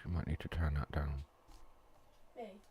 You might need to turn that down. Me?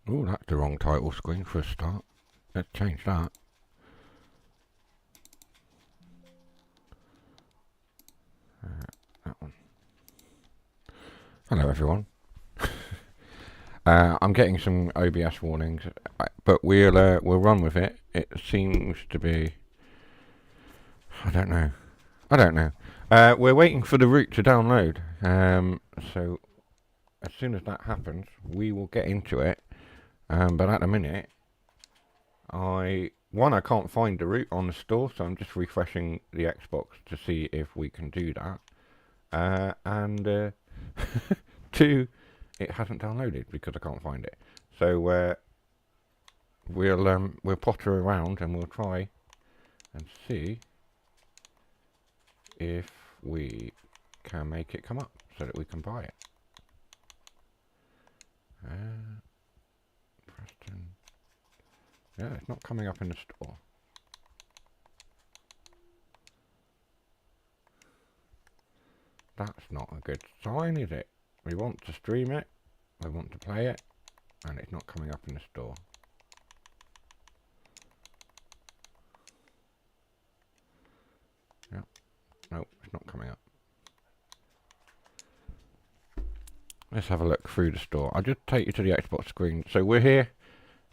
Oh, that's the wrong title screen for a start. Let's change that. Hello everyone. I'm getting some OBS warnings, but we'll run with it. It seems to be. I don't know. I don't know. We're waiting for the root to download. So as soon as that happens, we will get into it. But at the minute, I can't find the root on the store, so I'm just refreshing the Xbox to see if we can do that. And two, it hasn't downloaded because I can't find it. So we'll potter around and we'll try and see if we can make it come up so that we can buy it. Preston. Yeah, it's not coming up in the store. That's not a good sign, is it? We want to stream it, we want to play it, and it's not coming up in the store. Yep. Nope, it's not coming up. Let's have a look through the store. I'll just take you to the Xbox screen. So we're here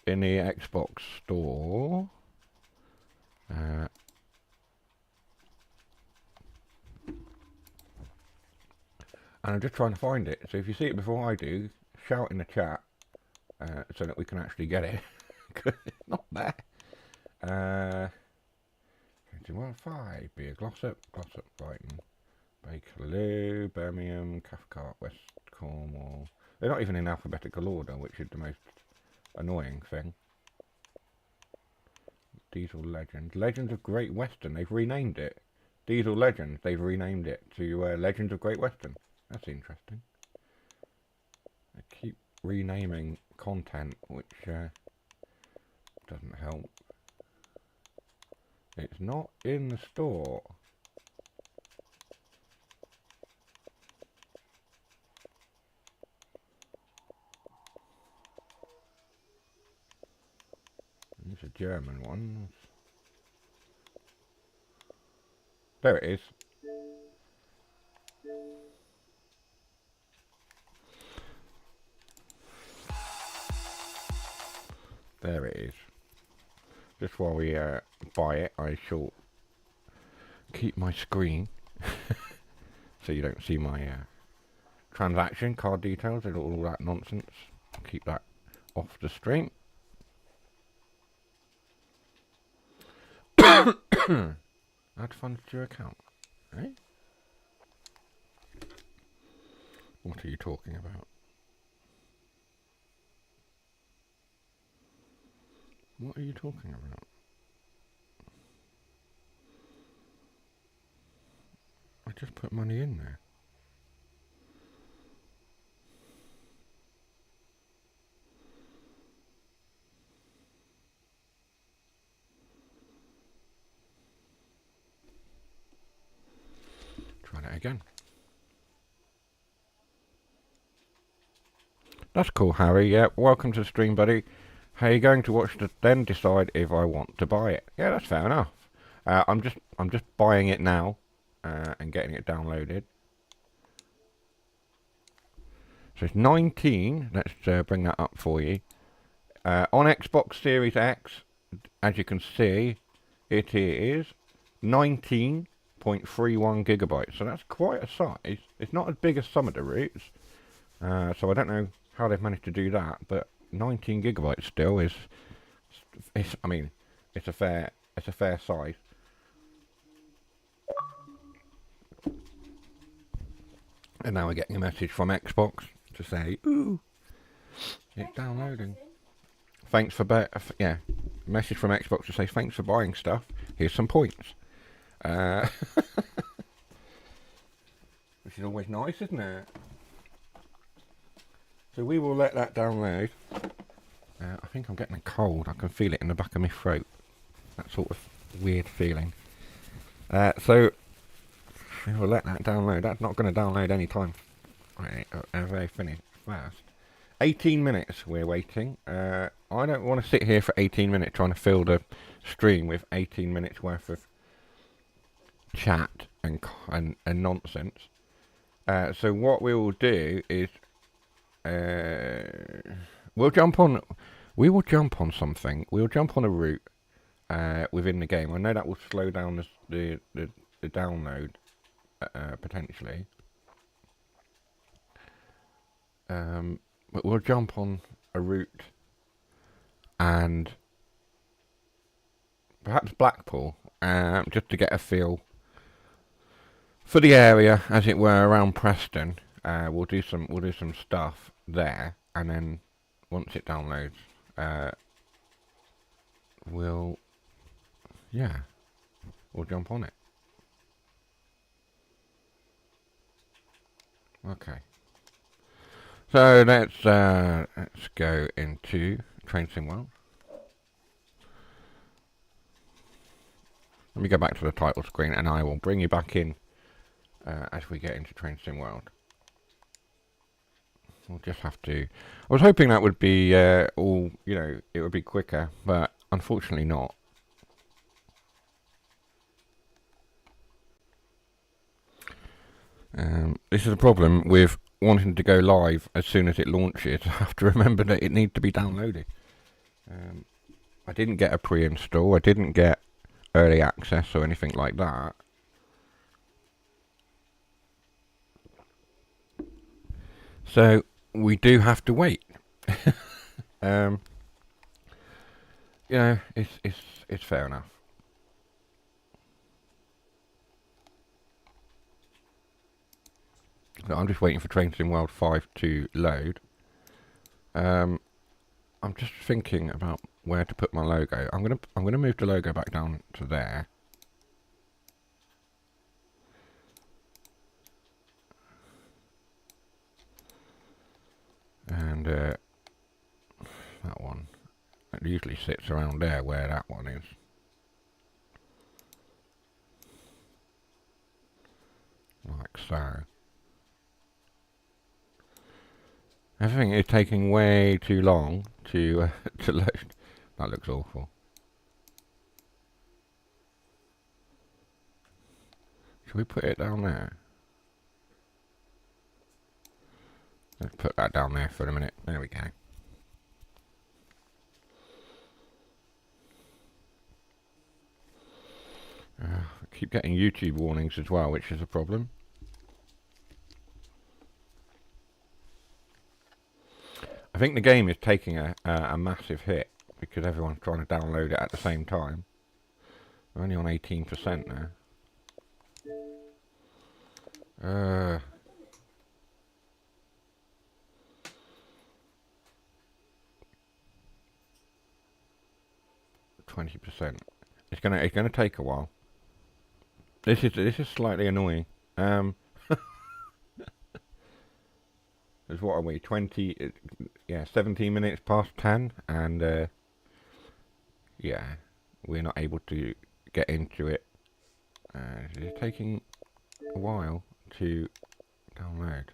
in the Xbox store. And I'm just trying to find it. So if you see it before I do, shout in the chat so that we can actually get it. Because it's not there. 5, be a Glossop, Brighton, Bakerloo, Birmingham, Cathcart, West Cornwall. They're not even in alphabetical order, which is the most annoying thing. Diesel Legends. Legends of Great Western, they've renamed it. Diesel Legends, they've renamed it to Legends of Great Western. That's interesting. They keep renaming content, which doesn't help. It's not in the store. It's a German one. There it is. There it is. Just while we buy it, I shall keep my screen so you don't see my transaction card details and all that nonsense. Keep that off the stream. Add funds to your account. Eh? What are you talking about? What are you talking about? I just put money in there. Try that again. That's cool, Harry. Yeah, welcome to the stream, buddy. How are you going to watch it, then decide if I want to buy it? Yeah, that's fair enough. I'm just buying it now and getting it downloaded. So it's 19. Let's bring that up for you. On Xbox Series X, as you can see, it is 19.31 gigabytes. So that's quite a size. It's not as big as some of the roots. So I don't know how they've managed to do that, but 19 gigabytes still is. I mean, it's a fair size. And now we're getting a message from Xbox to say, "Ooh, it's downloading." Thanks for yeah. Message from Xbox to say thanks for buying stuff. Here's some points. Which is always nice, isn't it? So we will let that download. I think I'm getting a cold. I can feel it in the back of my throat. That sort of weird feeling. So we will let that download. That's not going to download any time. Very finished fast. 18 minutes we're waiting. I don't want to sit here for 18 minutes trying to fill the stream with 18 minutes worth of chat and nonsense. So what we will do is we'll jump on. We will jump on something. We'll jump on a route within the game. I know that will slow down the download potentially. But we'll jump on a route and perhaps Blackpool, just to get a feel for the area, as it were, around Preston. We'll do some stuff there, and then once it downloads, we'll jump on it. Okay. So let's go into Train Sim World. Let me go back to the title screen, and I will bring you back in as we get into Train Sim World. We'll just have to. I was hoping that would be all, it would be quicker, but unfortunately not. This is a problem with wanting to go live as soon as it launches. I have to remember that it needs to be downloaded. I didn't get a pre-install. I didn't get early access or anything like that. So we do have to wait. It's fair enough. So I'm just waiting for Train Sim World 5 to load. I'm just thinking about where to put my logo. I'm gonna move the logo back down to there. And that one, it usually sits around there where that one is. Like so. Everything is taking way too long to load. That looks awful. Should we put it down there? Let's put that down there for a minute. There we go. I keep getting YouTube warnings as well, which is a problem. I think the game is taking a massive hit because everyone's trying to download it at the same time. We're only on 18% now. 20%. It's gonna take a while. This is slightly annoying. What are we? 17 minutes past 10, and yeah, we're not able to get into it. It's taking a while to download.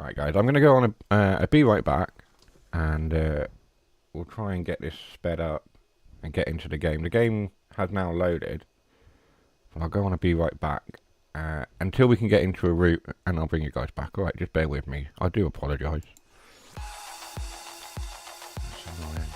Right, guys, I'm gonna go on a be right back, and we'll try and get this sped up and get into the game. The game has now loaded, but I'll go on a be right back until we can get into a route, and I'll bring you guys back. Alright, just bear with me. I do apologise. That's annoying.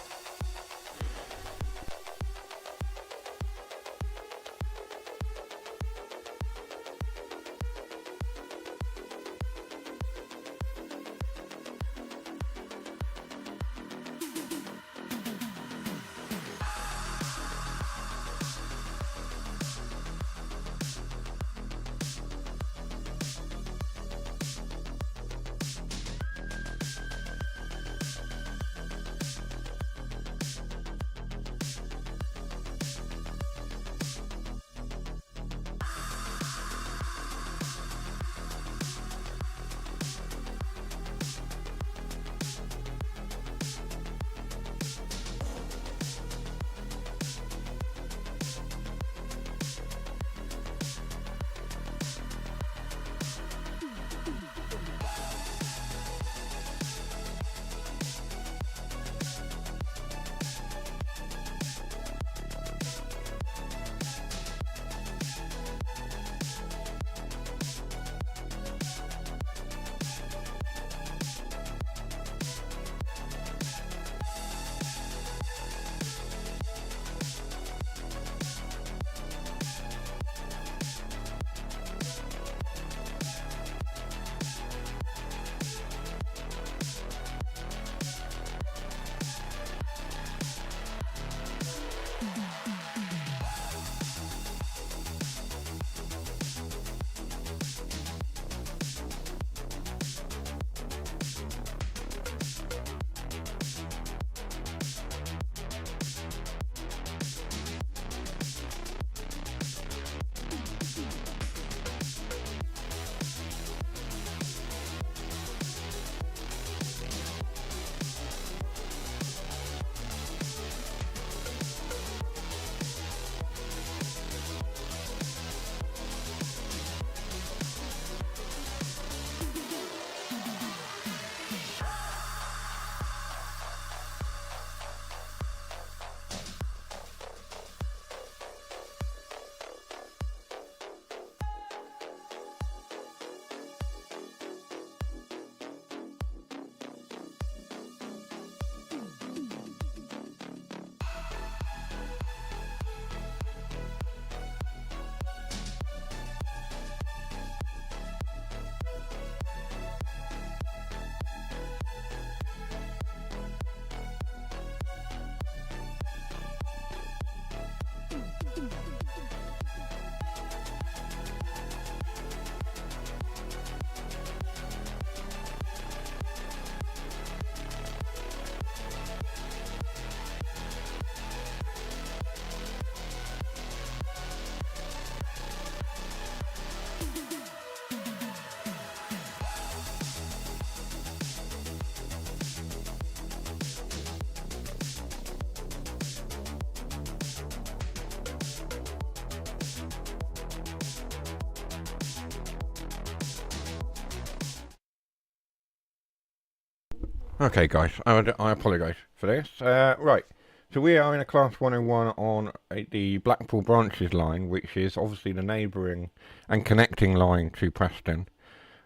Okay, guys, I apologise for this. Right, so we are in a Class 101 on the Blackpool Branches line, which is obviously the neighbouring and connecting line to Preston,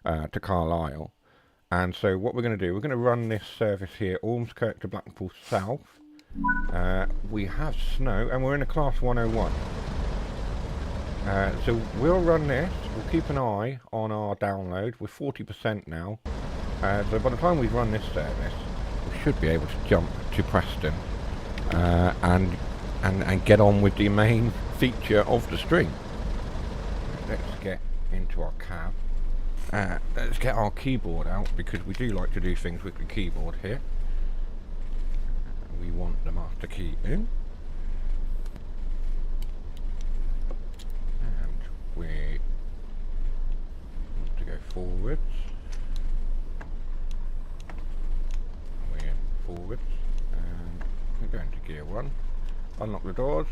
to Carlisle. And so what we're going to do, we're going to run this service here, Ormskirk to Blackpool South. We have snow, and we're in a Class 101. So we'll run this, we'll keep an eye on our download. We're 40% now. So by the time we run this service, we should be able to jump to Preston and get on with the main feature of the stream. Let's get into our cab. Let's get our keyboard out, because we do like to do things with the keyboard here. We want the master key in. And we want to go forwards. Forwards, and we're going to gear 1. Unlock the doors.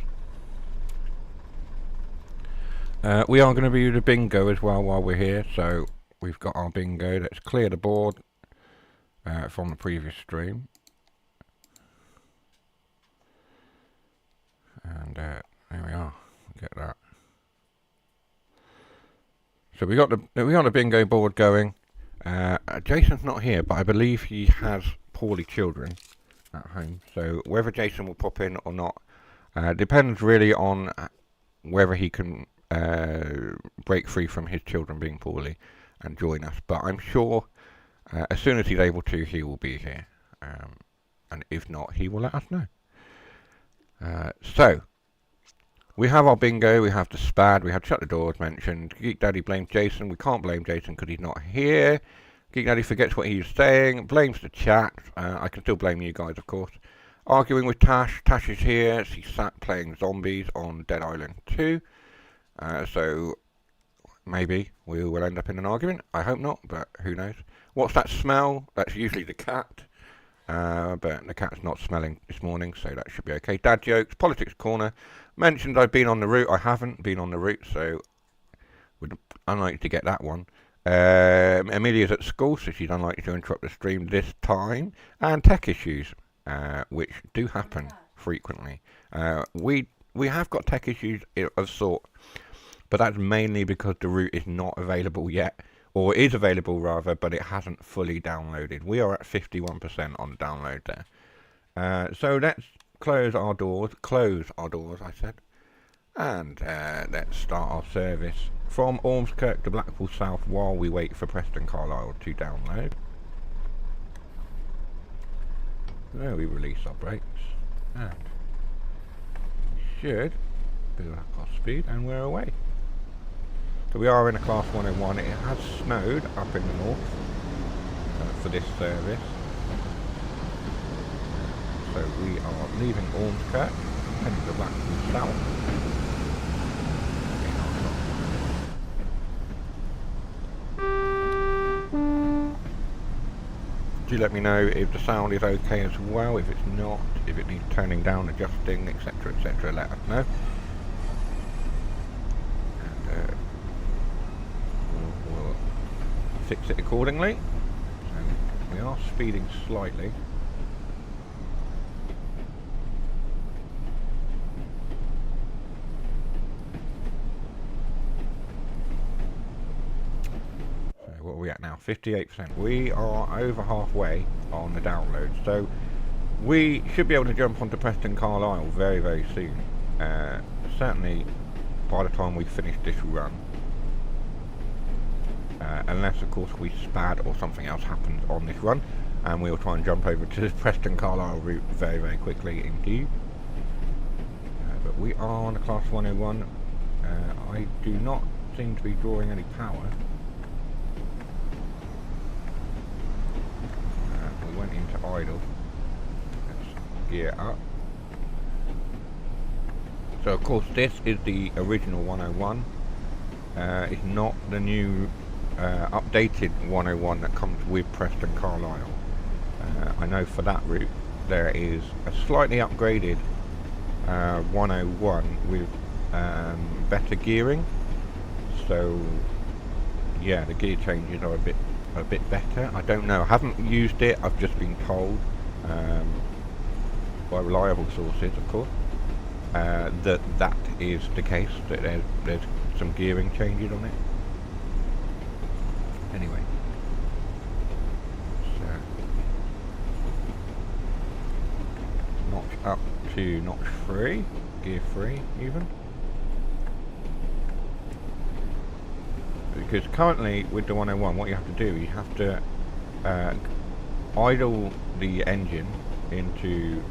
We are going to be the bingo as well while we're here, so we've got our bingo. Let's clear the board from the previous stream, and there we are. Get that. So we got the bingo board going. Jason's not here, but I believe he has poorly children at home, so whether Jason will pop in or not depends really on whether he can break free from his children being poorly and join us. But I'm sure as soon as he's able to, he will be here, and if not, he will let us know. So we have our bingo, we have the SPAD, we have shut the doors mentioned. Geek Daddy blames Jason. We can't blame Jason because he's not here. Geek Daddy forgets what he's saying, blames the chat. I can still blame you guys, of course. Arguing with Tash. Tash is here. She's sat playing zombies on Dead Island 2. So maybe we will end up in an argument. I hope not, but who knows. What's that smell? That's usually the cat. But the cat's not smelling this morning, so that should be okay. Dad jokes. Politics corner. Mentioned I've been on the route. I haven't been on the route, so would unlikely to get that one. Amelia's at school, so she's unlikely to interrupt the stream this time. And tech issues, which do happen frequently. We have got tech issues of sort, but that's mainly because the route is not available yet, or is available rather, but it hasn't fully downloaded. We are at 51% on download there. So let's close our doors, I said, and let's start our service from Ormskirk to Blackpool South while we wait for Preston Carlisle to download. There we release our brakes, and should build up our speed, and we're away. So we are in a Class 101. It has snowed up in the north for this service. So we are leaving Ormskirk, heading to Blackpool South. Do let me know if the sound is okay as well. If it's not, if it needs turning down, adjusting, etc, etc, let us know. And we'll fix it accordingly. So we are speeding slightly. What are we at now? 58%. We are over halfway on the download, so we should be able to jump onto Preston Carlisle very, very soon. Certainly by the time we finish this run. Unless, of course, we SPAD or something else happens on this run, and we'll try and jump over to the Preston Carlisle route very, very quickly indeed. But we are on a Class 101. I do not seem to be drawing any power. We went into idle. Let's gear up. So of course this is the original 101. It's not the new updated 101 that comes with Preston Carlisle. I know for that route there is a slightly upgraded 101 with better gearing. So yeah, the gear changes are a bit a bit better. I don't know. I haven't used it. I've just been told by reliable sources, of course, that is the case. That there's some gearing changes on it. Anyway, so notch up to notch 3, gear 3 even. Because currently with the 101, what you have to do, you have to idle the engine into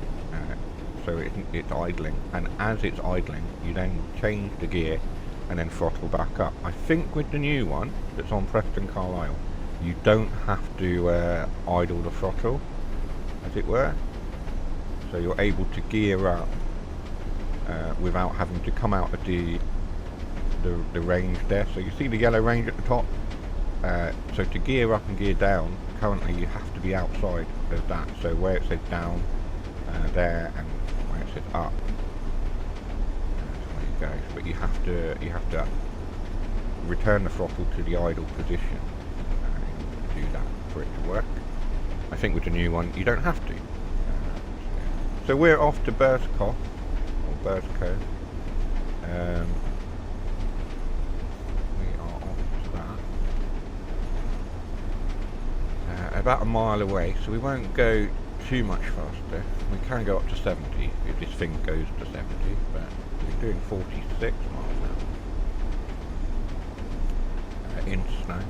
so it's idling, and as it's idling, you then change the gear and then throttle back up. I think with the new one that's on Preston Carlisle, you don't have to idle the throttle, as it were. So you're able to gear up without having to come out of the range there. So you see the yellow range at the top. So to gear up and gear down, currently you have to be outside of that. So where it says down there, and where it says up, that's where it goes. But you have to return the throttle to the idle position to do that for it to work. I think with the new one you don't have to. So we're off to Burskov, or Bursko. We are off to that. About a mile away, so we won't go too much faster. We can go up to 70 if this thing goes to 70, but we're doing 46 miles an hour in snow.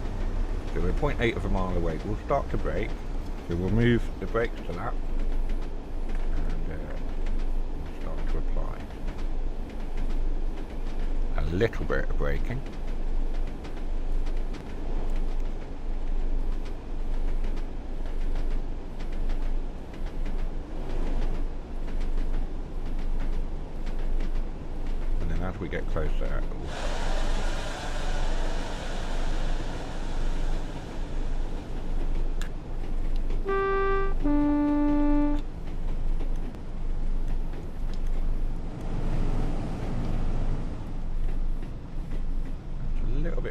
So we're 0.8 of a mile away. We'll start to brake, so we'll move the brakes to that. To apply a little bit of braking, and then as we get closer,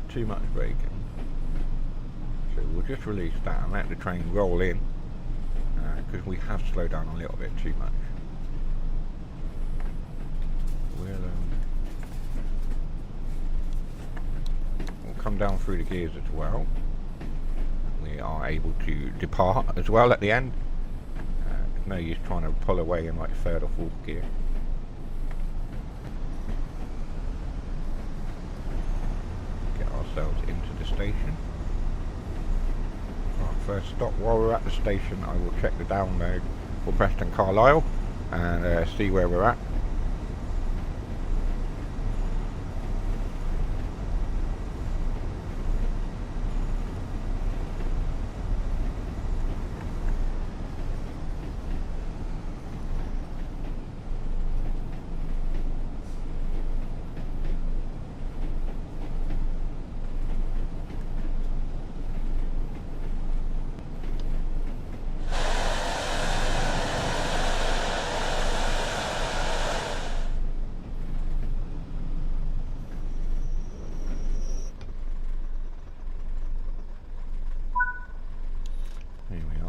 too much braking, so we'll just release that and let the train roll in, because we have slowed down a little bit too much. We'll come down through the gears as well. We are able to depart as well at the end. There's no use trying to pull away in like third or fourth gear. Ourselves into the station. Our first stop, while we're at the station, I will check the download for Preston Carlisle and see where we're at.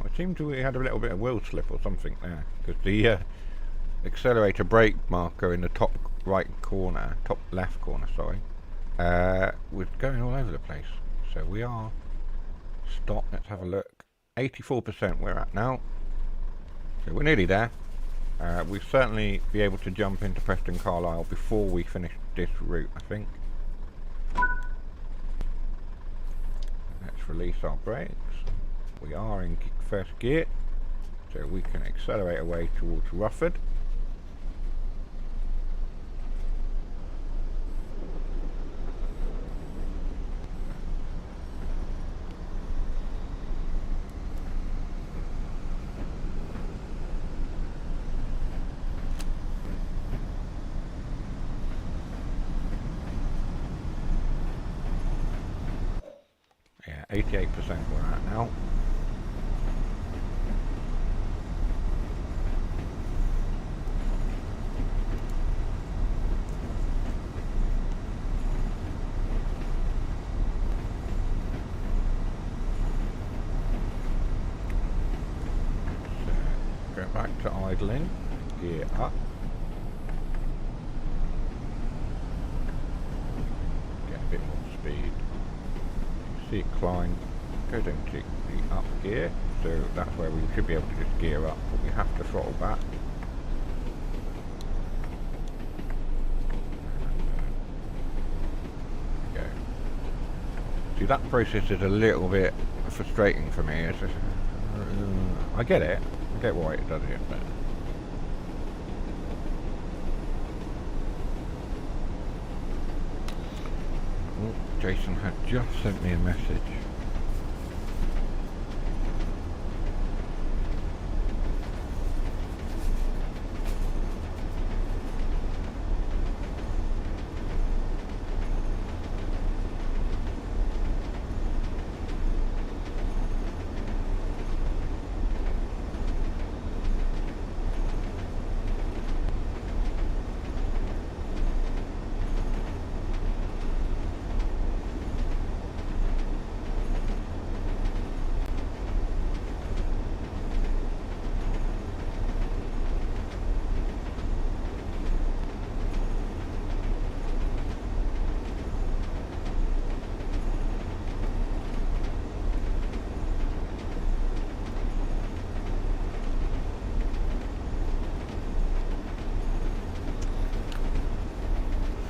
It seemed we had a little bit of wheel slip or something there, because the accelerator brake marker in the top right corner, top left corner, sorry, was going all over the place. So we are stopped. Let's have a look. 84% we're at now. So we're nearly there. We'll certainly be able to jump into Preston Carlisle before we finish this route, I think. Let's release our brakes. We are in first gear, so we can accelerate away towards Rufford. Yeah, 88% we're at now. Back to idling. Gear up. Get a bit more speed. You see it climb. Goes into the up gear. So that's where we should be able to just gear up. But we have to throttle back. There we go. See, that process is a little bit frustrating for me. It's just, I get it. I get why it does it, but Jason had just sent me a message.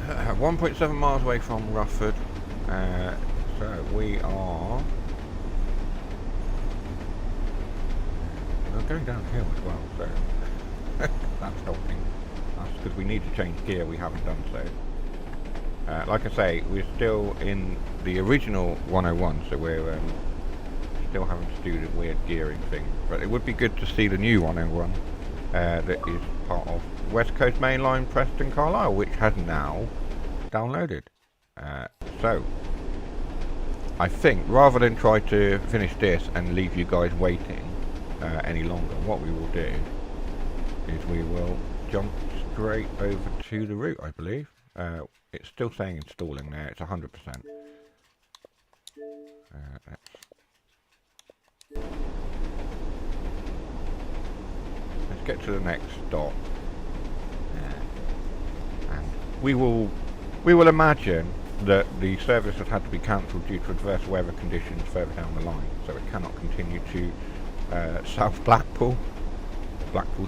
Uh, 1.7 miles away from Rufford, so we are going downhill as well, so that's helping us because we need to change gear. We haven't done so. Like I say, we're still in the original 101, so we're still having to do the weird gearing thing, but it would be good to see the new 101 that is part of West Coast Mainline Preston Carlisle, which has now downloaded. So I think rather than try to finish this and leave you guys waiting any longer, what we will do is we will jump straight over to the route. I believe it's still saying installing there. It's 100%. Let's get to the next stop, and we will imagine that the service has had to be cancelled due to adverse weather conditions further down the line, so it cannot continue to South Blackpool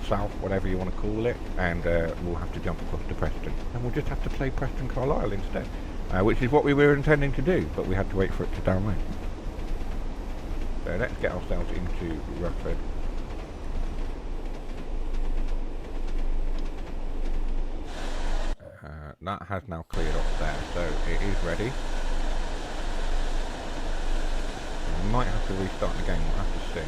South, whatever you want to call it, and we'll have to jump across to Preston, and we'll just have to play Preston Carlisle instead, which is what we were intending to do, but we had to wait for it to download. So let's get ourselves into Rufford. That has now cleared off there, so it is ready. We might have to restart the game, we'll have to see.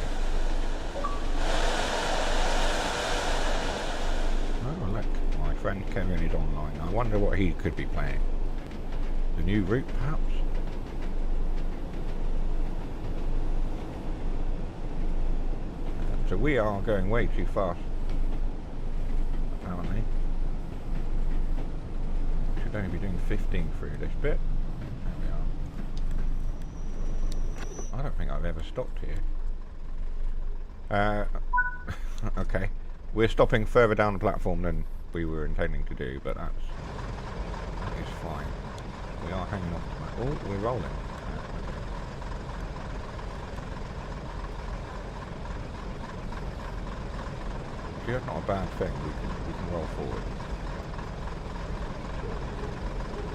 Oh look, my friend Kevin is online. I wonder what he could be playing. The new route, perhaps? So we are going way too fast, apparently. Should only be doing 15 through this bit. There we are. I don't think I've ever stopped here. Okay. We're stopping further down the platform than we were intending to do, but that is fine. We are hanging on to that. Oh, we're rolling. See, that's not a bad thing. We can roll forward.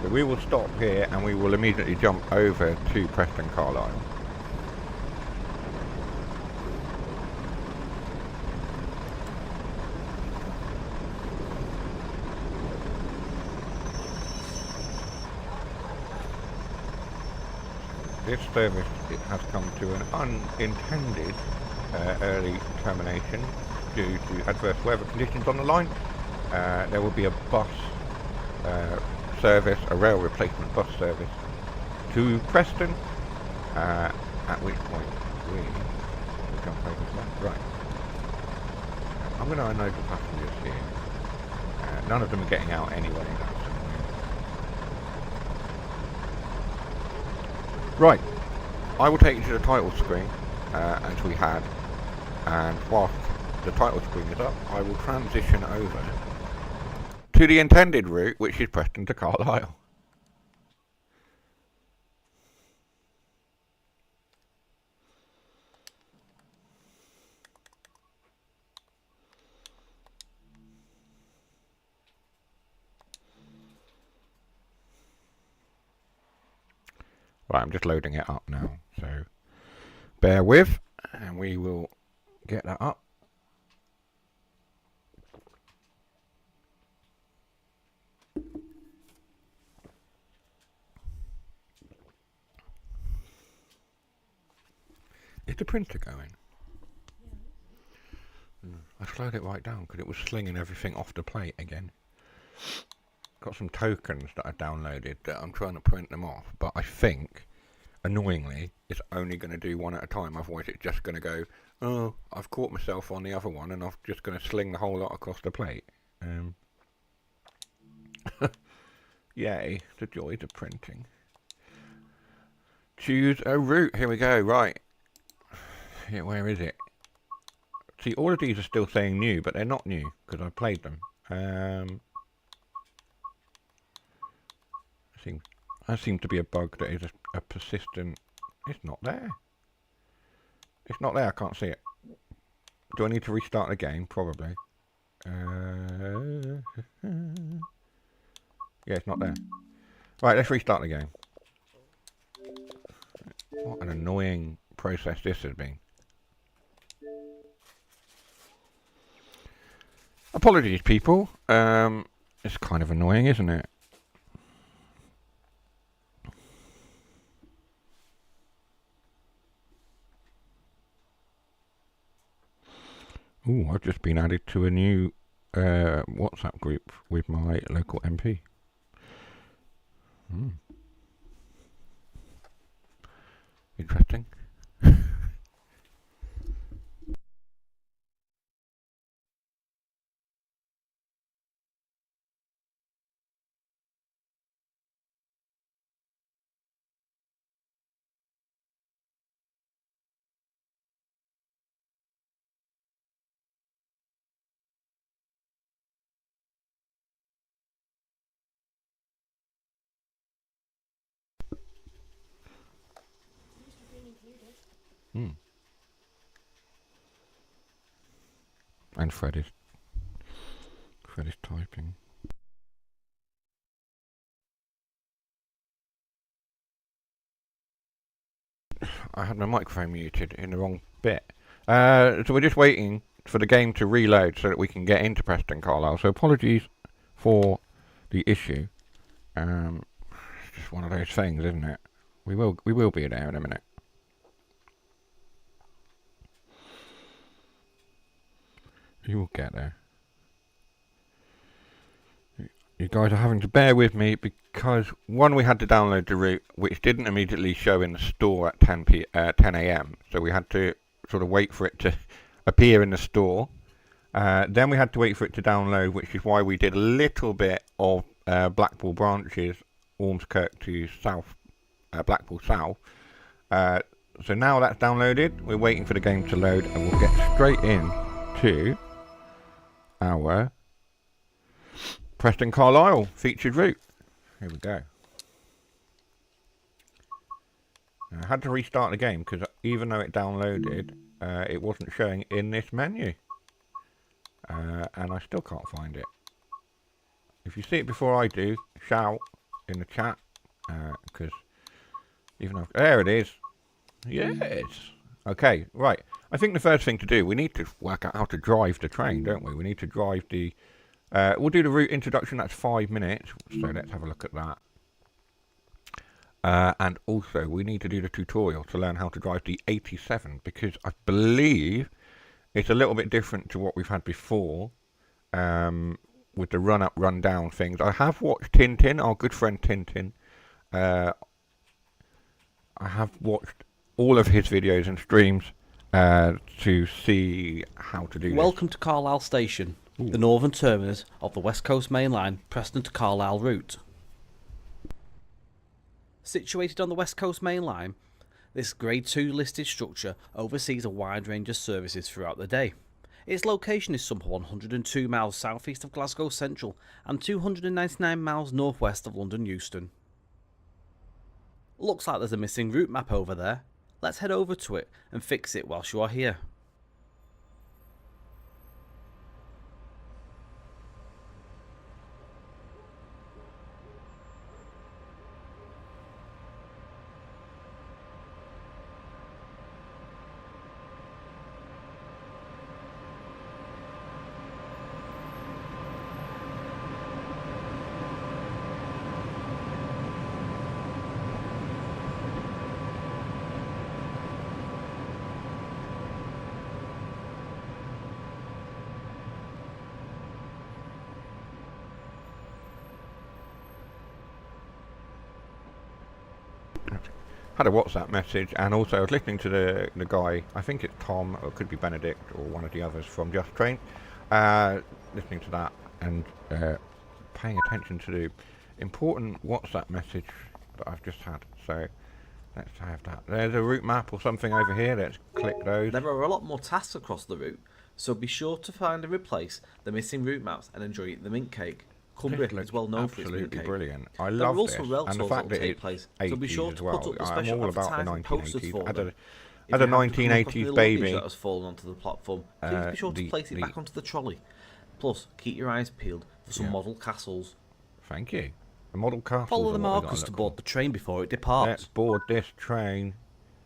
So we will stop here and we will immediately jump over to Preston Carlisle. This service has come to an unintended early termination due to adverse weather conditions on the line. There will be a bus service, a rail replacement bus service to Preston, at which point we will jump over to that. Right. I'm going to unload the passengers here. None of them are getting out anyway. Right. I will take you to the title screen, as we had, and whilst the title screen is up, I will transition over to the intended route, which is Preston to Carlisle. Right, I'm just loading it up now, so bear with, and we will get that up. Is the printer going? I slowed it right down because it was slinging everything off the plate again. Got some tokens that I downloaded that I'm trying to print them off, but I think, annoyingly, it's only going to do one at a time, otherwise it's just going to go, oh, I've caught myself on the other one and I'm just going to sling the whole lot across the plate. Yay, the joys of printing. Choose a route, here we go, right. Yeah, where is it? See, all of these are still saying new, but they're not new, because I played them. That seems to be a bug that is a persistent... It's not there. It's not there, I can't see it. Do I need to restart the game? Probably. Yeah, it's not there. Right, let's restart the game. What an annoying process this has been. Apologies, people. It's kind of annoying, isn't it? Ooh, I've just been added to a new WhatsApp group with my local MP. Interesting. And Fred is typing. I had my microphone muted in the wrong bit. So we're just waiting for the game to reload so that we can get into Preston Carlisle. So apologies for the issue. It's just one of those things, isn't it? We will be there in a minute. You will get there. You guys are having to bear with me because one, we had to download the route, which didn't immediately show in the store at 10 a.m. So we had to sort of wait for it to appear in the store. Then we had to wait for it to download, which is why we did a little bit of Blackpool branches, Ormskirk to South, Blackpool South. So now that's downloaded, we're waiting for the game to load, and we'll get straight in to our Preston Carlisle featured route. Here we go. I had to restart the game because even though it downloaded, it wasn't showing in this menu. And I still can't find it. If you see it before I do, shout in the chat. Because even though... There it is. Yes. Okay, right. I think the first thing to do, we need to work out how to drive the train, don't we? We need to drive the... we'll do the route introduction, that's 5 minutes. So let's have a look at that. And also, we need to do the tutorial to learn how to drive the 87, because I believe it's a little bit different to what we've had before, with the run-up, run-down things. I have watched Tintin, our good friend Tintin. I have watched all of his videos and streams to see how to do this. Welcome to Carlisle Station, the northern terminus of the West Coast Main Line, Preston to Carlisle route. Situated on the West Coast Main Line, this Grade 2 listed structure oversees a wide range of services throughout the day. Its location is some 102 miles southeast of Glasgow Central and 299 miles northwest of London Euston. Looks like there's a missing route map over there. Let's head over to it and fix it whilst you are here. Had a WhatsApp message, and also I was listening to the guy, I think it's Tom, or it could be Benedict, or one of the others from Just Train, listening to that and paying attention to the important WhatsApp message that I've just had. So let's have that. There's a route map or something over here. Let's click those. There are a lot more tasks across the route, so be sure to find and replace the missing route maps and enjoy the mint cake. Cumbria is well known for its mint Absolutely cake. brilliant. I love this, and the fact that it's place, 80s so be sure as to well. put up the I'm special all about the advertising posters 1980s. for As them. a If you happen to come 1980s across the baby, luggage that has fallen onto the platform, please be sure to place it back onto the trolley. Plus, keep your eyes peeled for some model castles. Thank you. The model castles. Follow the are what we markers gotta to look board for. the train before it departs. Let's board this train.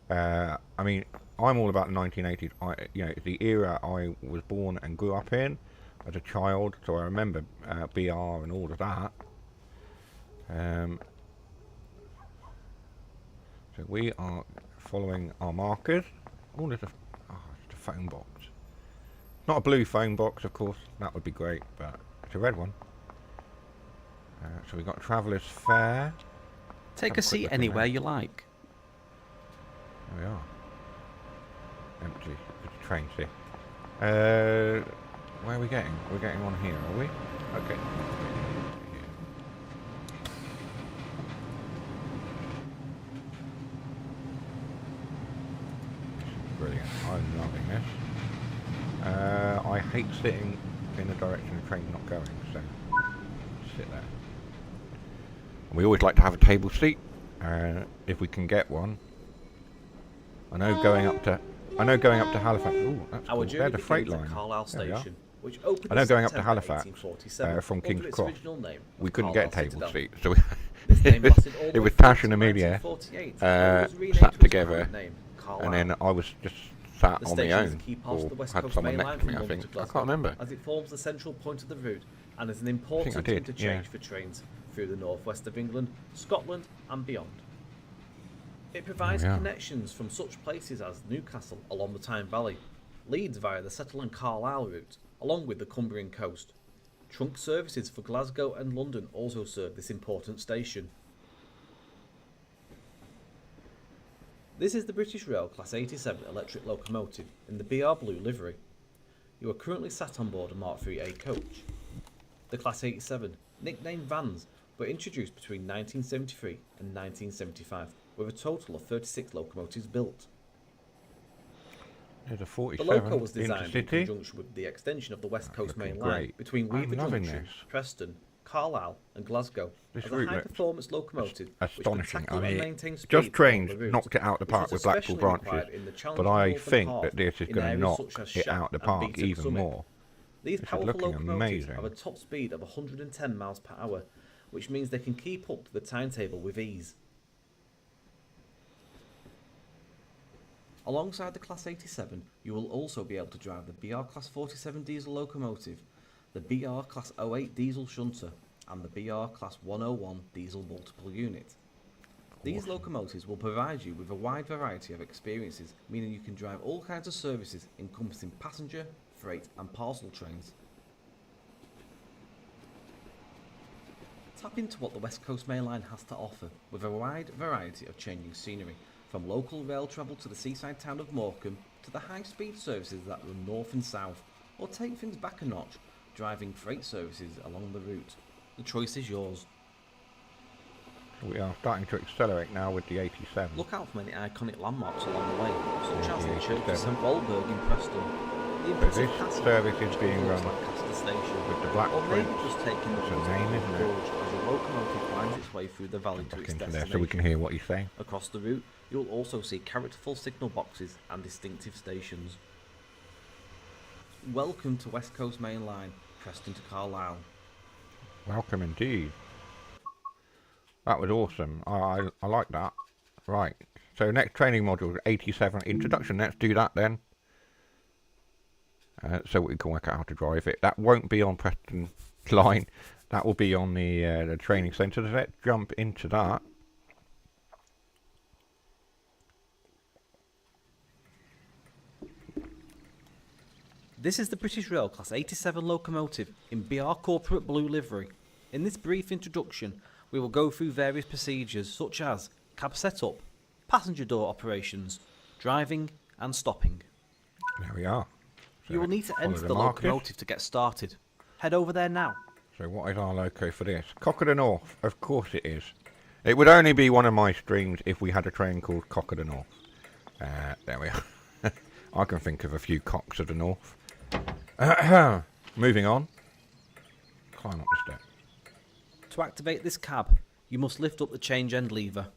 I mean, I'm all about the 1980s. It's the era I was born and grew up in as a child, so I remember BR and all of that. So we are following our markers. Oh, there's it's a phone box. Not a blue phone box, of course. That would be great, but it's a red one. So we got Traveller's Fair. Take Have a a quick seat look in anywhere there. you like. There we are. Empty. The train's here. Where are we getting? We're getting on here, are we? Okay. Brilliant. I'm loving this. I hate sitting in the direction the train's not going, so sit there. And we always like to have a table seat, if we can get one. I know going up to Halifax. Ooh, that's Our cool. journey They're the freight begins line. at Carlisle There we are. Station, which opened I know in going up to September Halifax 1847 from under King's its Cross, original name, we couldn't Carlisle get a table Citadel. seat, so This name lasted all the it way was through Tash to and Amelia 1948, and was renamed to sat its together, current name, Carlisle. and then I was just sat The on my station is a own, key part of or the West had Coast someone main next line to me. from I London think to I Glasgow, can't remember. as it forms the central point of the route and is an important did, interchange yeah. for trains through the northwest of England, Scotland and beyond. It provides There we are. connections from such places as Newcastle along the Tyne Valley, Leeds via the Settle and Carlisle route, along with the Cumbrian coast. Trunk services for Glasgow and London also serve this important station. This is the British Rail Class 87 electric locomotive in the BR Blue livery. You are currently sat on board a Mark IIIA coach. The Class 87, nicknamed vans, were introduced between 1973 and 1975, with a total of 36 locomotives built. There's a The 47 loco was designed in intercity. conjunction with the extension of the West Coast looking main line great. between I'm Weaver loving Junction, this. Preston, Carlisle and Glasgow This as a route looks high-performance locomotive which could Astonishing. tackle I and mean, maintain speed Just along Trains the route. knocked it out of the This park is with Blackpool especially branches, required in the but challenging I northern think half that this is in going to areas knock such as it Shap out of the and park Beaton even Summit. more. These This is powerful looking locomotives amazing. have a top speed of 110 miles per hour, which means they can keep up to the timetable with ease. Alongside the Class 87, you will also be able to drive the BR Class 47 diesel locomotive, the BR Class 08 diesel shunter, and the BR Class 101 diesel multiple unit. These locomotives will provide you with a wide variety of experiences, meaning you can drive all kinds of services encompassing passenger, freight and parcel trains. Tap into what the West Coast Main Line has to offer, with a wide variety of changing scenery, from local rail travel to the seaside town of Morecambe, to the high-speed services that run north and south, or take things back a notch, driving freight services along the route. The choice is yours. We are starting to accelerate now with the 87. Look out for many iconic landmarks along the way, such as the Yeah, Church of 87. St Walburg in Preston, The impressive this passage service is which being overlooks run Lancaster Station, with the Black or maybe Prince. just taking the It's a woods name, of isn't it? gorge as your locomotive finds its way through the valley to Back its into there destination. so we can hear what he's saying. Across the route, you'll also see characterful signal boxes and distinctive stations. Welcome to West Coast Main Line, Preston to Carlisle. Welcome indeed. That was awesome. I like that. Right. So next training module is 87 introduction. Let's do that then. So we can work out how to drive it. That won't be on Preston line. That will be on the training centre. So let's jump into that. This is the British Rail Class 87 locomotive in BR Corporate Blue livery. In this brief introduction, we will go through various procedures such as cab setup, passenger door operations, driving and stopping. There we are. So You will need to follow enter the the markers. locomotive to get started. Head over there now. So what is our loco for this? Cock of the North. Of course it is. It would only be one of my streams if we had a train called Cock of the North. There we are. I can think of a few cocks of the North. Moving on. Climb up the step. To activate this cab, you must lift up the change end lever.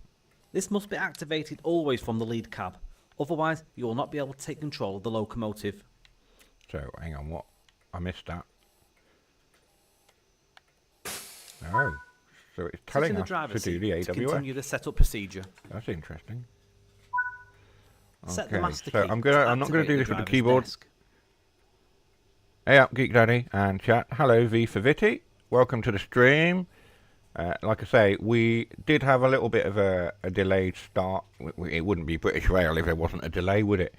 This must be activated always from the lead cab, otherwise you will not be able to take control of the locomotive. So, hang on, what? I missed that. Oh, so it's Sit telling in the us driver's to do the seat to AWS. continue the setup procedure. That's interesting. Set the Okay, master so key I'm to not gonna activate do the this with the driver's keyboard. desk. Hey up, Geek Daddy and chat. Hello, V for Vitty. Welcome to the stream. Like I say, we did have a little bit of a delayed start. It wouldn't be British Rail if there wasn't a delay, would it?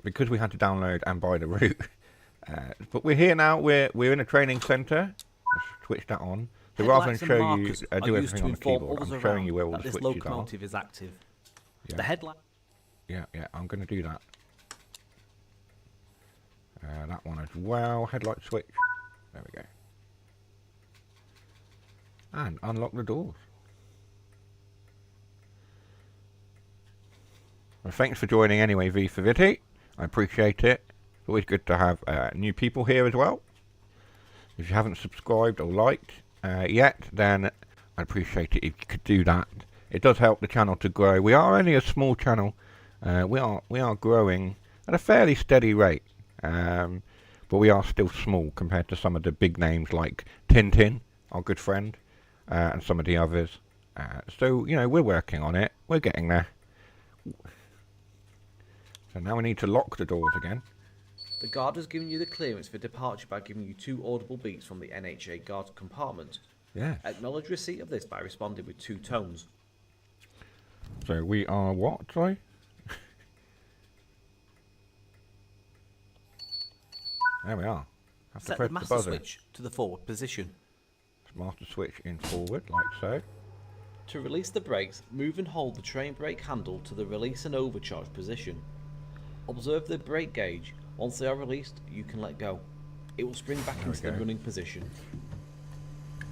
Because we had to download and buy the route. But we're here now. We're in a training centre. Let's switch that on. So rather Headlights than and show you markers are do used everything to on the inform keyboard, others I'm showing around you where all that the this switches are. locomotive is active. Yeah. The headlight. Yeah, I'm going to do that. That one as well. Headlight switch. There we go. And unlock the doors. Well, thanks for joining anyway, V for Vitty. I appreciate it. It's always good to have new people here as well. If you haven't subscribed or liked yet, then I'd appreciate it if you could do that. It does help the channel to grow. We are only a small channel. We are growing at a fairly steady rate. But we are still small compared to some of the big names like Tintin, our good friend, and some of the others. So, you know, we're working on it. We're getting there. So now we need to lock the doors again. The guard has given you the clearance for departure by giving you 2 audible beeps from the NHA guard compartment. Yes. Acknowledge receipt of this by responding with 2 tones. So we are what, sorry? There we are. Have to Set press the master buzzer. switch to the forward position. Master switch in forward, like so. To release the brakes, move and hold the train brake handle to the release and overcharge position. Observe the brake gauge. Once they are released, you can let go. It will spring back There we into the go. running position. So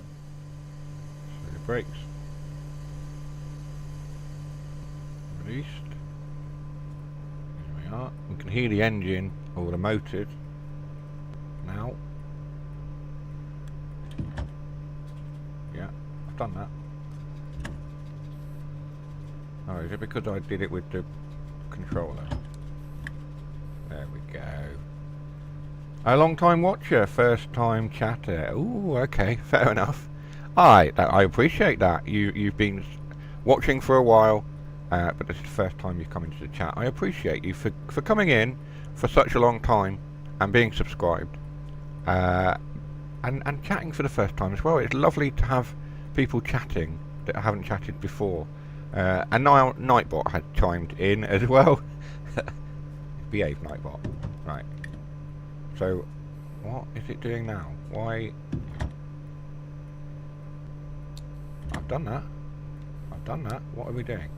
the brakes. Released. There we are. We can hear the engine or the motors now. Yeah, I've done that. Oh, is it because I did it with the controller? There we go. A long time watcher, first time chatter. Ooh, okay, fair enough. I appreciate that. You've been watching for a while, but this is the first time you've come into the chat. I appreciate you for coming in for such a long time and being subscribed, and chatting for the first time as well. It's lovely to have people chatting that haven't chatted before. And now Nightbot had chimed in as well. Behave, Nightbot. Right. So, what is it doing now? Why? I've done that. I've done that. What are we doing?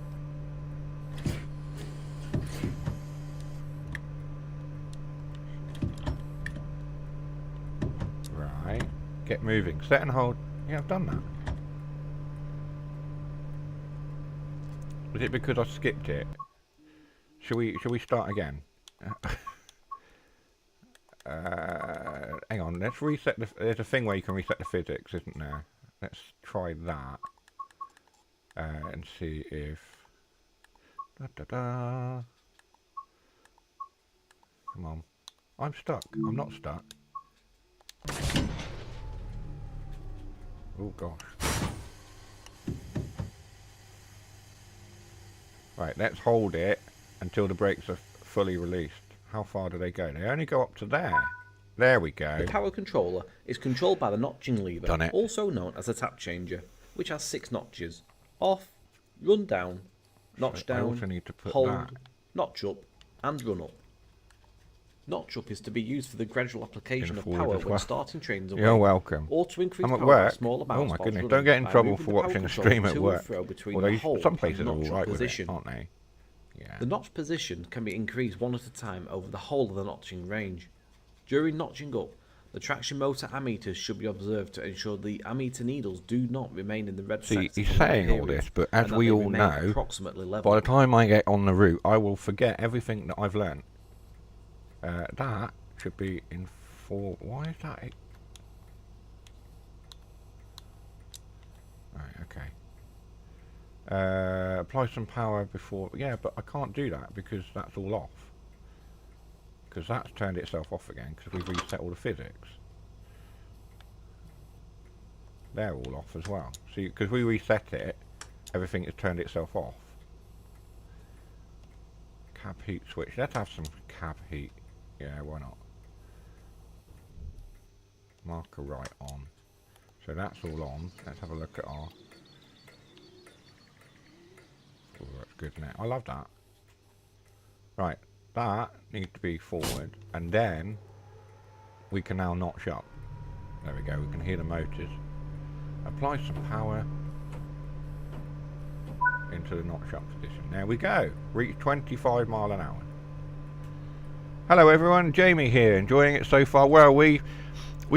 Right. Get moving. Set and hold. Yeah, I've done that. Was it because I skipped it? Shall we start again? Hang on, let's reset the... There's a thing where you can reset the physics, isn't there? Let's try that. And see if... Da-da-da. Come on. I'm stuck. I'm not stuck. Oh, gosh. Right, let's hold it until the brakes are fully released. How far do they go? They only go up to there. There we go. The power controller is controlled by the notching lever, Done it. also known as a tap changer, which has 6 notches. Off, run down, notch I down, also need to put hold, that. notch up, and run up. Notch up is to be used for the gradual application of forward power as when well. starting trains away. You're welcome. Or to increase I'm at power by work. small amounts. Oh my whilst goodness, running don't get in by trouble moving for the power watching a controller stream at to and work. fro between Although the hold some and places are notch up alright with it, position. aren't they? Yeah. The notch position can be increased one at a time over the whole of the notching range. During notching up, the traction motor ammeters should be observed to ensure the ammeter needles do not remain in the red See, sector he's for long saying all periods, this, but and as that we they all remain know, approximately level. by the time I get on the route, I will forget everything that I've learnt. That should be in 4... Why is that... Right, okay. Apply some power before... Yeah, but I can't do that because that's all off. Because that's turned itself off again because we've reset all the physics. They're all off as well. See, because we reset it, everything has turned itself off. Cab heat switch. Let's have some cab heat. Yeah, why not? Marker right on. So that's all on. Let's have a look at our... Oh, that's good, isn't it? I love that. Right, that needs to be forward, and then we can now notch up. There we go, we can hear the motors. Apply some power into the notch up position. There we go. Reach 25 mile an hour. Hello everyone, Jamie here. Enjoying it so far? Well, we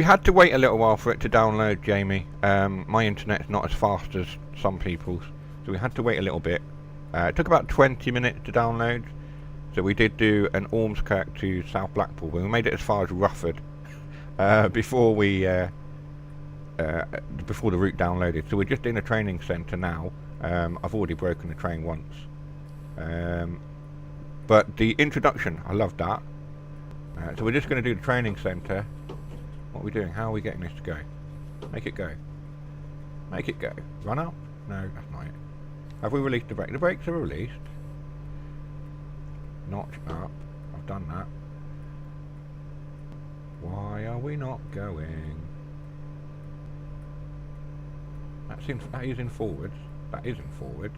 had to wait a little while for it to download, Jamie. My internet's not as fast as some people's, so we had to wait a little bit. It took about 20 minutes to download. So we did do an Ormskirk to South Blackpool, but we made it as far as Rufford before the route downloaded. So we're just in a training centre now. I've already broken the train once. But the introduction, I love that. So we're just going to do the training centre. What are we doing? How are we getting this to go? Make it go. Make it go. Run up? No, that's not it. Have we released the brake? The brakes are released. Notch up. I've done that. Why are we not going? That is in forwards. That is in forwards.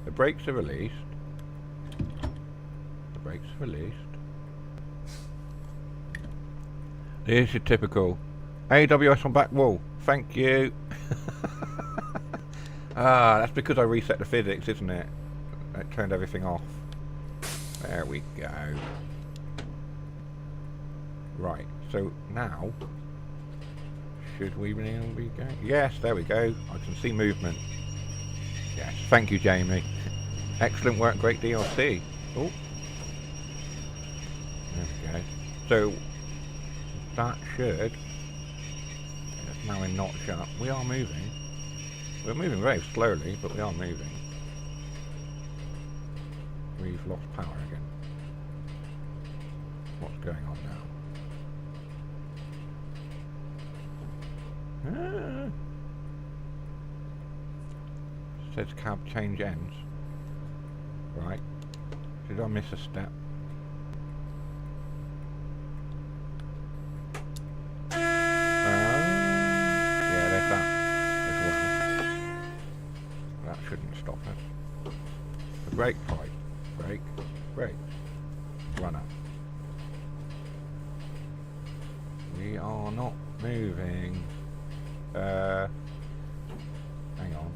The brakes are released. The brakes are released. This is typical. AWS on back wall. Thank you. That's because I reset the physics, isn't it? It turned everything off. There we go. Right, so now, should we be going? Yes, there we go. I can see movement. Yes, thank you, Jamie. Excellent work, great DLC. Oh. There we go. So, that should... It's now in notch up. We are moving. We're moving very slowly, but we are moving. We've lost power again. What's going on now? Says cab change ends. Right. Did I miss a step? Yeah, there's that as well. That shouldn't stop us. The brake pipe. Brake. Brake. Run up. We are not moving. Hang on.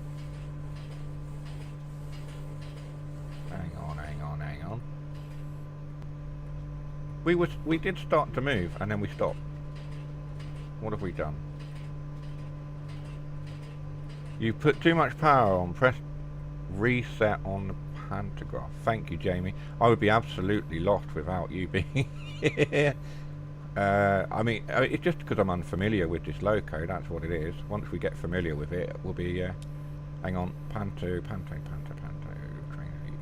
Hang on. We did start to move and then we stopped. What have we done? You put too much power on. Press reset on the pantograph. Thank you, Jamie. I would be absolutely lost without you being here. I mean, it's just because I'm unfamiliar with this loco, that's what it is. Once we get familiar with it, we'll be, hang on, panto, train heat.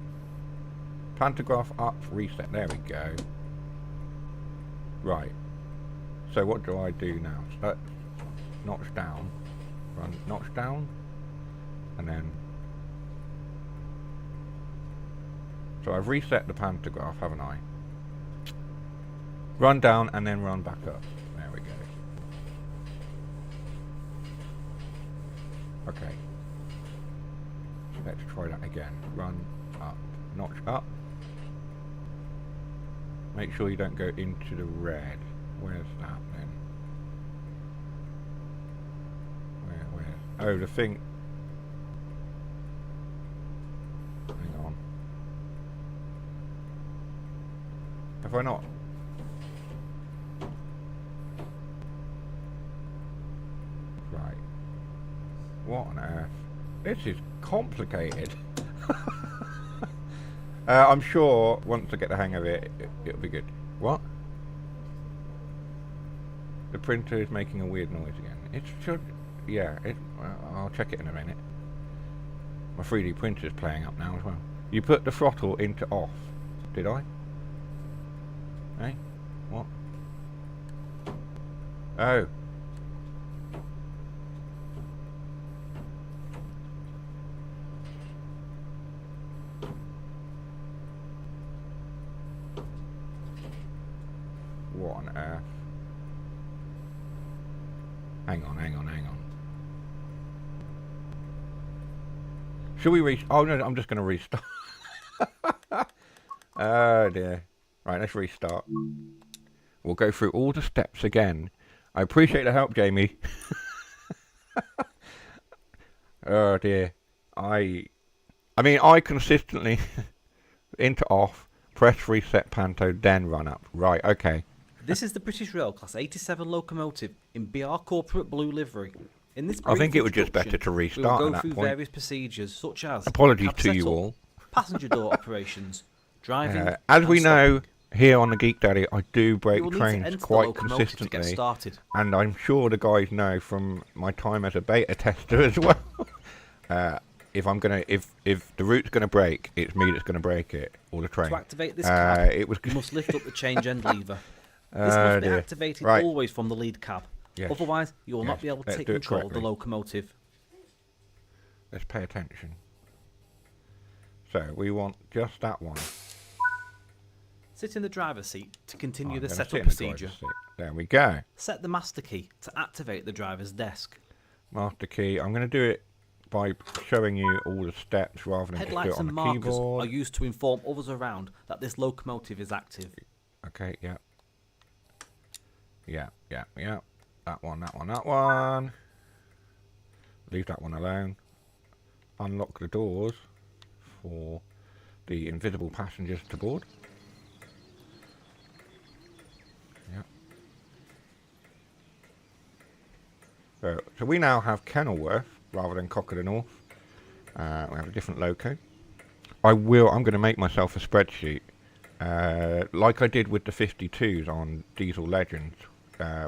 Pantograph up, reset, there we go. Right, so what do I do now? So, notch down, run notch down, and then... So I've reset the pantograph, haven't I? Run down and then run back up. There we go. Okay. So let's try that again. Run up. Notch up. Make sure you don't go into the red. Where's that then? Where? Oh, the thing. Hang on. Have I not? Right. What on earth? This is complicated. I'm sure once I get the hang of it, it'll be good. What? The printer is making a weird noise again. It should... Yeah, I'll check it in a minute. My 3D printer is playing up now as well. You put the throttle into off. Did I? Hey? What? Oh. What on earth? Hang on. Should we oh no, I'm just going to restart. Oh dear. Right, let's restart. We'll go through all the steps again. I appreciate the help, Jamie. Oh dear. I mean, I consistently into off, press reset panto, then run up. Right, okay. This is the British Rail Class 87 locomotive in BR Corporate Blue livery. In this I think it was just introduction, better to we restart will at go that through point. various procedures such as Apologies cab to you setup, all. passenger door operations, driving, As we and know, stopping. here on the Geek Daddy, I do You break will need to trains enter the quite locomotive to get consistently, started. and I'm sure the guys know from my time as a beta tester as well. If the route's gonna break, it's me that's gonna break it, or the train. To activate this cab, it was you must lift up the change end lever. This must be dear. activated Right. always from the lead cab. Yes. Otherwise, you will not Yes. be able to Let's take do it control of the correctly. locomotive. Let's pay attention. So we want just that one. Sit in the driver's seat to continue I'm the gonna setup sit in the procedure. driver's seat. There we go. Set the master key to activate the driver's desk. Master key. I'm going to do it by showing you all the steps rather than just do Headlights it on and the markers keyboard. are used to inform others around that this locomotive is active. Okay, yeah. That one. Leave that one alone. Unlock the doors for the invisible passengers to board. Yeah. So we now have Kenilworth rather than Cock of the North. We have a different loco. I'm going to make myself a spreadsheet, like I did with the 52s on Diesel Legends,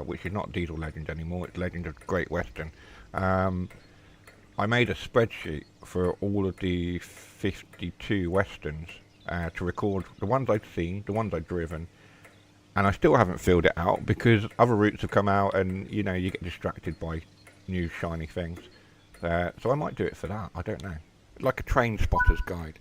which is not Diesel Legends anymore, it's Legend of Great Western. I made a spreadsheet for all of the 52 Westerns to record the ones I'd seen, the ones I'd driven, and I still haven't filled it out because other routes have come out and, you know, you get distracted by new shiny things. So I might do it for that, I don't know. Like a train spotter's guide.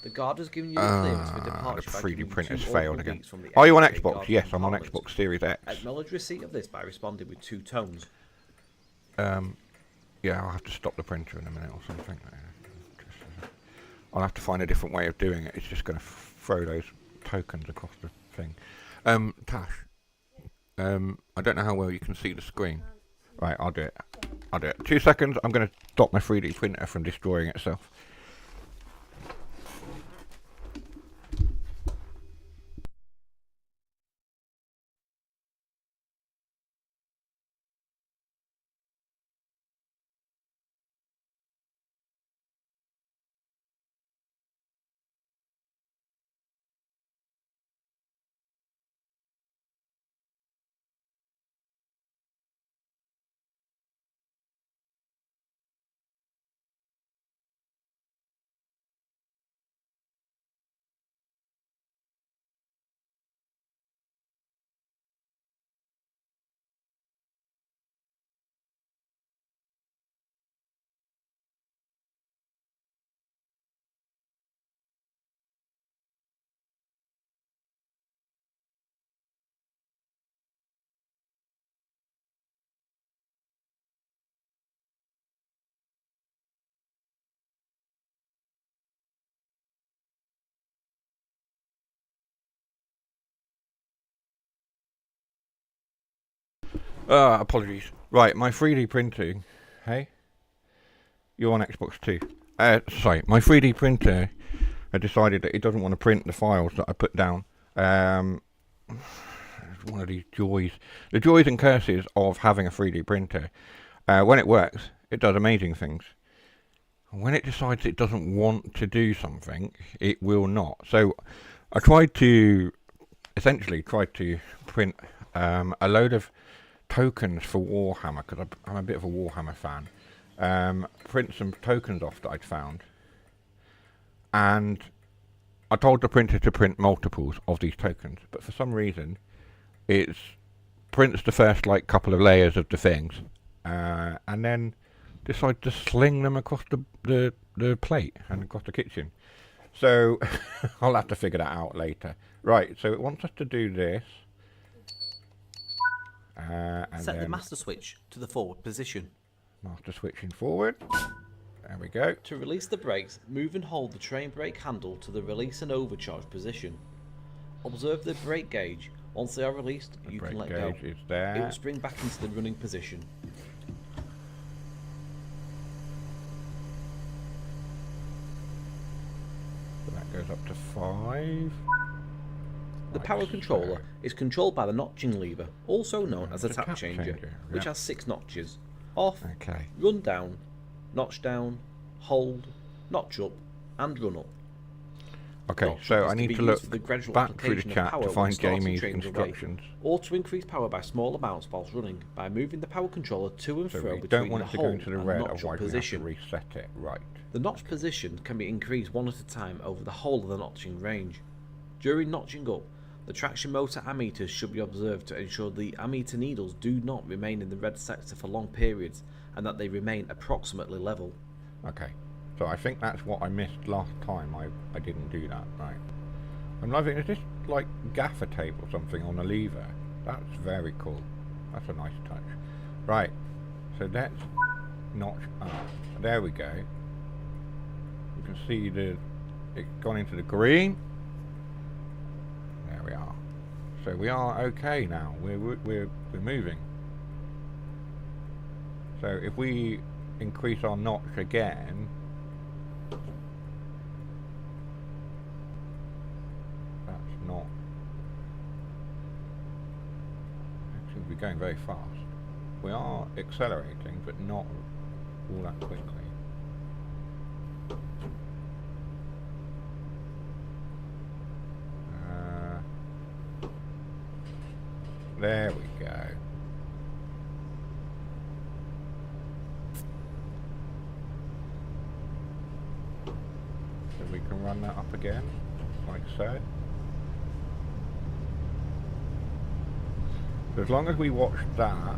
The guard has given you the clearance for The departure. by 3D giving printer's 2 failed audible again. beeps from the Are you on FAA Xbox? guard Yes, I'm on compartment. Xbox Series X. Acknowledge receipt of this by responding with 2 tones. Yeah, I'll have to stop the printer in a minute or something. I'll have to find a different way of doing it. It's just going to throw those tokens across the thing. Tash, I don't know how well you can see the screen. Right, I'll do it. 2 seconds. I'm going to stop my 3D printer from destroying itself. Apologies. Right, my 3D printing. Hey? You're on Xbox 2. Sorry, my 3D printer had decided that it doesn't want to print the files that I put down. It's one of these joys. The joys and curses of having a 3D printer. When it works, it does amazing things. When it decides it doesn't want to do something, it will not. So I essentially tried to print a load of tokens for Warhammer, because I'm a bit of a Warhammer fan. Print some tokens off that I'd found. And I told the printer to print multiples of these tokens, but for some reason, it prints the first couple of layers of the things, and then decide to sling them across the plate and across the kitchen. So I'll have to figure that out later. Right, so it wants us to do this. And Set the master switch to the forward position. Master switching forward. There we go. To release the brakes, move and hold the train brake handle to the release and overcharge position. Observe the brake gauge. Once they are released, you can let go. Is there. It will spring back into the running position. So that goes up to 5. The power controller is controlled by the notching lever, also known as a tap changer, which has 6 notches. Off, run down, notch down, hold, notch up, and run up. Okay, Notch so is I to need be to used look for the gradual back through the application of chat power to when find starting Jamie's trains away, instructions. or to increase power by small amounts whilst running by moving the power controller to and So fro we between don't want the it to go hold into the and red, notch up otherwise we have to position. reset it. Right. The notch position can be increased one at a time over the whole of the notching range. During notching up, the traction motor ammeters should be observed to ensure the ammeter needles do not remain in the red sector for long periods and that they remain approximately level. Okay, so I think that's what I missed last time. I didn't do that. Right. I'm loving. Is this like gaffer tape or something on a lever? That's very cool. That's a nice touch. Right. So let's notch up. There we go. You can see it's gone into the green. There we are. So we are okay now. We're moving. So if we increase our notch again, that's not. Actually, we're going very fast. We are accelerating, but not all that quickly. There we go. So we can run that up again, like so. So as long as we watch that,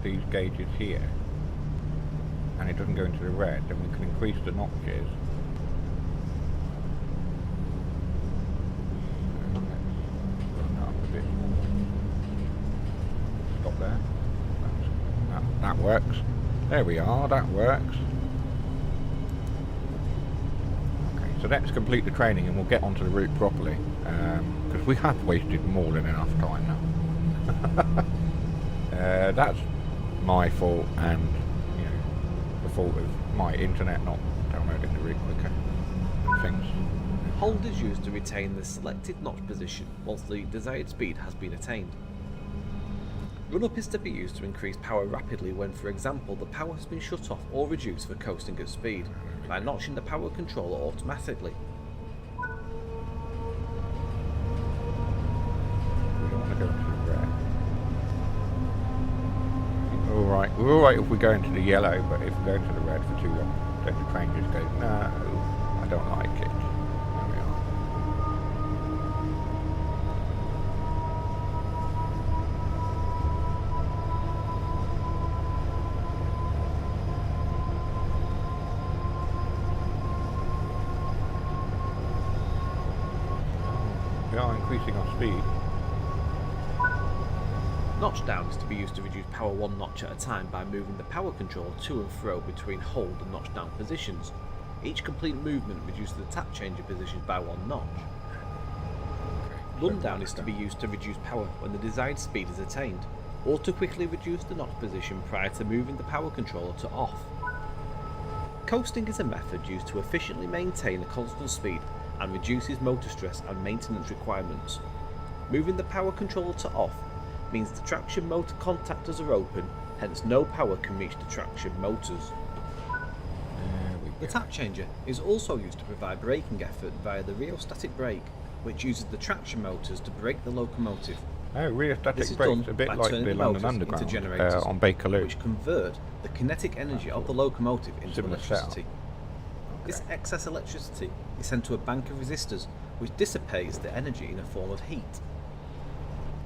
these gauges here, and it doesn't go into the red, then we can increase the notches. Stop there. That works. There we are, that works. Okay, so let's complete the training and we'll get onto the route properly. Because we have wasted more than enough time now. That's my fault and, you know, the fault of my internet not downloading the route quicker and things. Hold is used to retain the selected notch position once the desired speed has been attained. Run up is to be used to increase power rapidly when, for example, the power has been shut off or reduced for coasting at speed, by notching the power controller automatically. We don't want to go into the red. Alright, we're alright if we go into the yellow, but if we go into the red for too long, then the train just goes, no, I don't like it. There we are. We are increasing our speed. Notch down is to be used to reduce power one notch at a time by moving the power controller to and fro between hold and notch down positions. Each complete movement reduces the tap changer positions by one notch. Run down is to be used to reduce power when the desired speed is attained. or to quickly reduce the knot position prior to moving the power controller to off. Coasting is a method used to efficiently maintain a constant speed and reduces motor stress and maintenance requirements. Moving the power controller to off means the traction motor contactors are open, hence no power can reach the traction motors. The tap changer is also used to provide braking effort via the rheostatic brake, which uses the traction motors to brake the locomotive. Oh, rheostatic This is brakes, done a bit by like turning the the London motors Underground into generators, on Bakerloo. which convert the kinetic energy of the locomotive into Similar electricity. setup. This excess electricity is sent to a bank of resistors, which dissipates the energy in a form of heat.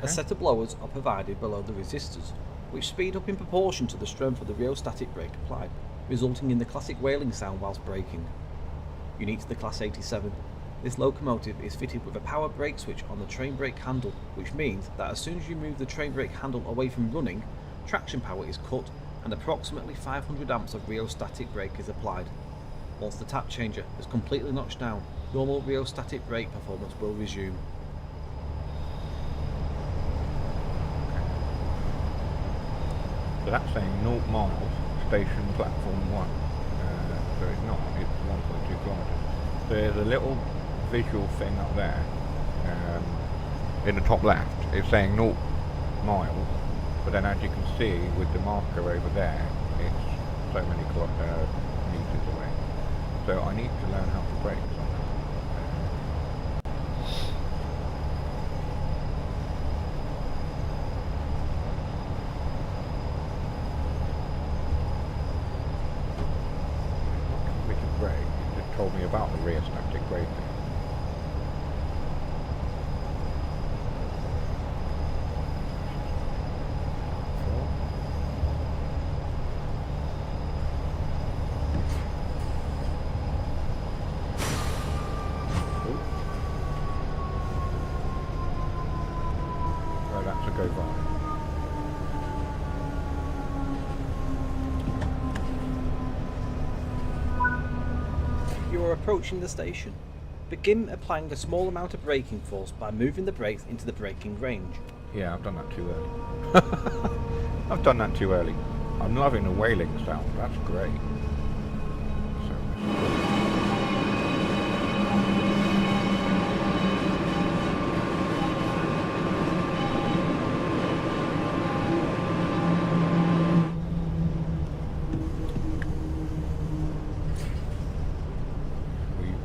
A set of blowers are provided below the resistors, which speed up in proportion to the strength of the rheostatic brake applied, resulting in the classic wailing sound whilst braking. Unique to the Class 87, this locomotive is fitted with a power brake switch on the train brake handle, which means that as soon as you move the train brake handle away from running, traction power is cut and approximately 500 amps of rheostatic brake is applied. Once the tap changer is completely notched down, normal rheostatic brake performance will resume. So that's saying 0 miles, station platform 1. So it's not, it's 1.2 kilometres. So there's a little visual thing up there, in the top left. It's saying 0 miles, but then as you can see with the marker over there, it's so many meters away. So I need to learn how to brake somehow. Brake, it just told me about the rheostatic braking. Oh, that's a go by. You are approaching the station. Begin applying a small amount of braking force by moving the brakes into the braking range. Yeah, I've done that too early. I've done that too early. I'm loving the wailing sound. That's great.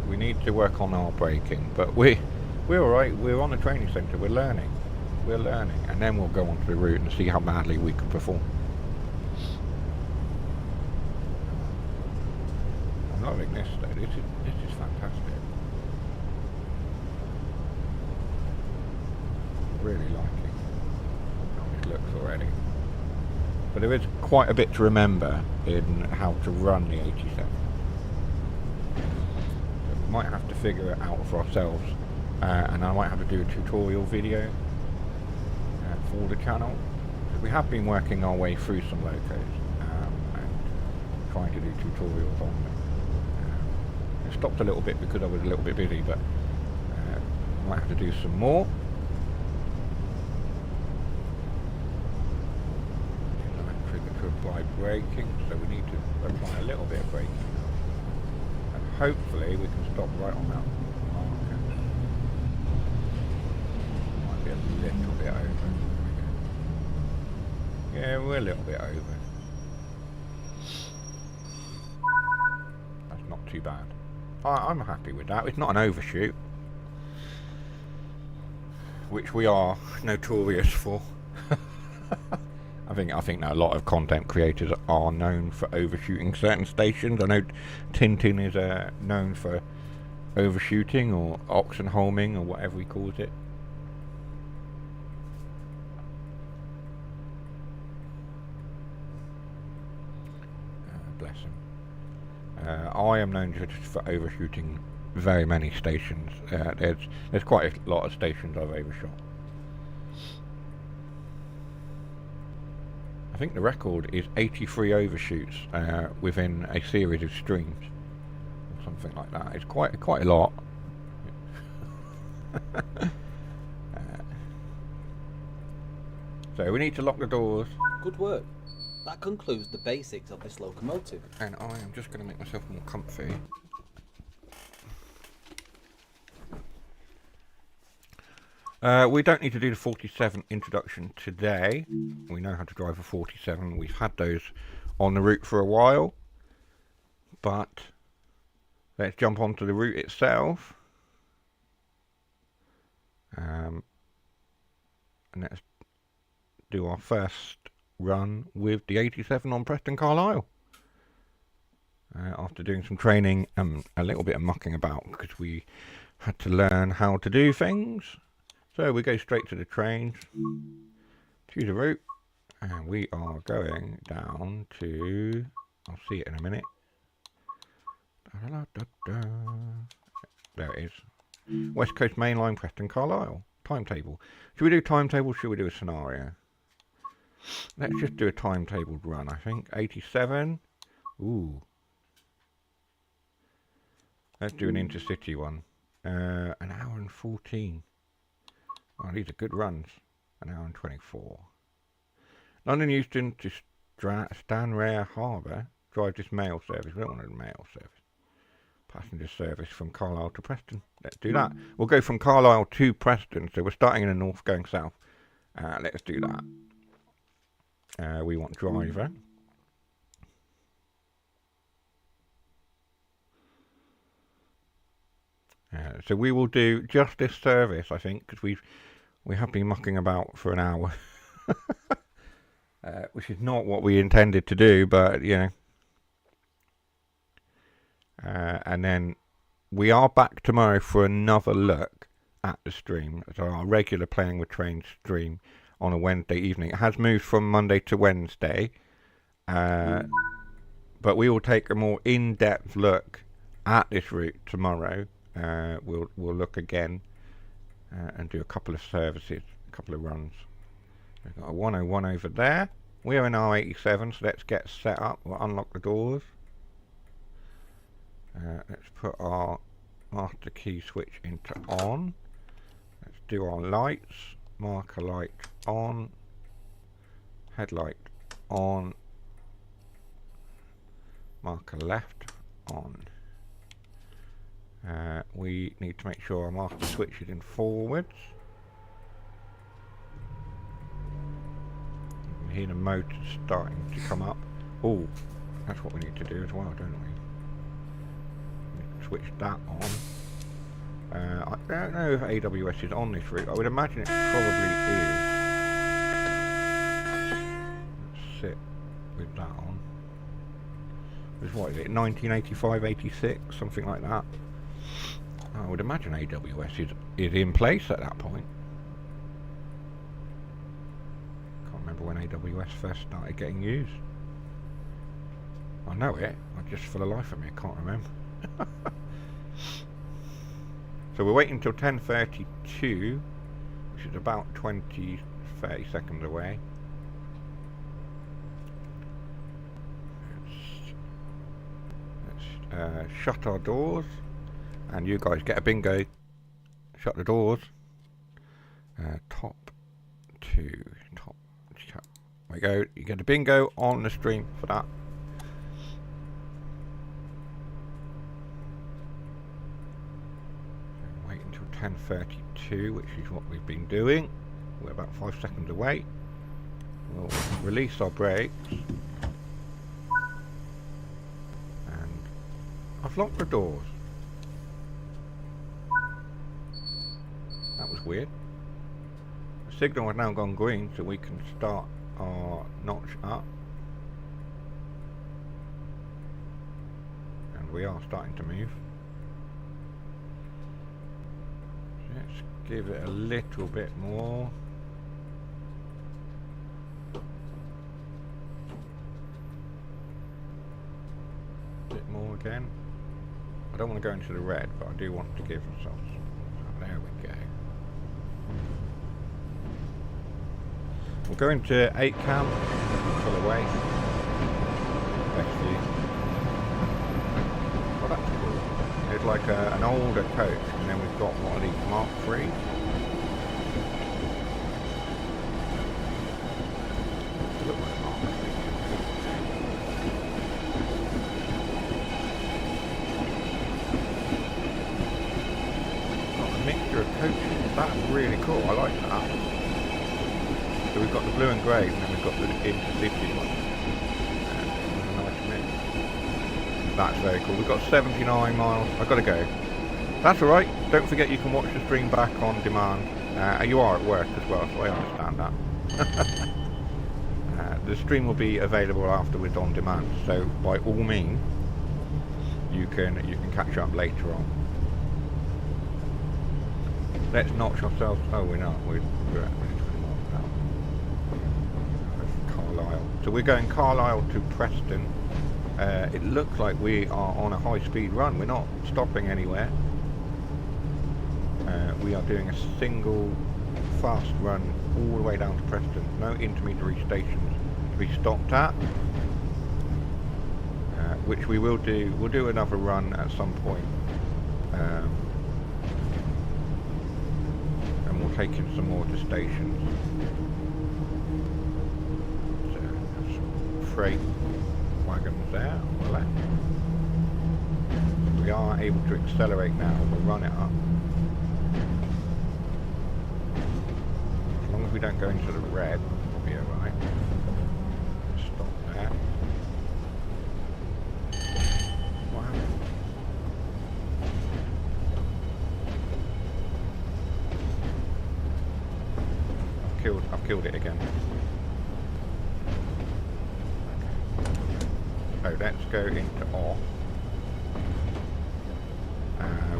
We need to work on our braking, but we're all right. We're on the training centre. We're learning, and then we'll go onto the route and see how badly we can perform. I'm loving this though. This is fantastic. Really liking how it looks already. But there is quite a bit to remember in how to run the 87. Might have to figure it out for ourselves, and I might have to do a tutorial video for the channel. We have been working our way through some locos and trying to do tutorials on them. It stopped a little bit because I was a little bit busy, but I might have to do some more. Trigger to apply braking, so we need to apply a little bit of braking. Hopefully we can stop right on that marker. Might be a little bit over. Yeah, we're a little bit over. That's not too bad. I'm happy with that. It's not an overshoot, which we are notorious for. I think that a lot of content creators are known for overshooting certain stations. I know Tintin is known for overshooting or oxenholming or whatever he calls it. Bless him. I am known just for overshooting very many stations. There's quite a lot of stations I've overshot. I think the record is 83 overshoots within a series of streams, or something like that. It's quite a lot. So we need to lock the doors. Good work. That concludes the basics of this locomotive. And I am just going to make myself more comfy. We don't need to do the 47 introduction today. We know how to drive a 47. We've had those on the route for a while. But let's jump onto the route itself. And let's do our first run with the 87 on Preston Carlisle. After doing some training and a little bit of mucking about because we had to learn how to do things. So we go straight to the trains, choose a route, and we are going down to, I'll see it in a minute. There it is. West Coast Main Line, Preston Carlisle. Timetable. Should we do timetable? Should we do a scenario? Let's just do a timetabled run, I think. 87. Ooh. Let's do an intercity one. An hour and 14. Oh, these are good runs. An hour and 24. London Euston to Stanraer Harbour. Drive this mail service. We don't want a mail service. Passenger service from Carlisle to Preston. Let's do that. We'll go from Carlisle to Preston. So we're starting in the north, going south. Let's do that. We want driver. So we will do just this service, I think, because we have been mucking about for an hour, which is not what we intended to do, but you know. And then we are back tomorrow for another look at the stream. So our regular Playing with Trains stream on a Wednesday evening. It has moved from Monday to Wednesday, but we will take a more in-depth look at this route tomorrow. We'll look again and do a couple of services, a couple of runs. We've got a 101 over there. We are in R87, so let's get set up. We'll unlock the doors. Let's put our master key switch into on. Let's do our lights. Marker light on. Headlight on. Marker left on. We need to make sure our master switch is in forwards. You can hear the motor starting to come up. Oh, that's what we need to do as well, don't we? Switch that on. I don't know if AWS is on this route. I would imagine it probably is. Let's sit with that on. What is it? 1985, 86, something like that. I would imagine AWS is in place at that point. Can't remember when AWS first started getting used. I know it. I just, for the life of me, I can't remember. So we're waiting until 10:32, which is about 20-30 seconds away. Let's shut our doors, and you guys get a bingo. Shut the doors. Top 2. Top. Shut. There we go. You get a bingo on the stream for that. Wait until 10:32, which is what we've been doing. We're about 5 seconds away. We'll release our brakes. And I've locked the doors. That was weird. The signal has now gone green, so we can start our notch up. And we are starting to move. Let's give it a little bit more. Bit more again. I don't want to go into the red, but I do want to give ourselves. Oh, there we go. We'll go into 8 cam, pull away. Best view. Well, that's cool. It's like an older coach, and then we've got one of these Mark 3s. mixture of coaches. That's really cool. I like that. So we've got the blue and grey, and then we've got the intercity one. A nice mix. That's very cool. We've got 79 miles. I've got to go. That's alright. Don't forget you can watch the stream back on demand. You are at work as well, so I understand that. The stream will be available afterwards on demand, so by all means, you can catch up later on. Let's notch ourselves. Oh, we're not. We're at 20 miles now. Carlisle. So we're going Carlisle to Preston. It looks like we are on a high-speed run. We're not stopping anywhere. We are doing a single fast run all the way down to Preston. No intermediary stations to be stopped at. Which we will do. We'll do another run at some point. And we'll take in some more to stations. So, there's some freight wagons there on the left. We are able to accelerate now. We'll run it up. As long as we don't go into the red, we'll be alright. Stop there. What happened? I've killed it again. Okay. So let's go into off.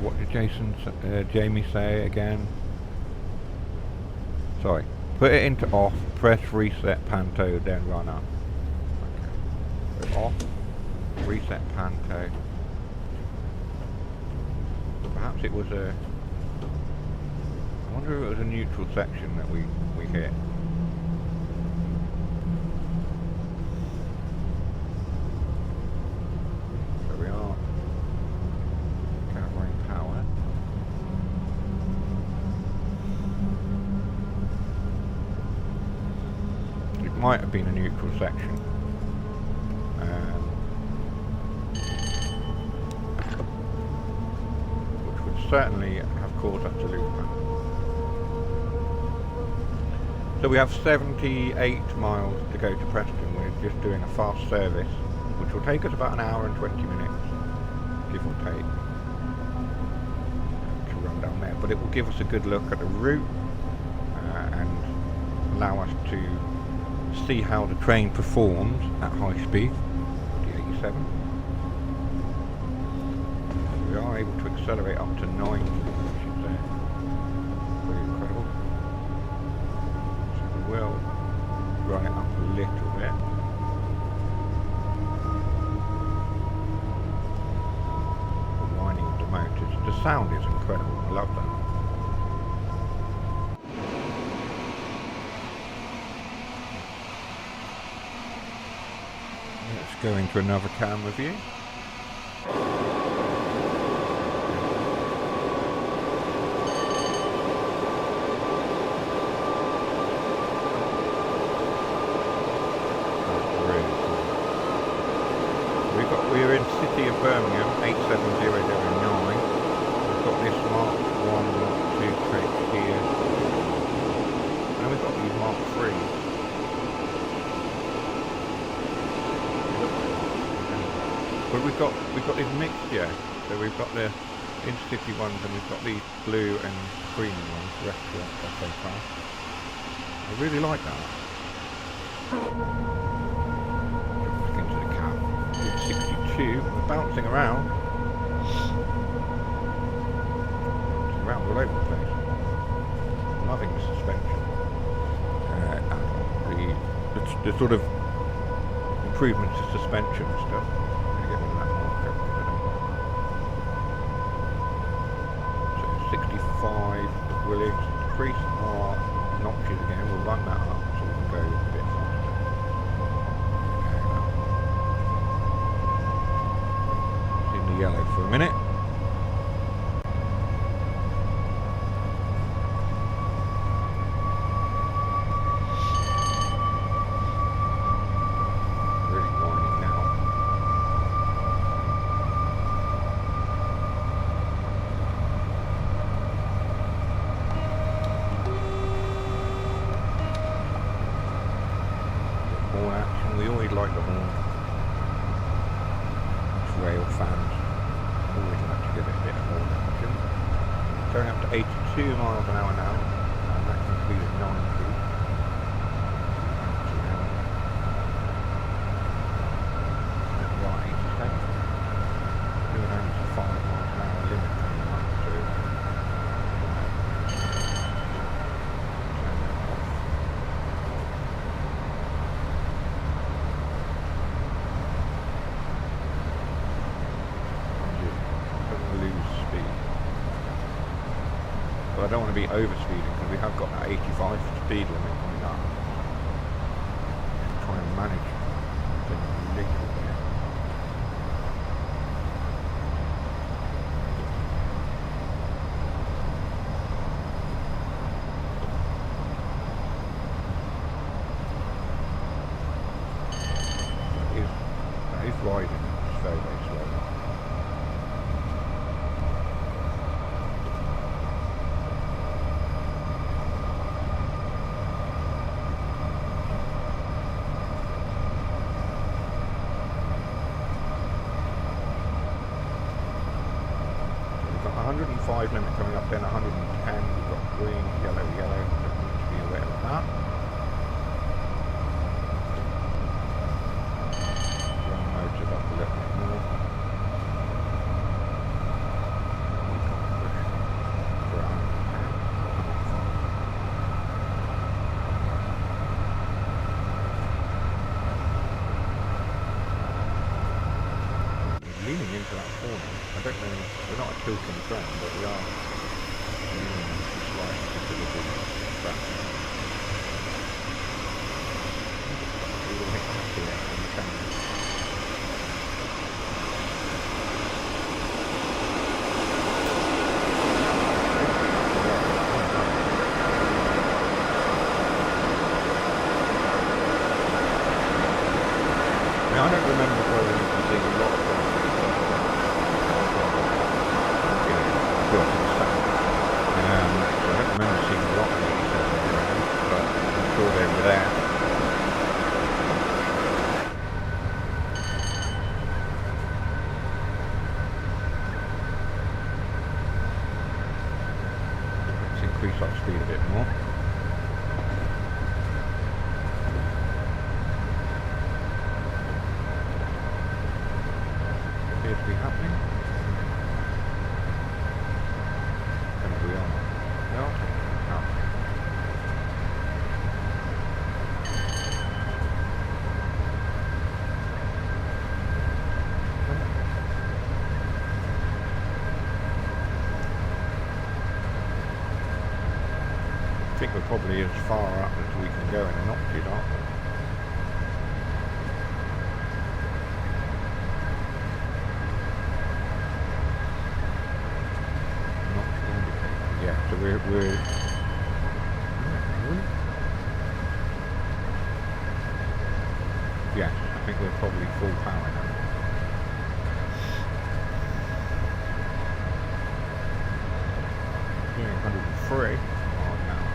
What did Jamie say again? Sorry. Put it into off, press reset panto, then run up. Okay. So off, reset panto. Perhaps it was a... I wonder if it was a neutral section that we hit. So we are covering power. It might have been a neutral section. Which would certainly have caused us to lose power. So we have 78 miles to go to Preston. We're just doing a fast service, which will take us about an hour and 20 minutes, give or take, to run down there. But it will give us a good look at the route and allow us to see how the train performs at high speed, the 87. We are able to accelerate up to 90, which is pretty incredible. We'll run it up a little bit. The whining of the motors. The sound is incredible. I love that. Let's go into another camera view. We're in City of Birmingham, 87009. We've got this Mark 1, Mark 2 coach here. And we've got these Mark 3s. But we've got this mixture. So we've got the intercity ones and we've got these blue and cream ones, restaurants are so fast. I really like that. 62, we're bouncing around. Bouncing around all over the place. Loving the suspension. The sort of improvements to suspension and stuff. I'm going to get rid of that marker. So 65 will increase our notches again. We'll run that up so we can go a bit faster. Yellow for a minute. Really whining now. Going up to 82 miles an hour now. Maximum speed of 90. Right, so doing only 5 miles an hour limit coming up to. But I don't want to be over speeding because we have got that 85 speed limit coming up. Try and manage things a little bit. That is riding very, very slowly. We've got 105 limit coming up, then 110. We've got green, yellow, yellow. Don't need to be aware of that. Run motor up a little bit more. We've got push brown. We're leaning into that corner. I don't know, we're not a tilting train, but we are leaning slightly into the track. We will hit that here on the camera. Now I don't remember whether you can see a lot of I don't remember seeing a lot of these around, but I'm sure they were there. Let's increase our speed a bit more. Appears to be happening. And we are. No. I think we're probably as far up as we can go in an octave, aren't we? Yeah, so we're yeah, I think we're probably full power now. Yeah, 103 miles an hour.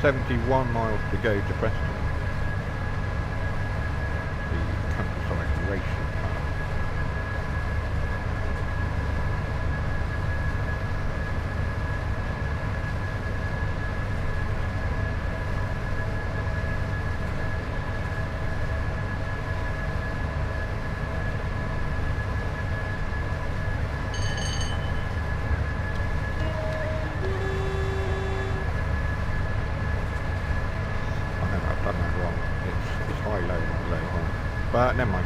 71 miles to go to Preston. The countryside racing path. But never mind.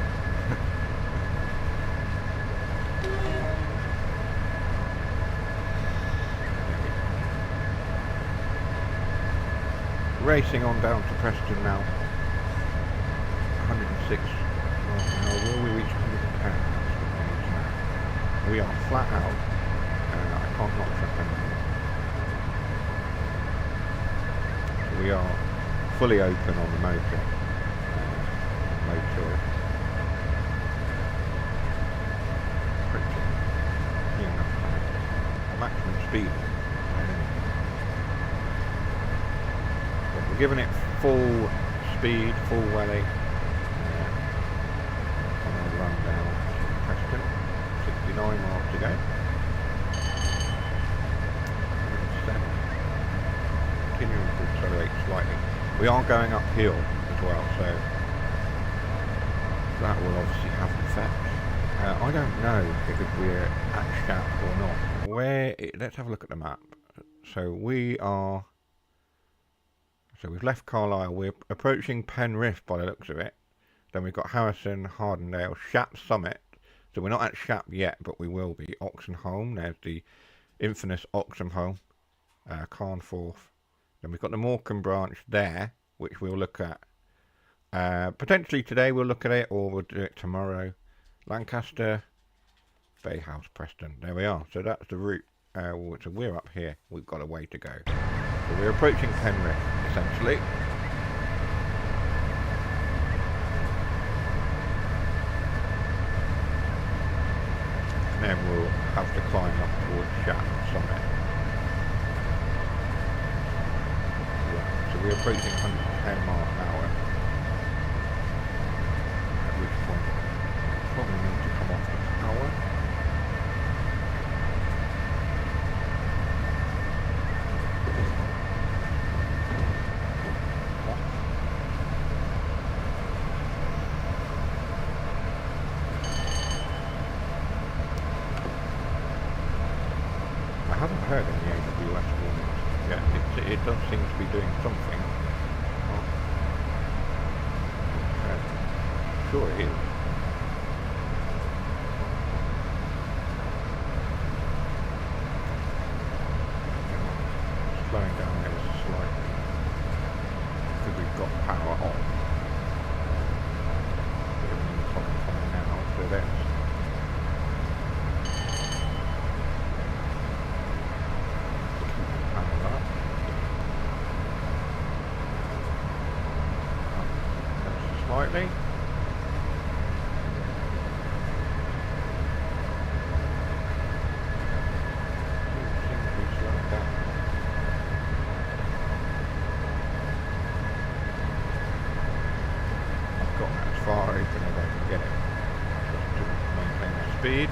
Racing on down to Preston now. 106 miles an hour. Will we reach 110? That's what we need to know. We are flat out. I can't knock track anymore. So we are fully open on the motor. Maximum speed. But we're giving it full speed, full welly. On our run down to Preston. 69 miles to go. We are going uphill as well, so that will obviously have an effect. I don't know if we're at Shap or not. Let's have a look at the map. So we've left Carlisle. We're approaching Penrith by the looks of it. Then we've got Harrison, Hardendale, Shap Summit. So we're not at Shap yet, but we will be. Oxenholme, there's the infamous Oxenholme, Carnforth. Then we've got the Morecambe branch there, which we'll look at. Potentially today we'll look at it, or we'll do it tomorrow. Lancaster, Bay House, Preston. There we are. So that's the route. So we're up here. We've got a way to go. So we're approaching Penrith, essentially. And then we'll have to climb up towards Shap Summit. Yeah, so we're approaching 110 miles an hour. At which point, probably need to come off the power. I haven't heard any AWS warnings yet. It does seem to be doing something. Sure it is. Slowing down ever so slightly because we've got power on. The evening clock coming now, so that's power up. Ever so slightly. Speed. I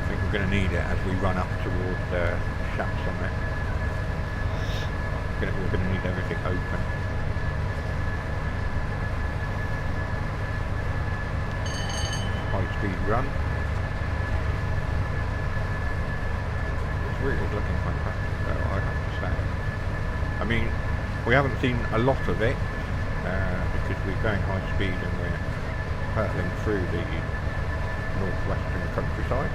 think we're going to need it as we run up towards the Shap Summit. We're going to need everything open. High speed run. Really looking fantastic though, I have to say. I mean, we haven't seen a lot of it because we're going high speed and we're hurtling through the northwestern countryside,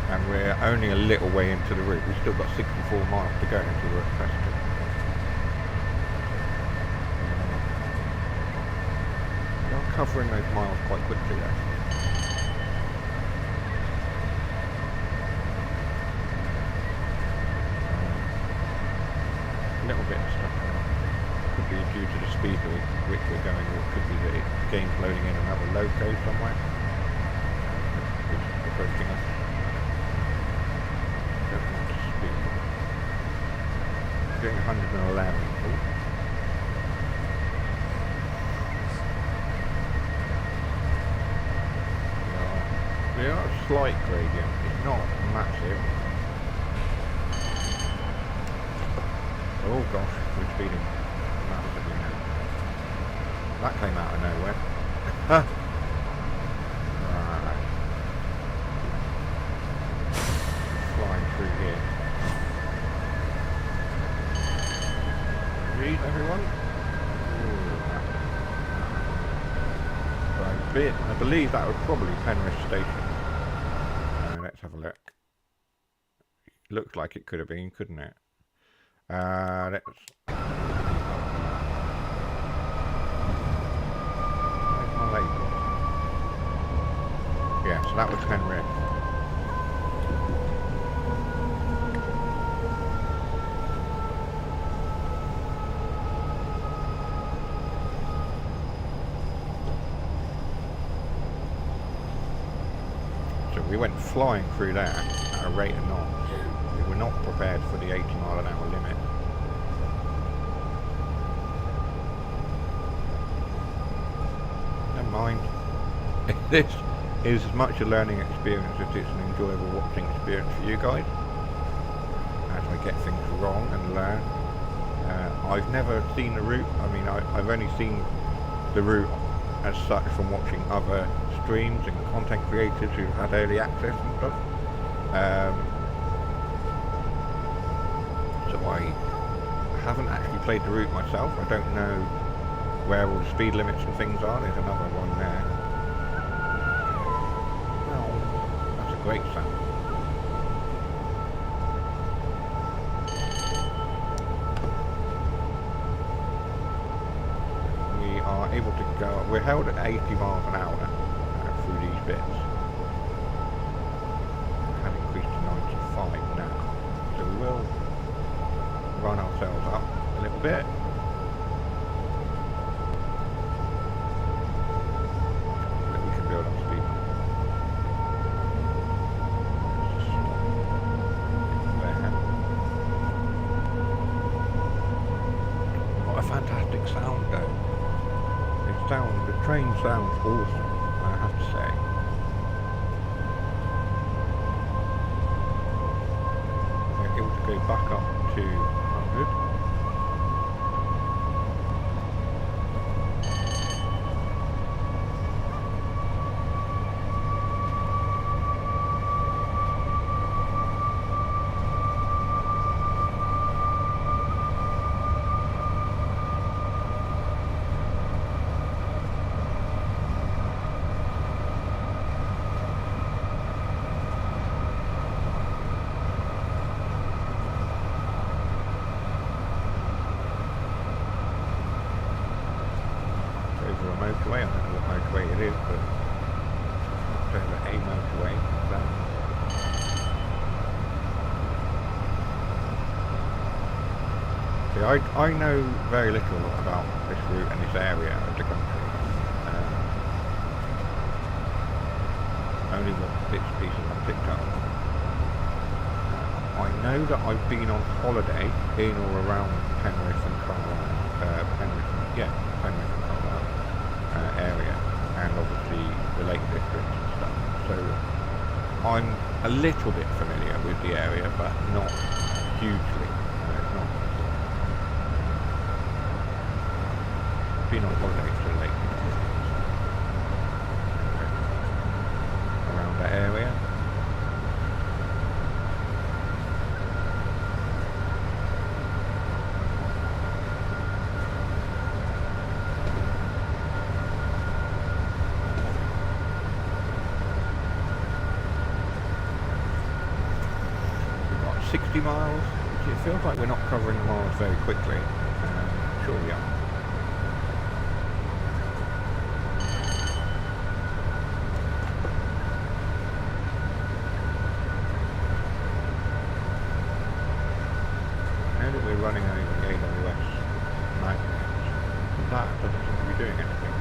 and we're only a little way into the route. We've still got 64 miles to go until we're at Preston. We are covering those miles quite quickly though. A little bit stuck out. Could be due to the speed at which we're going, or it could be that the game's loading in another loco somewhere, which is approaching us. Don't want to speed. Doing 111. Ooh. We are a slight gradient. It's not massive. Oh gosh, we're speeding massively now. That came out of nowhere. Right. Flying through here. Read everyone? Right, I believe that was probably Penrith Station. Let's have a look. Looked like it could have been, couldn't it? Let's... Where's my label? Yeah, so that was Penrith. So we went flying through that at a rate of knots. We were not prepared for the 80-mile-an-hour limit. mind. This is as much a learning experience as it's an enjoyable watching experience for you guys. As I get things wrong and learn. I've never seen the route. I mean, I've only seen the route as such from watching other streams and content creators who've had early access and stuff. So I haven't actually played the route myself. I don't know where all the speed limits and things are. There's another one there. Oh, that's a great sound. We are able to go, we're held at 80 miles an hour through these bits. Have increased to 95 now. So we will run ourselves up a little bit. Then we can build up speed. There. What a fantastic sound though. The train sounds awesome, I have to say. We're able to go back up to 100. Motorway, I don't know what motorway it is, but it's over a motorway. See, I know very little about this route and this area of the country. Only what bits and pieces I've picked up. I know that I've been on holiday in or around Penrith and Carlisle. Penrith and Carlisle. Area, and obviously the Lake District and stuff. So I'm a little bit familiar with the area, but not hugely. Not been on holiday to the Lake District. Around that area. We've got 60 miles, which it feels like we're not covering the miles very quickly. Sure we are. Now that we're running over the AWS magnet, that doesn't seem to be doing anything.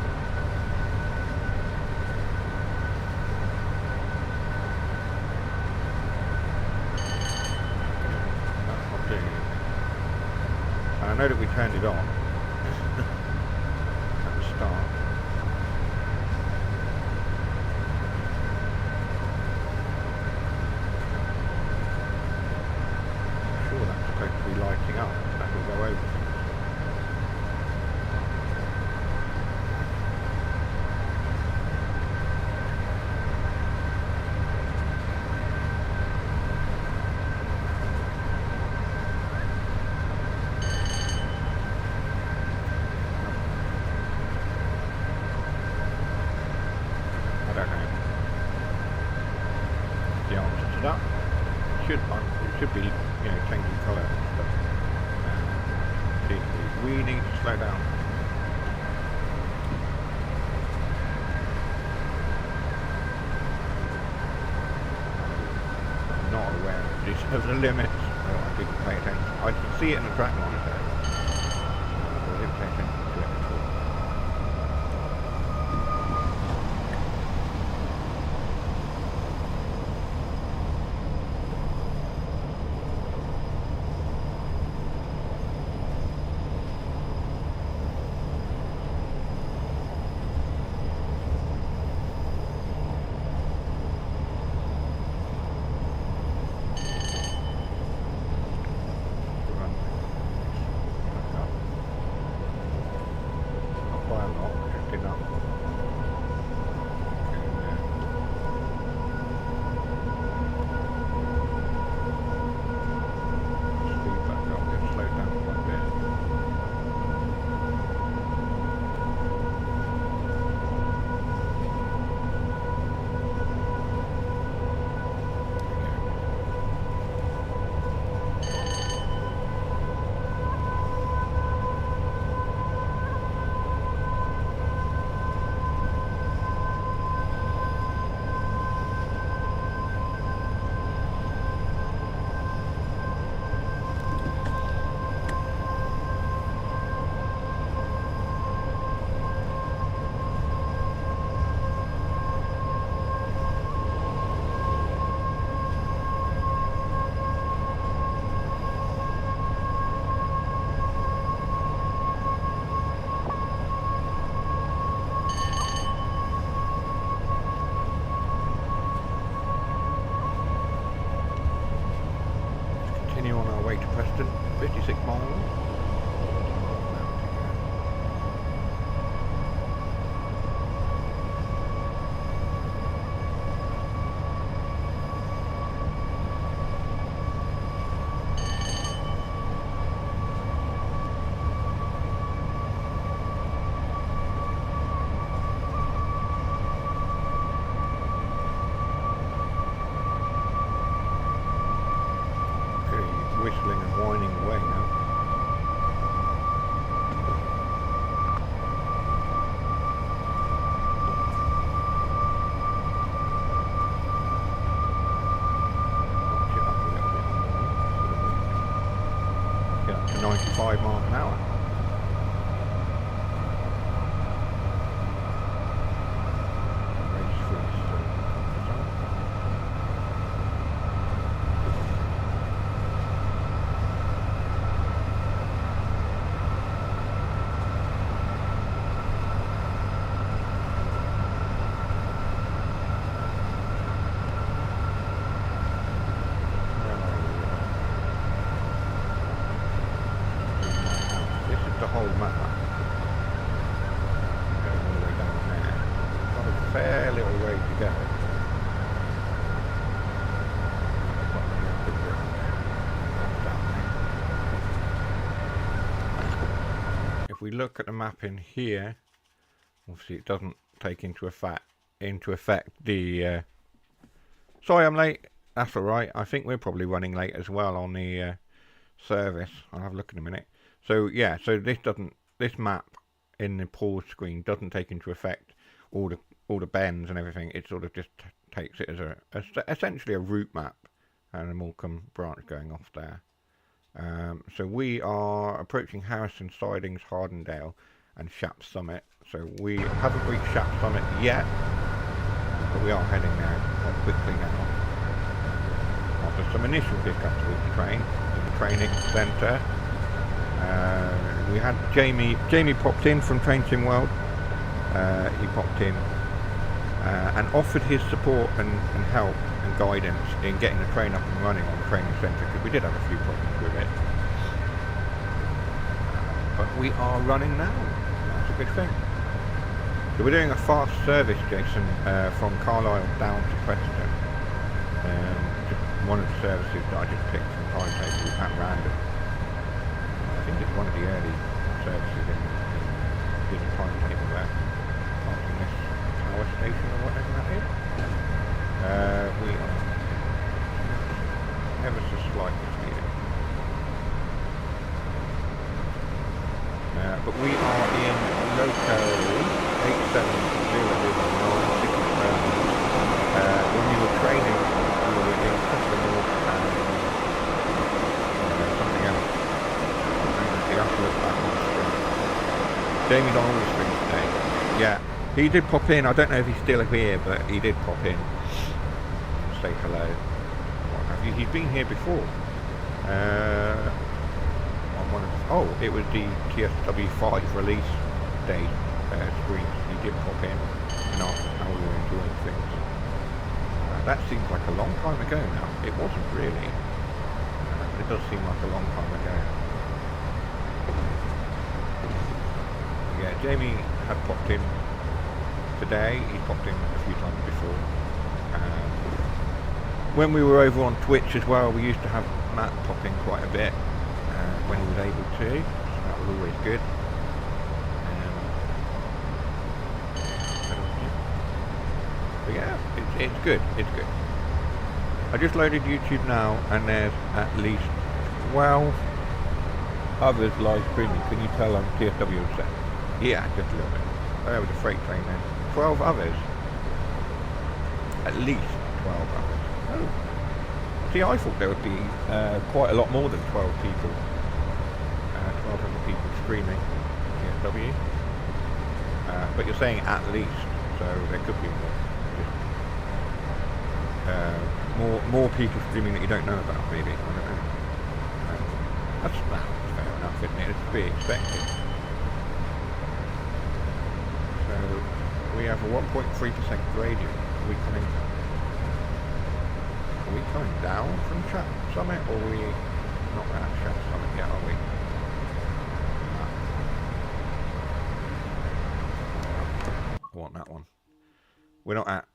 That's not doing anything. And I know that we turned it on at the start. I'm sure that's supposed to be lighting up as we go over things. I don't know the answer to that. It should be, changing colour and stuff. We need to slow down. I'm not aware of the limits. I didn't pay attention. I could see it in the track monitor. I didn't pay attention to it at all. Preston, 56 miles. Whistling and whining away now. Notch it up a little bit more. Get up to 95 miles an hour. The whole map going all the way down there. Got a fair little way to go. If we look at the map in here, obviously it doesn't take into effect the sorry I'm late, that's alright. I think we're probably running late as well on the service. I'll have a look in a minute. So yeah, so this map in the pause screen doesn't take into effect all the bends and everything. It sort of just takes it as essentially a route map, and a Morecambe branch going off there. So we are approaching Harrison Sidings, Hardendale, and Shap Summit. So we haven't reached Shap Summit yet, but we are heading there quite quickly now. After some initial hiccups with the train in the training centre. We had Jamie popped in from Train Sim World. He popped in and offered his support and help and guidance in getting the train up and running on the training centre, because we did have a few problems with it. But we are running now. That's a good thing. So we're doing a fast service, Jason, from Carlisle down to Preston. Just one of the services that I just picked from timetable at random. I think it's one of the early services in the timetable there, passing this power station or whatever that is. We are ever so slightly speeding. But we are in loco 870096. When we were training, we were in Preston North and something else. Jamie's on all the screens today. Yeah, he did pop in. I don't know if he's still here, but he did pop in. Say hello. What have you? He's been here before. On one of it was the TSW5 release day screens. He did pop in and ask how we were enjoying things. That seems like a long time ago now. It wasn't really. It does seem like a long time ago. Yeah, Jamie had popped in today. He popped in a few times before. When we were over on Twitch as well, we used to have Matt pop in quite a bit when he was able to. So that was always good. But yeah, it's good. It's good. I just loaded YouTube now, and there's at least 12 others live streaming. Can you tell I'm TSW set? Yeah, just a little bit. There was a freight train then. 12 others. At least 12 others. Oh. See, I thought there would be quite a lot more than 12 people. 12 other people streaming TSW. But you're saying at least, so there could be more. More people streaming that you don't know about, maybe. I don't know. That's fair enough, isn't it? It's to be expected. So we have a 1.3% gradient. Are we coming down from Summit, or are we not that shallow? want that one. We're not at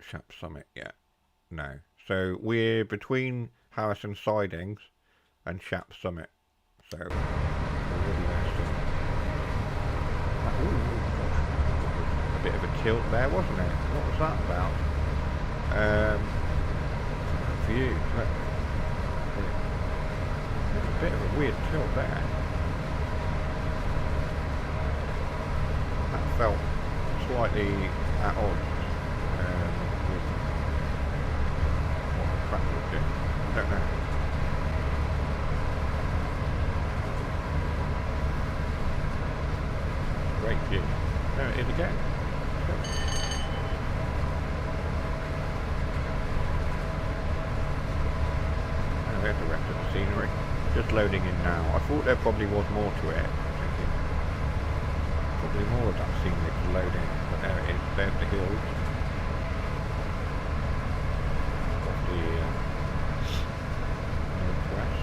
Shap Summit yet. No. So we're between Harrison Sidings and Shap Summit. So we're really there still. Ooh, gosh. A bit of a tilt there, wasn't it? What was that about? View. Look. There's a bit of a weird tilt there. That felt slightly at odds with what the track would do. I don't know. Great view. There it is again. And there's the rest of the scenery. Just loading in now. I thought there probably was more to it. Thinking probably more of that scenery to load in. But there it is. There's the hills. Of the northwest.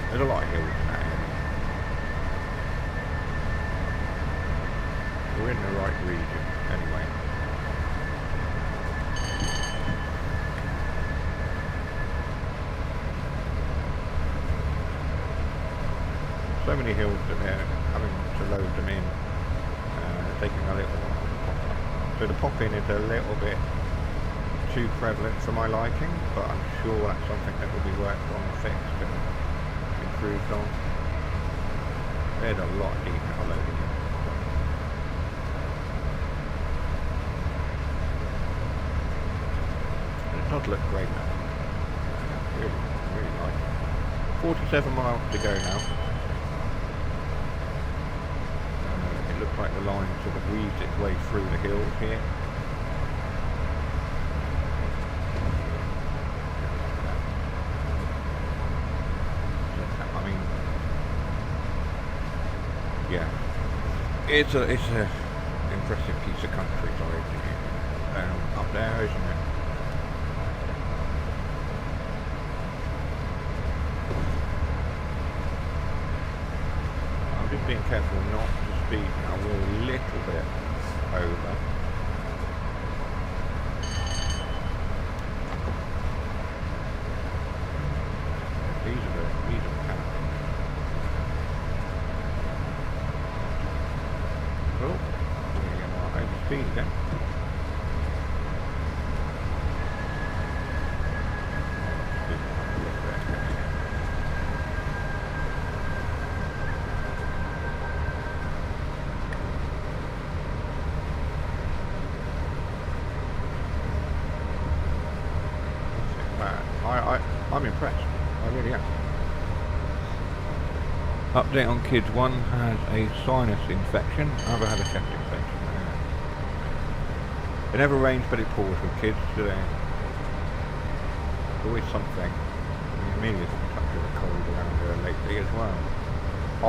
There's a lot of hills in that area. We're in the right region, anyway. So many hills that they're having to load them in, taking a little while to pop up. So the pop-in is a little bit too prevalent for my liking, but I'm sure that's something that will be worked on and fixed and improved on. There's a lot of detail loading in. It does look great now. Really like it. 47 miles to go now. It looks like the line sort of weaves its way through the hills here. I mean, yeah, it's a impressive piece of country, up there, isn't it? I'm just being careful not to speed now. We're a little bit over. These are the canopies. Oh, we are over speed again. I'm impressed. I really am. Update on kids. One has a sinus infection. Other had a chest infection. It never rains, but it pours with kids, do they? Always something. Amelia's got a touch of a cold around her lately as well.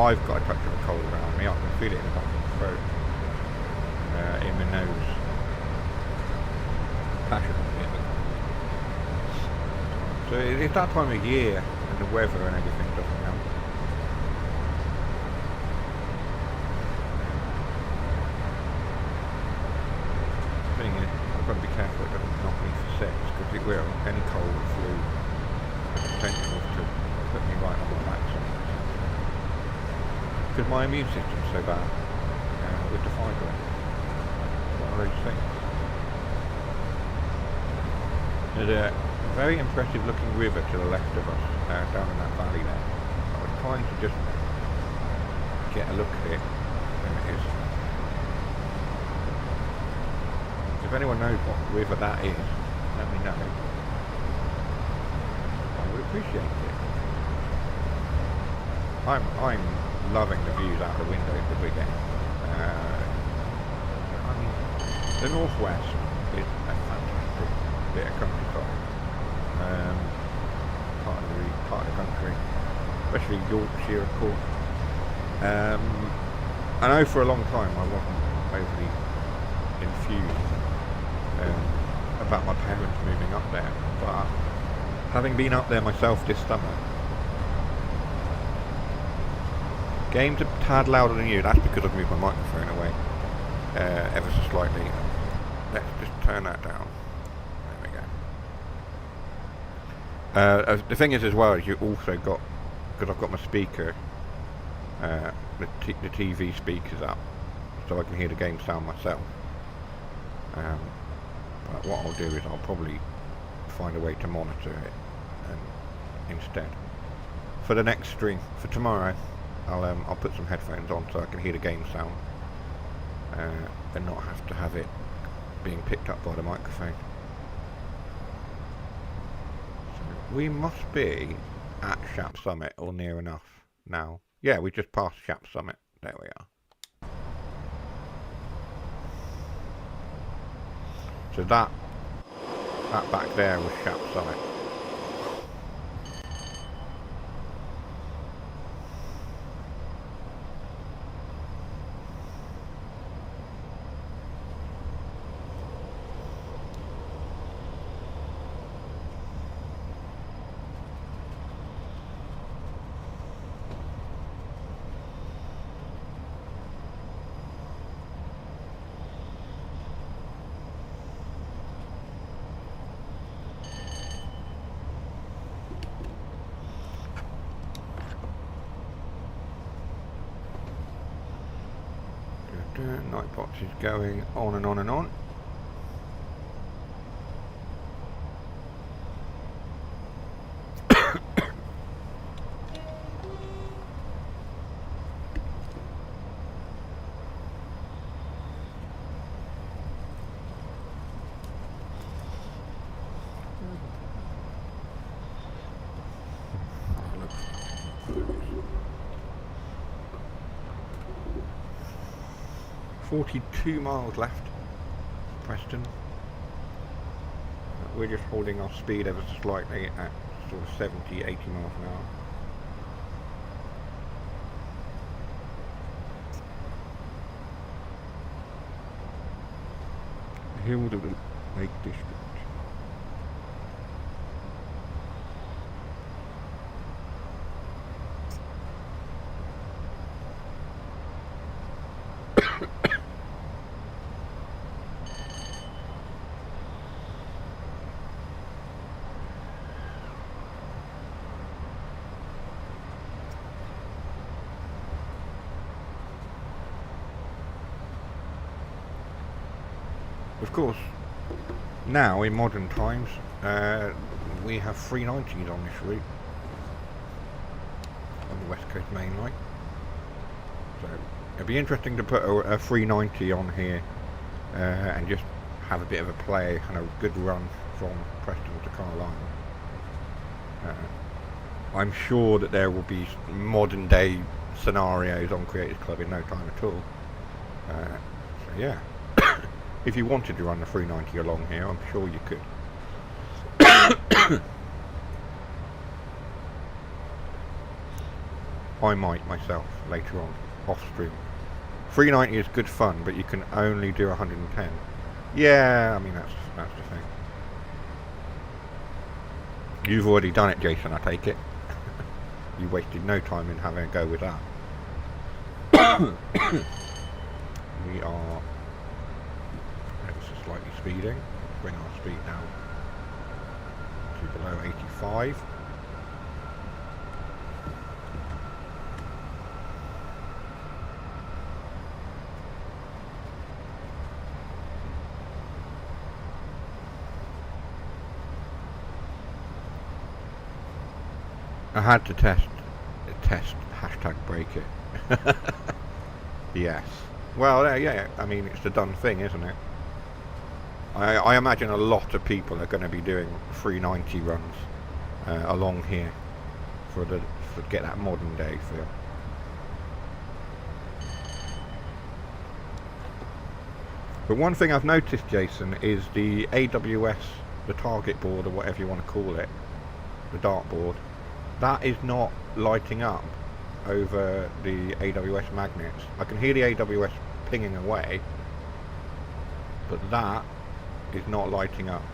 I've got a touch of a cold around me. I can feel it in the back of the throat, in my nose. Passionately. So it's that time of year, and the weather and everything doesn't help. The thing is, I've got to be careful it doesn't knock me for 6, because it will. Any cold or flu has the potential to put me right on the back somewhere. Because my immune system's so bad with the fibre. It's one of those things. There's a very impressive looking river to the left of us, down in that valley there. I was trying to just get a look at it, and it is. If anyone knows what river that is, let me know. I would appreciate it. I'm loving the views out the window at the big end. I mean, the northwest is a fantastic bit of countryside. Part of the country, especially Yorkshire, of course. I know for a long time I wasn't overly infused about my parents moving up there, but having been up there myself this summer, game's a tad louder than you. That's because I've moved my microphone away ever so slightly. Let's just turn that down. There we go. The thing is as well, is you also got, because I've got my speaker, the TV speakers up, so I can hear the game sound myself. But what I'll do is I'll probably find a way to monitor it instead. For the next stream, for tomorrow, I'll put some headphones on so I can hear the game sound and not have to have it being picked up by the microphone. So we must be at Shap Summit or near enough now. Yeah, we just passed Shap Summit. There we are. So that back there was Shap Summit. Nightbox is going on and on and on. .42 miles left, Preston. We're just holding our speed ever so slightly at sort of 70, 80 miles an hour. Hilda Lake District. Of course, now in modern times, we have 390s on this route, on the West Coast Main Line. So it'd be interesting to put a 390 on here and just have a bit of a play and a good run from Preston to Carlisle. I'm sure that there will be modern day scenarios on Creators Club in no time at all. So yeah. If you wanted to run the 390 along here, I'm sure you could. I might myself later on, off stream. 390 is good fun, but you can only do 110. Yeah, I mean that's the thing. You've already done it, Jason, I take it. You wasted no time in having a go with that. We are slightly speeding. Let's bring our speed down to below 85. I had to test hashtag break it. Yes. Well, yeah, I mean, it's the done thing, isn't it? I imagine a lot of people are going to be doing 390 runs along here to get that modern day feel. But one thing I've noticed, Jason, is the AWS, the target board or whatever you want to call it, the dartboard, that is not lighting up over the AWS magnets. I can hear the AWS pinging away, but that is not lighting up.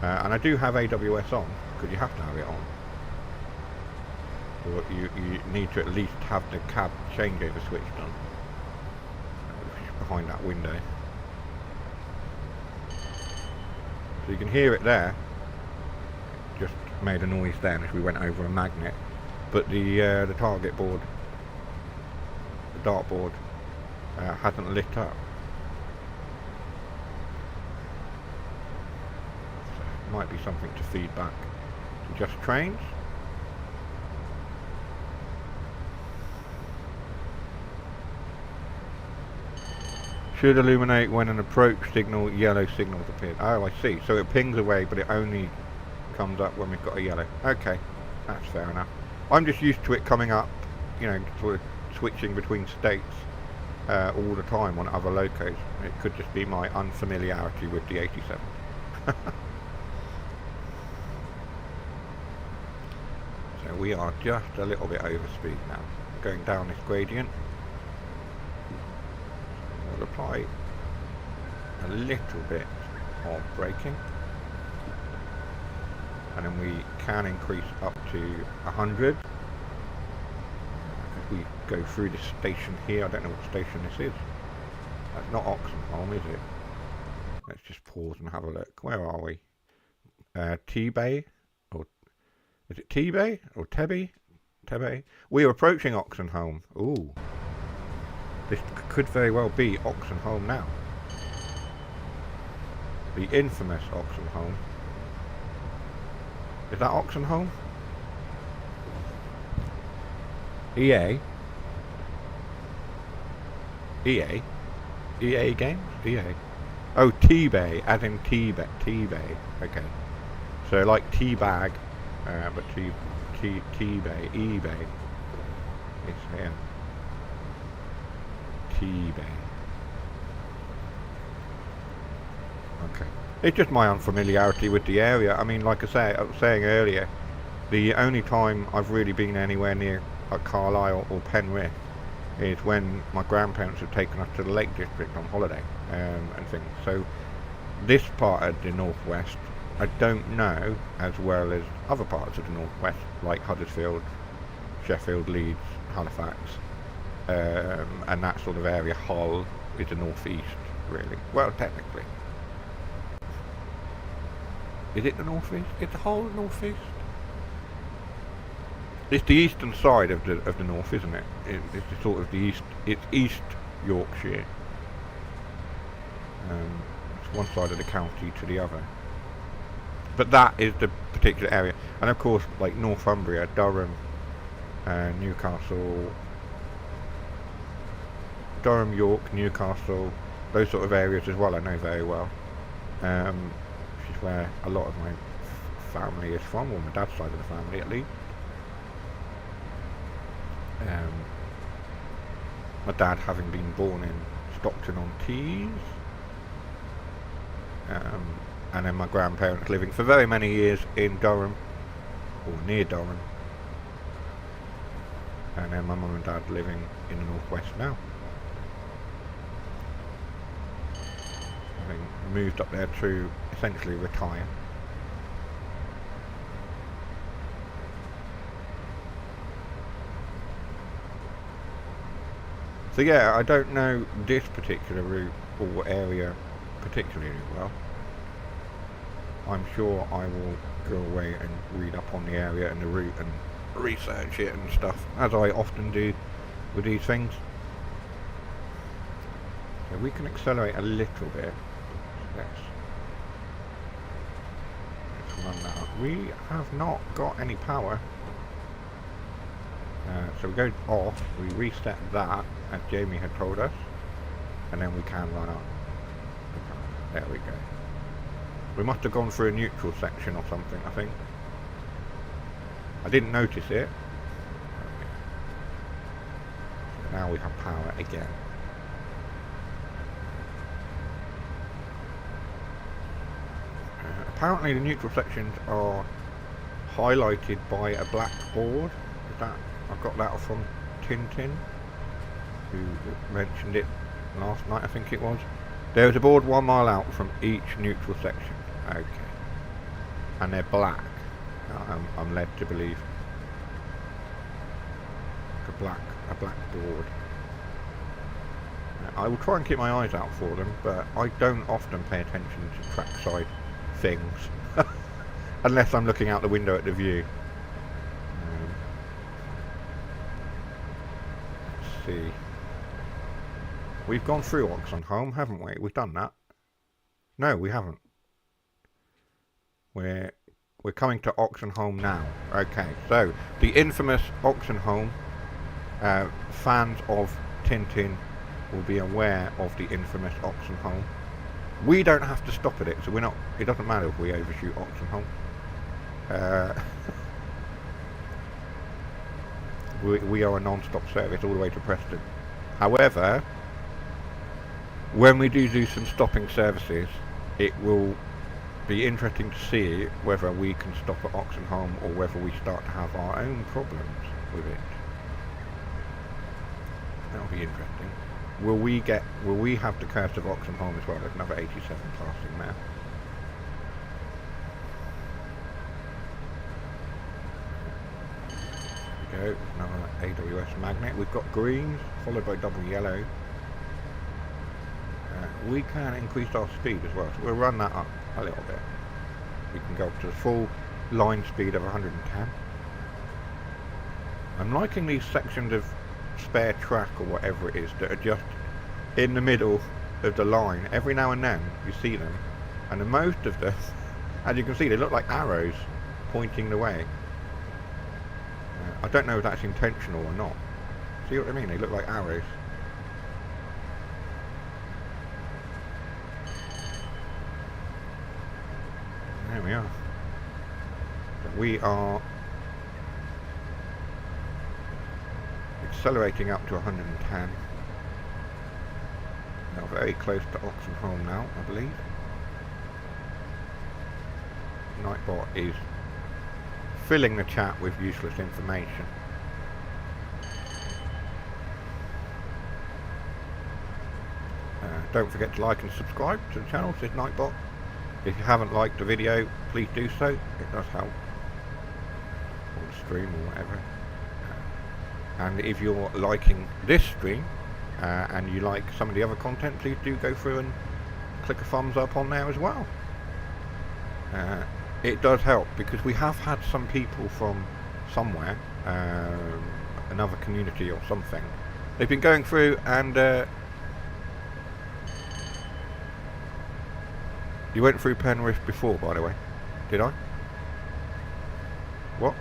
And I do have AWS on, because you have to have it on. Or you need to at least have the cab changeover switched on. Which is behind that window. So you can hear it there. Just made a noise then as we went over a magnet. But the target board, the dartboard, hasn't lit up. So it might be something to feed back to Just Trains. Should illuminate when an approach signal, yellow signals appear. Oh, I see. So it pings away, but it only comes up when we've got a yellow. Okay, that's fair enough. I'm just used to it coming up, you know, sort of switching between states all the time on other locos. It could just be my unfamiliarity with the 87. So we are just a little bit over speed now, going down this gradient. We'll apply a little bit of braking, and then we can increase up to 100 as we go through this station here. I don't know what station this is. That's not Oxenholme, is it? Let's just pause and have a look. Where are we? T-Bay? Or is it T-Bay? Or Tebby? Tebbe? We are approaching Oxenholme. Ooh. This could very well be Oxenholme now. The infamous Oxenholme. Is that Oxenholme? EA? EA? EA games? EA. Oh, T-Bay, as in T-Bay. T-Bay. Okay. So like T-Bag, but T-Bay, eBay. It's here. T-Bay. Okay. It's just my unfamiliarity with the area. I mean, like I was saying earlier, the only time I've really been anywhere near Carlisle or Penrith is when my grandparents have taken us to the Lake District on holiday and things. So this part of the northwest, I don't know as well as other parts of the northwest, like Huddersfield, Sheffield, Leeds, Halifax. And that sort of area. Hull is the northeast, really. Well, technically. Is it the northeast? Is the Hull the northeast? It's the eastern side of the north, isn't it? It's the sort of the east. It's East Yorkshire. It's one side of the county to the other. But that is the particular area, and of course, like Northumbria, Durham, Newcastle. Durham, York, Newcastle, those sort of areas as well I know very well, which is where a lot of my family is from, or my dad's side of the family at least. My dad having been born in Stockton-on-Tees, and then my grandparents living for very many years in Durham, or near Durham, and then my mum and dad living in the northwest now. Having moved up there to essentially retire. So yeah, I don't know this particular route or area particularly well. I'm sure I will go away and read up on the area and the route and research it and stuff, as I often do with these things. So we can accelerate a little bit. Let's run that up. We have not got any power. So we go off, we reset that, as Jamie had told us, and then we can run up. There we go. We must have gone through a neutral section or something, I think. I didn't notice it. So now we have power again. Apparently the neutral sections are highlighted by a black board. Is that, I got that from Tintin, who mentioned it last night, I think it was. There is a board 1 mile out from each neutral section. Okay. And they're black. I'm led to believe. A black board. I will try and keep my eyes out for them, but I don't often pay attention to trackside things. Unless I'm looking out the window at the view. Let's see. We've gone through Oxenholme, haven't we? We've done that. No, we haven't. We're coming to Oxenholme now. Okay, so the infamous Oxenholme. Fans of Tintin will be aware of the infamous Oxenholme. We don't have to stop at it, so we're not. It doesn't matter if we overshoot Oxenholme. We are a non-stop service all the way to Preston. However, when we do some stopping services, it will be interesting to see whether we can stop at Oxenholme or whether we start to have our own problems with it. That'll be interesting. Will we have the curse of Oxenholme as well? There's another 87 passing there. There we go, another AWS magnet. We've got greens, followed by double yellow. We can increase our speed as well, so we'll run that up a little bit. We can go up to the full line speed of 110. I'm liking these sections of spare track or whatever it is that are just in the middle of the line. Every now and then you see them, and the most of them, as you can see, they look like arrows pointing the way. I don't know if that's intentional or not. See what I mean? They look like arrows. There we are. But we are accelerating up to 110. Now very close to Oxenholme now, I believe. Nightbot is filling the chat with useless information. Don't forget to like and subscribe to the channel, says Nightbot. If you haven't liked the video, please do so. It does help. Or the stream or whatever. And if you're liking this stream and you like some of the other content, please do go through and click a thumbs up on there as well. It does help because we have had some people from somewhere, another community or something. They've been going through and you went through Penrith before, by the way. Did I? What?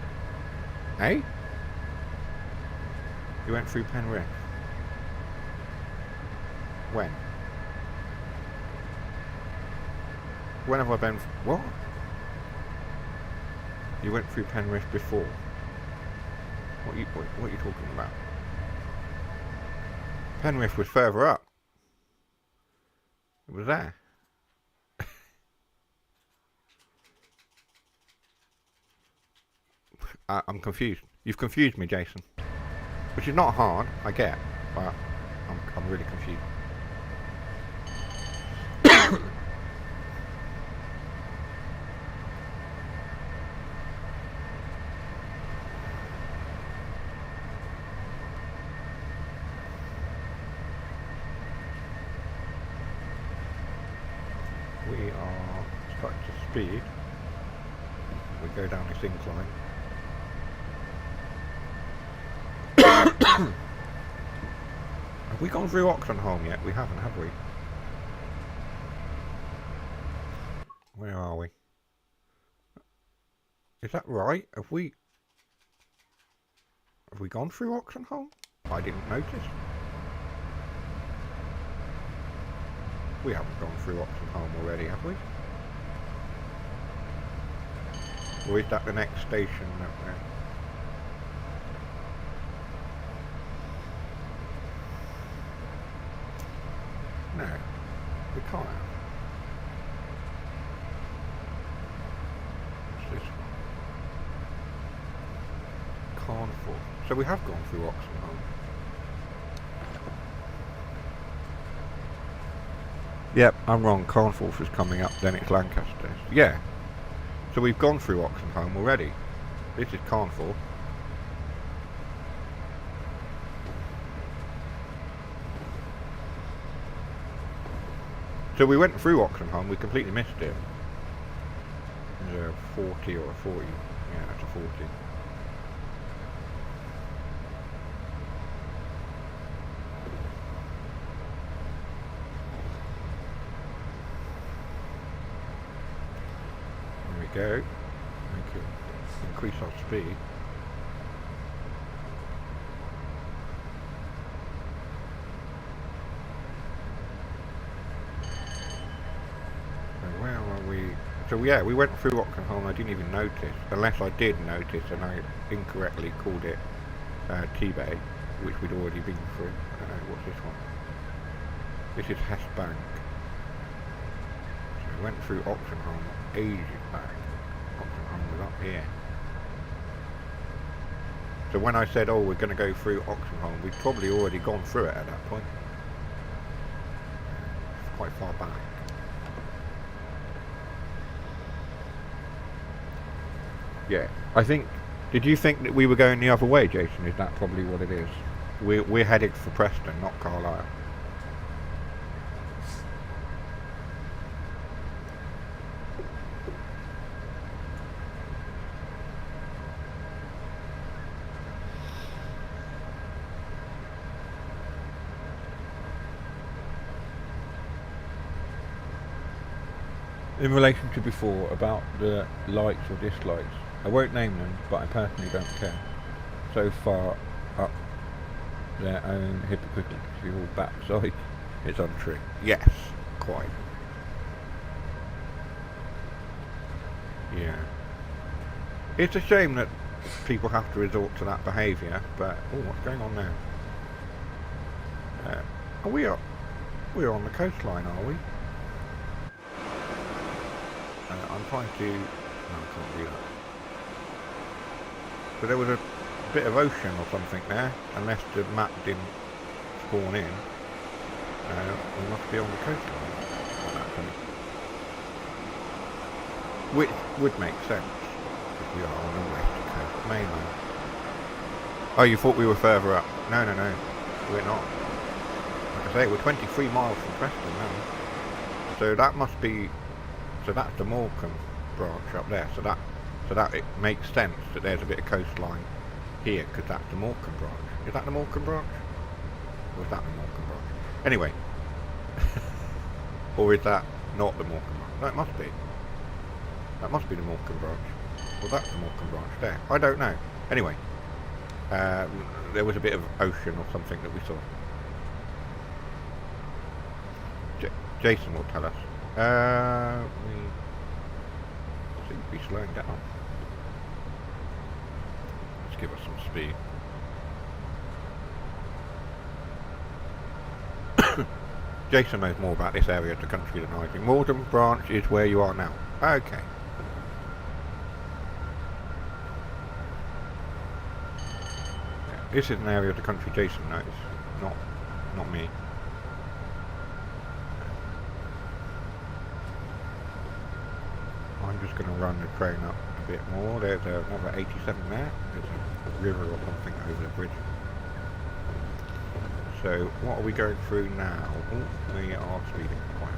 Hey? You went through Penrith. When? When have I been? What? You went through Penrith before. What are you talking about? Penrith was further up. It was there. I'm confused. You've confused me, Jason. Which is not hard, I get, but I'm really confused. We are starting to speed. We go down this incline. Have we gone through Oxenholme yet? We haven't, have we? Where are we? Is that right? Have we gone through Oxenholme? I didn't notice. We haven't gone through Oxenholme already, have we? Or is that the next station that we're... No, we can't have. What's this one? Carnivore. So we have gone through Oxenholme. Yep, I'm wrong. Carnforth is coming up, then it's Lancaster. Yeah. So we've gone through Oxenholme already. This is Carnforth. So we went through Oxenholme, we completely missed it. There's a 40 or a 40. Yeah, that's a 40. There we go. Make it increase our speed. So where are we? So yeah, we went through Oxenholme. I didn't even notice, unless I did notice and I incorrectly called it T-Bay, which we'd already been through. I don't know, what's this one? This is Hess Bank. So we went through Oxenholme ages back. Oxenholme was up here. So when I said, oh, we're going to go through Oxenholme, we'd probably already gone through it at that point. It's quite far back. Yeah, I think... Did you think that we were going the other way, Jason? Is that probably what it is? We're headed for Preston, not Carlisle. In relation to before, about the likes or dislikes, I won't name them, but I personally don't care. So far up their own hypocritical backside, it's untrue. Yes, quite. Yeah. It's a shame that people have to resort to that behaviour, but... Oh, what's going on now? We're on the coastline, are we? I'm trying to... No, I can't do that. But there was a bit of ocean or something there, unless the map didn't spawn in. We must be on the coastline at that point. Which would make sense, because we are on the west coast mainland. Oh, you thought we were further up? No, no, no, we're not. Like I say, we're 23 miles from Preston now. So that must be... So that's the Morecambe branch up there. So that it makes sense that there's a bit of coastline here, because that's the Morecambe branch. Is that the Morecambe branch? Or is that the Morecambe branch? Anyway. Or is that not the Morecambe branch? No, it must be. That must be the Morecambe branch. Well, that's the Morecambe branch there. I don't know. Anyway. There was a bit of ocean or something that we saw. Jason will tell us. We seem to be slowing down. Let's give us some speed. Jason knows more about this area of the country than I do. Morecambe branch is where you are now. Okay. Yeah, this is an area of the country Jason knows, not me. I'm just going to run the train up a bit more. There's another 87 there. There's a river or something over the bridge. So, what are we going through now? Oh, we are speeding quite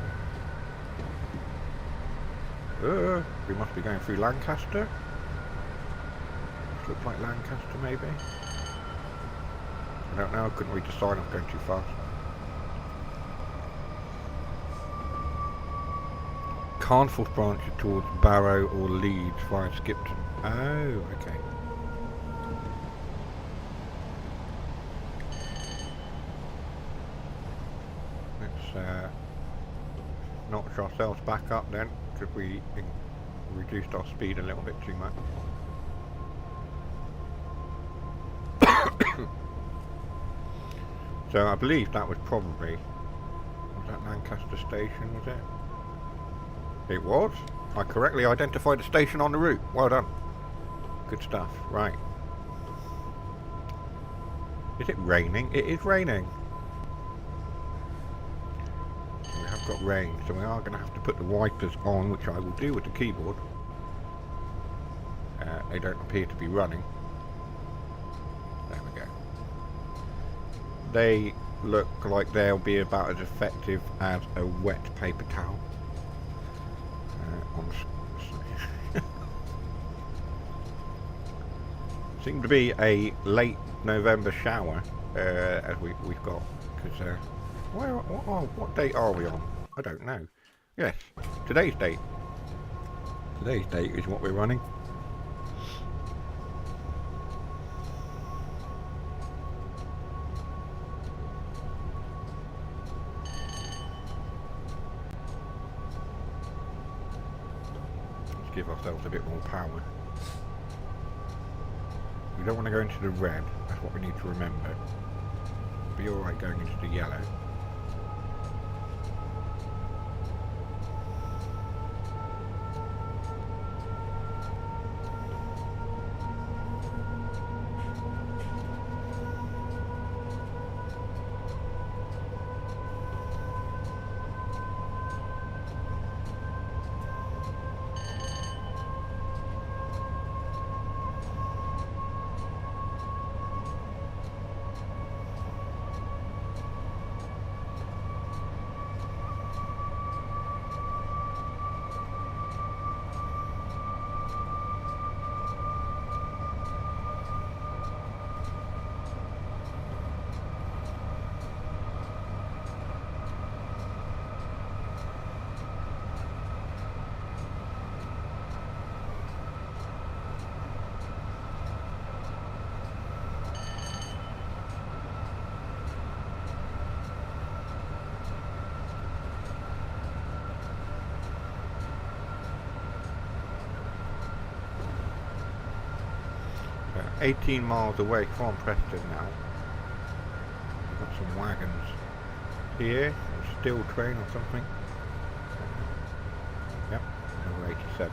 well. We must be going through Lancaster. This looks like Lancaster, maybe. I don't know. I couldn't read the sign. I'm going too fast. Carnforth branches towards Barrow or Leeds via Skipton. Oh, okay. Let's notch ourselves back up then, because we reduced our speed a little bit too much. So I believe that was probably... Was that Lancaster station, was it? It was. I correctly identified the station on the route. Well done. Good stuff. Right. Is it raining? It is raining. We have have got rain, so we are going to have to put the wipers on, which I will do with the keyboard. They don't appear to be running. There we go. They look like they'll be about as effective as a wet paper towel. Seemed to be a late November shower as we've got. Because what date are we on? I don't know. Yes, today's date. Today's date is what we're running. Let's give ourselves a bit more power. We don't want to go into the red, that's what we need to remember. Be alright going into the yellow. We're 18 miles away from Preston now. We've got some wagons here, a steel train or something. Yep, number 87.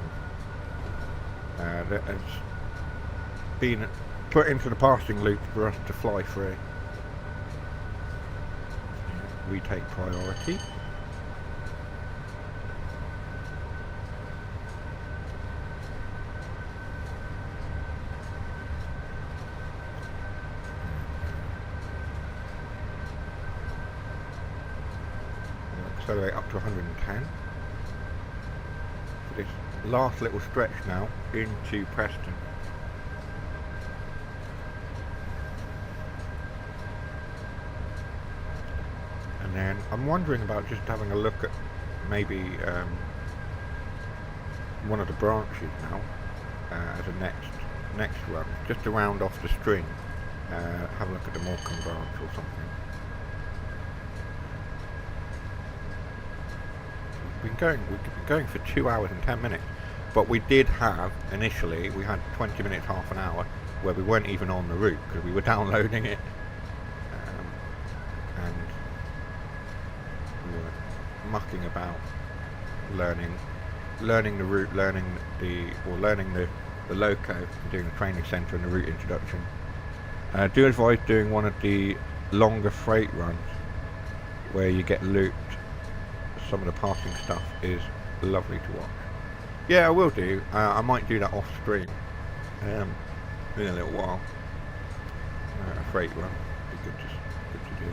That has been put into the passing loop for us to fly through. We take priority. Accelerate up to 110 for this last little stretch now into Preston. And then I'm wondering about just having a look at maybe one of the branches now as a next run, just to round off the string. Have a look at the Morecambe branch or something. We've been going for 2 hours and 10 minutes, but we did have initially, we had 20 minutes, half an hour where we weren't even on the route because we were downloading it, and we were mucking about learning the route, learning the loco, and doing the training centre and the route introduction. Do advise doing one of the longer freight runs where you get looped. Some of the passing stuff is lovely to watch. Yeah, I will do. I might do that off stream in a little while. A freight run be good to do.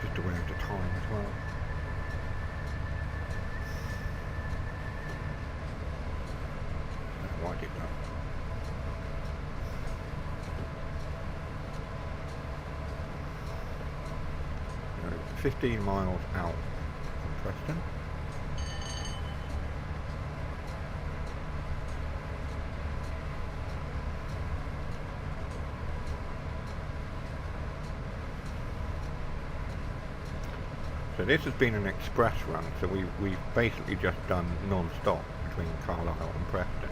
Just a way of the time as well. I don't know why I did that. 15 miles out from Preston. So this has been an express run, so we've basically just done non-stop between Carlisle and Preston.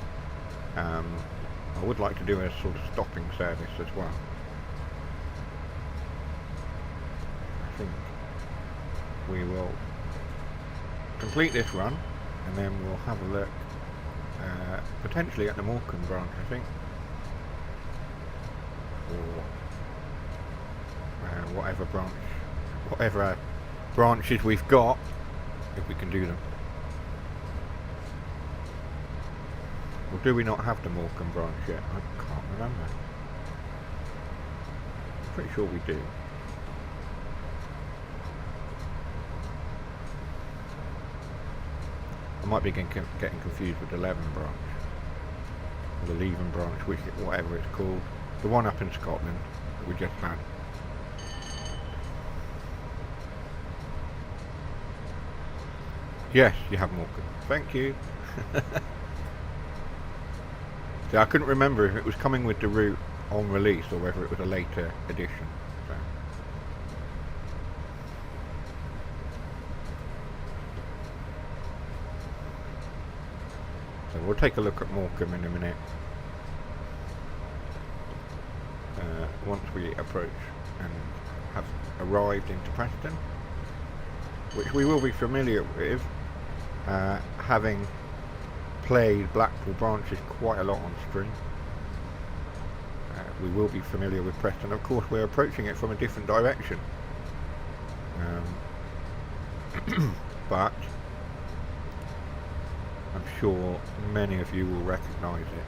I would like to do a sort of stopping service as well. I think we will complete this run and then we'll have a look potentially at the Morecambe branch, I think, or whatever branches we've got if we can do them. Or do we not have the Morecambe branch yet? I can't remember. Pretty sure we do. I might be getting confused with the Leven branch. Or the Leven branch, whatever it's called. The one up in Scotland that we just had. Yes, you have Morecambe. Thank you. See, I couldn't remember if it was coming with the route on release or whether it was a later edition. So we'll take a look at Morecambe in a minute. Once we approach and have arrived into Preston, which we will be familiar with, having played Blackpool branches quite a lot on stream. We will be familiar with Preston. Of course, we're approaching it from a different direction, but I'm sure many of you will recognise it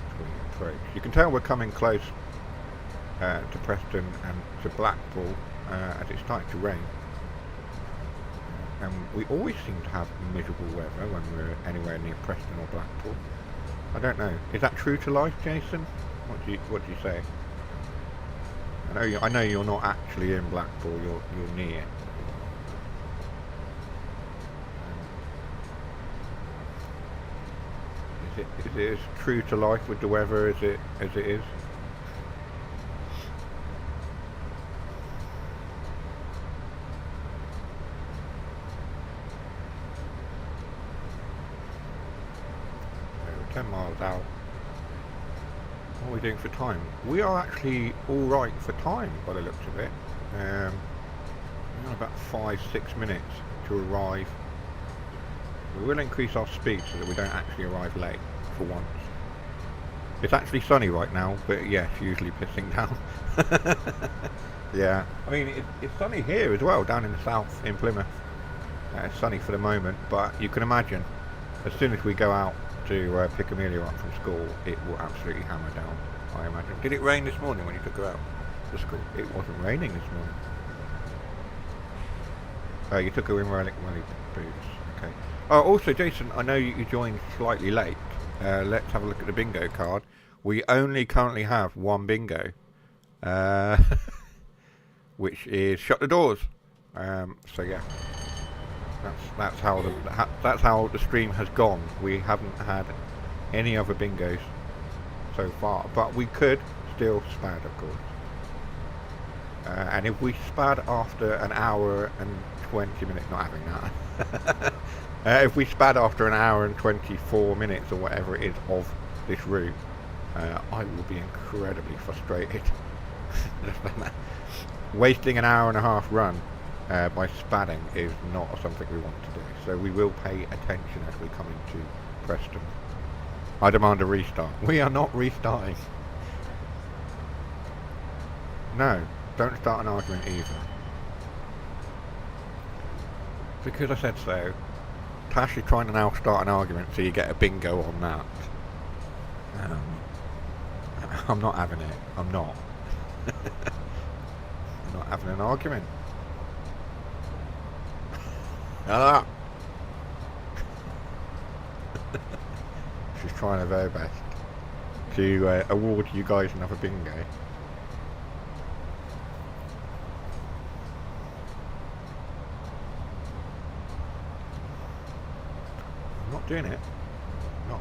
as we approach. You can tell we're coming close to Preston and to Blackpool as it's starting to rain. And we always seem to have miserable weather when we're anywhere near Preston or Blackpool. I don't know. Is that true to life, Jason? What do you say? I know you're not actually in Blackpool. You're near. Is it as true to life with the weather as it is? We're 10 miles out. What are we doing for time? We are actually alright for time by the looks of it. We're on about 5-6 minutes to arrive. We will increase our speed so that we don't actually arrive late for once. It's actually sunny right now, but yes, usually pissing down. Yeah, I mean it's sunny here as well, down in the south in Plymouth. It's sunny for the moment, but you can imagine as soon as we go out to pick Amelia up from school, it will absolutely hammer down, I imagine. Did it rain this morning when you took her out to school? It wasn't raining this morning. You took her in Relic boots. Okay. Oh, also, Jason, I know you joined slightly late. Let's have a look at the bingo card. We only currently have one bingo, which is shut the doors. So yeah, that's how the stream has gone. We haven't had any other bingos so far, but we could still spad, of course. And if we spad after an hour and 20 minutes, not having that. If we spad after an hour and 24 minutes or whatever it is of this route, I will be incredibly frustrated. Wasting an hour and a half run by spadding is not something we want to do. So we will pay attention as we come into Preston. I demand a restart. We are not restarting. No, don't start an argument either. Because I said so. Tash is trying to now start an argument so you get a bingo on that. I'm not having it. I'm not. I'm not having an argument. Ah! She's trying her very best to award you guys another bingo. I'm not doing it. No.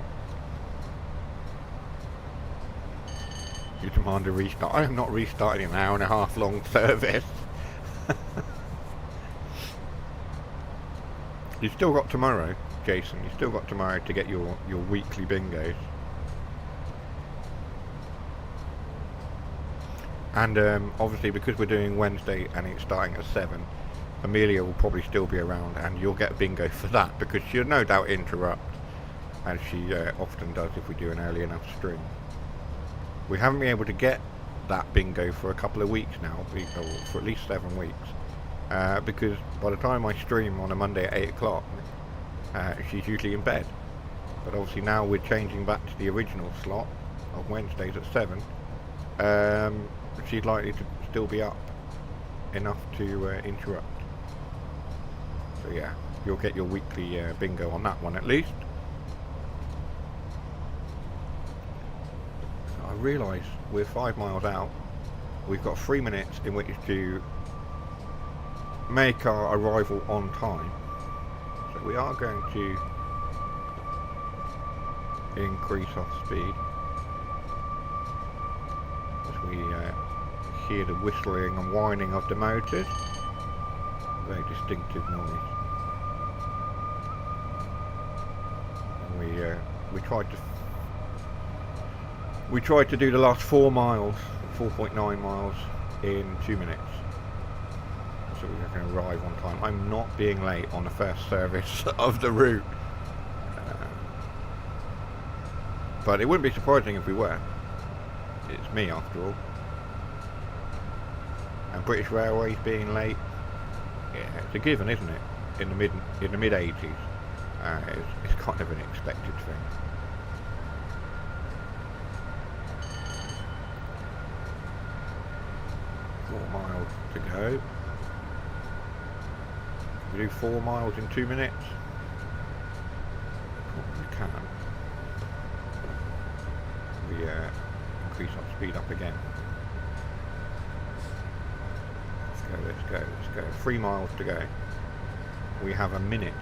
You demand a restart. I am not restarting an hour and a half long service. You've still got tomorrow, Jason. You've still got tomorrow to get your weekly bingos. And obviously because we're doing Wednesday and it's starting at 7, Amelia will probably still be around and you'll get a bingo for that because she'll no doubt interrupt, as she often does if we do an early enough stream. We haven't been able to get that bingo for a couple of weeks now, or for at least 7 weeks. because by the time I stream on a Monday at 8 o'clock, she's usually in bed. But obviously now we're changing back to the original slot of Wednesdays at 7. She's likely to still be up enough to interrupt. So yeah, you'll get your weekly bingo on that one at least. I realise we're 5 miles out. We've got 3 minutes in which to make our arrival on time. So we are going to increase our speed as we hear the whistling and whining of the motors. Very distinctive noise. And we tried to do the last 4 miles, 4.9 miles in 2 minutes. So we're going to arrive on time. I'm not being late on the first service of the route. But it wouldn't be surprising if we were. It's me after all. And British Railways being late, yeah, it's a given, isn't it? In the mid 80s, it's kind of an expected thing. Four miles to go. Can we do 4 miles in 2 minutes? We can. We increase our speed up again. Let's go. 3 miles to go. We have a minute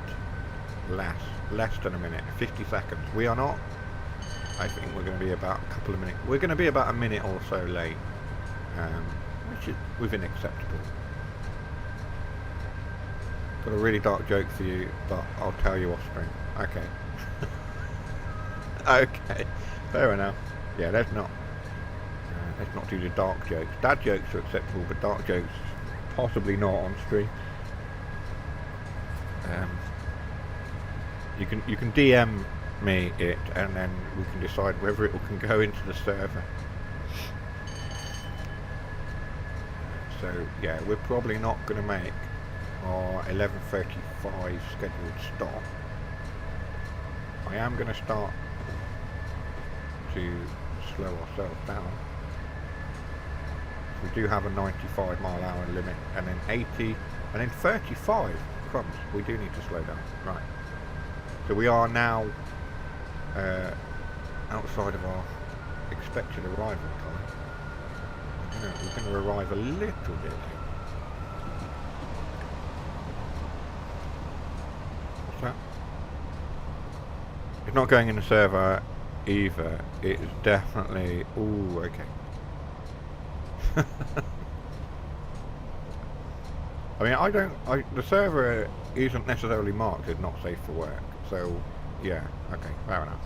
less than a minute, 50 seconds. We are not. I think we're going to be about a couple of minutes. We're going to be about a minute or so late, which is within acceptable. Got a really dark joke for you, but I'll tell you off screen. Okay. Okay. Fair enough. Yeah, let's not do the dark jokes. Dad jokes are acceptable, but dark jokes possibly not on stream. You can DM me it, and then we can decide whether it can go into the server. So yeah, we're probably not going to make our 11:35 scheduled stop. I am going to start to slow ourselves down. We do have a 95-mile-hour limit, and then 80, and then 35. Crumbs, we do need to slow down. Right. So we are now outside of our expected arrival time. We're going to arrive a little bit late. What's that? It's not going in the server either. It's definitely... Ooh, okay. I mean, the server isn't necessarily marked as not safe for work, so yeah, okay, fair enough.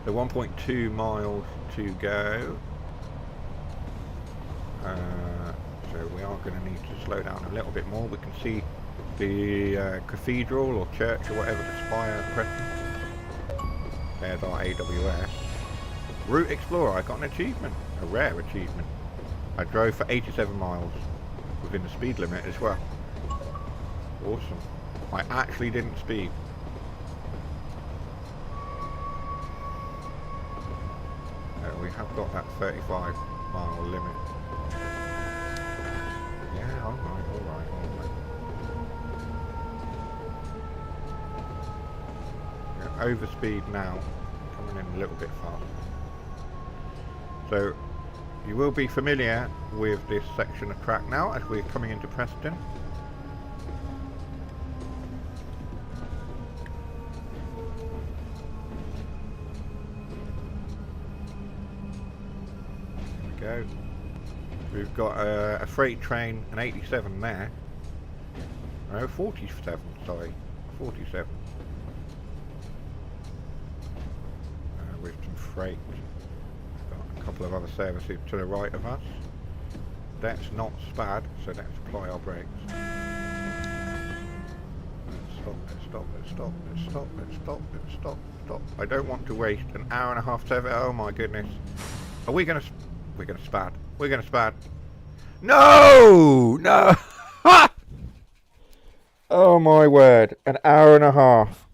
So 1.2 miles to go. So we are going to need to slow down a little bit more. We can see the cathedral or church or whatever, the spire at Preston. There's our AWS. Route Explorer, I got an achievement, a rare achievement. I drove for 87 miles within the speed limit as well. Awesome. I actually didn't speed. We have got that 35-mile limit. Yeah, alright. Yeah, overspeed now, coming in a little bit fast. So, you will be familiar with this section of track now as we're coming into Preston. There we go. We've got a freight train, an 87 there. No, 47, sorry. 47. With some freight. A couple of other services to the right of us. That's not SPAD, so let's apply our brakes. Let's stop. I don't want to waste an hour and a half to... Oh my goodness. Are we going to... We're going to SPAD. No! No! Oh my word. An hour and a half.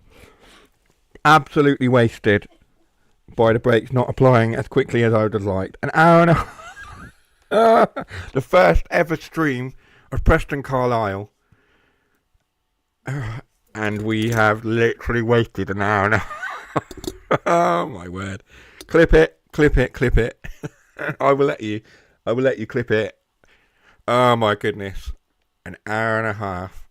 Absolutely wasted by the brakes not applying as quickly as I would have liked. An hour and a half. The first ever stream of Preston Carlisle. And we have literally wasted an hour and a half. Oh my word. Clip it, clip it, clip it. I will let you clip it. Oh my goodness. An hour and a half.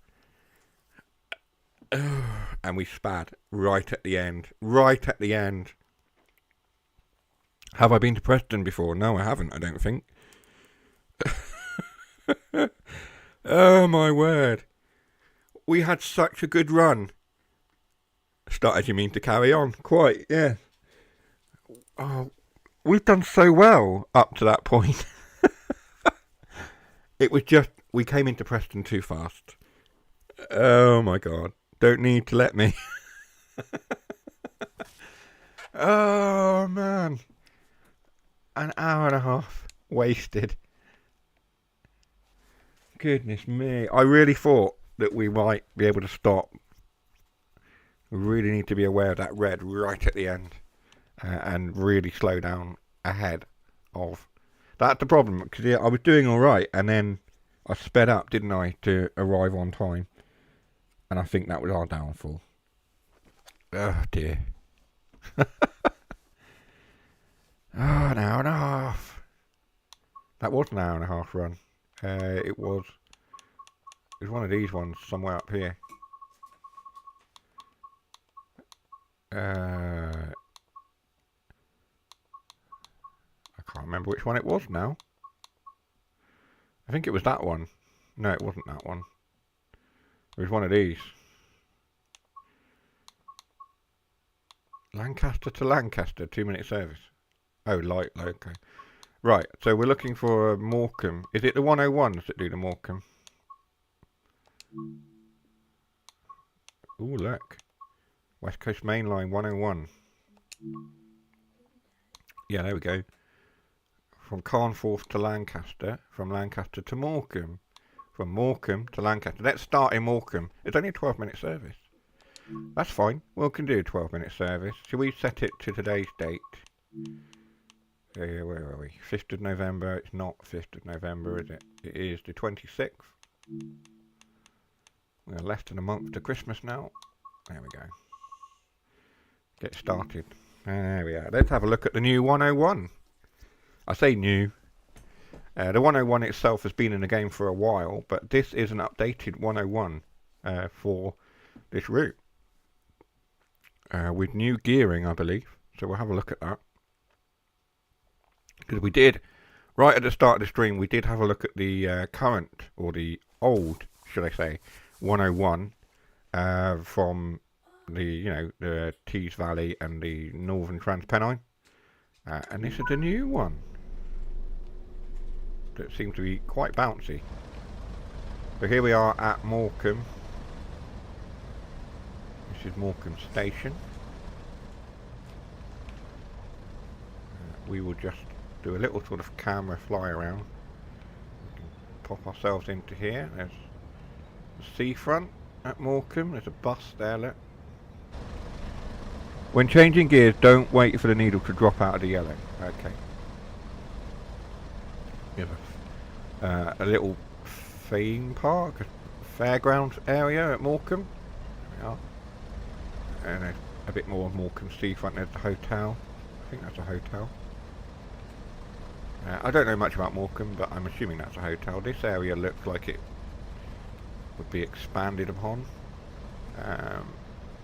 And we spad right at the end. Right at the end. Have I been to Preston before? No, I haven't, I don't think. Oh my word. We had such a good run. Started, you mean, to carry on? Quite, yeah. Oh, we've done so well up to that point. It was just, we came into Preston too fast. Oh my god. Don't need to let me. Oh man. An hour and a half wasted. Goodness me. I really thought that we might be able to stop. We really need to be aware of that red right at the end. And really slow down ahead of. That's the problem. Because yeah, I was doing alright. And then I sped up, didn't I, to arrive on time. And I think that was our downfall. Oh dear. Oh, an hour and a half. That was an hour and a half run. It was one of these ones somewhere up here. I can't remember which one it was now. I think it was that one. No, it wasn't that one. It was one of these. Lancaster to Lancaster, 2-minute service. Oh, light, okay. Right, so we're looking for Morecambe. Is it the 101s that do the Morecambe? Ooh, look. West Coast Main Line 101. Yeah, there we go. From Carnforth to Lancaster. From Lancaster to Morecambe. From Morecambe to Lancaster. Let's start in Morecambe. It's only a 12-minute service. That's fine. We can do a 12-minute service. Shall we set it to today's date? Where are we? 5th of November. It's not 5th of November, is it? It is the 26th. We're less than a month to Christmas now. There we go. Get started. There we are. Let's have a look at the new 101. I say new. The 101 itself has been in the game for a while, but this is an updated 101 for this route. With new gearing, I believe. So we'll have a look at that. Because we did, right at the start of the stream, we did have a look at the current, or the old, should I say, 101 from the, the Tees Valley and the Northern Transpennine. And this is the new one. That seems to be quite bouncy. So here we are at Morecambe. This is Morecambe Station. We will just do a little sort of camera fly around. We can pop ourselves into here. There's the seafront at Morecambe. There's a bus there, look. When changing gears, don't wait for the needle to drop out of the yellow. Okay. We have a little theme park, a fairgrounds area at Morecambe. There we are. And there's a bit more of Morecambe seafront. There's the hotel. I think that's a hotel. I don't know much about Morecambe, but I'm assuming that's a hotel. This area looks like it would be expanded upon.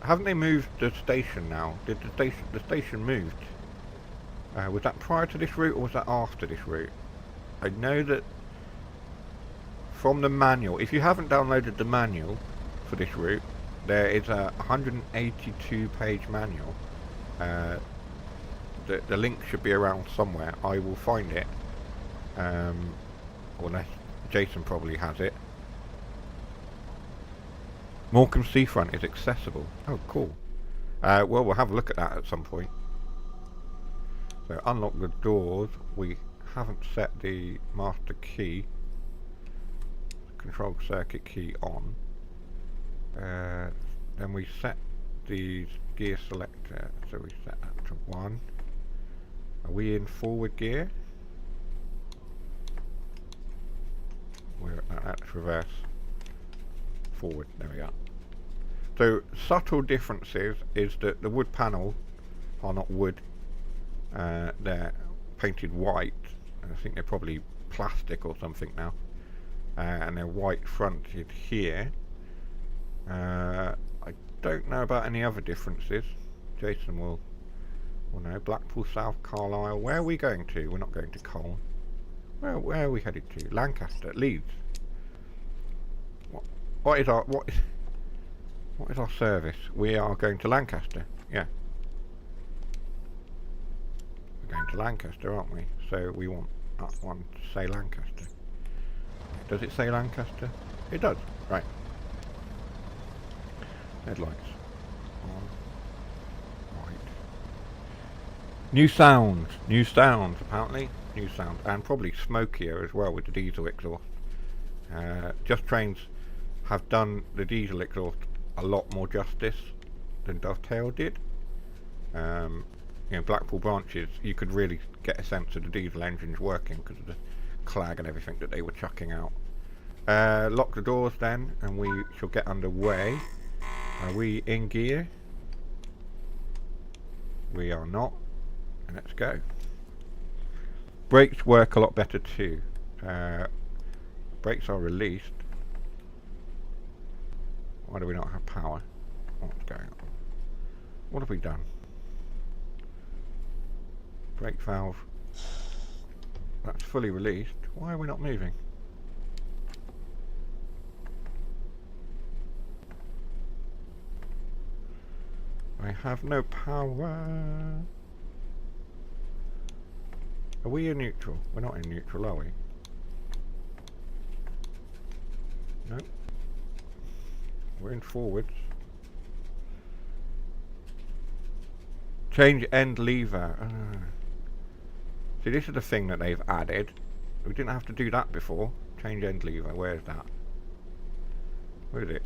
Haven't they moved the station now? Did the station moved? Was that prior to this route or was that after this route? I know that from the manual, if you haven't downloaded the manual for this route, there is a 182 page manual. The link should be around somewhere. I will find it. Unless Jason probably has it. Morecambe Seafront is accessible. Oh, cool. Well, we'll have a look at that at some point. So, unlock the doors. We haven't set the master key. control circuit key on. Then we set the gear selector, so we set that to 1. Are we in forward gear? That's reverse. Forward, there we are. So subtle differences is that the wood panel are not wood, they're painted white. I think they're probably plastic or something now, and they're white fronted here. I don't know about any other differences. Jason will know. Blackpool, South Carlisle. Where are we going to? We're not going to Colne. Where are we headed to? Lancaster, Leeds. What is our service? We are going to Lancaster. Yeah. We're going to Lancaster, aren't we? So we want that one to say Lancaster. Does it say Lancaster? It does. Right. Headlights on. Right. New sounds apparently. New sound, and probably smokier as well with the diesel exhaust. Just Trains have done the diesel exhaust a lot more justice than Dovetail did. You know, Blackpool branches, you could really get a sense of the diesel engines working because of the clag and everything that they were chucking out. Lock the doors then, and we shall get underway. Are we in gear? We are not. Let's go. Brakes work a lot better too. Brakes are released. Why do we not have power? What's going on? What have we done? Brake valve. That's fully released. Why are we not moving? I have no power. Are we in neutral? We're not in neutral, are we? No. We're in forwards. Change end lever. See, this is the thing that they've added. We didn't have to do that before. Change end lever. Where's that? Where is it?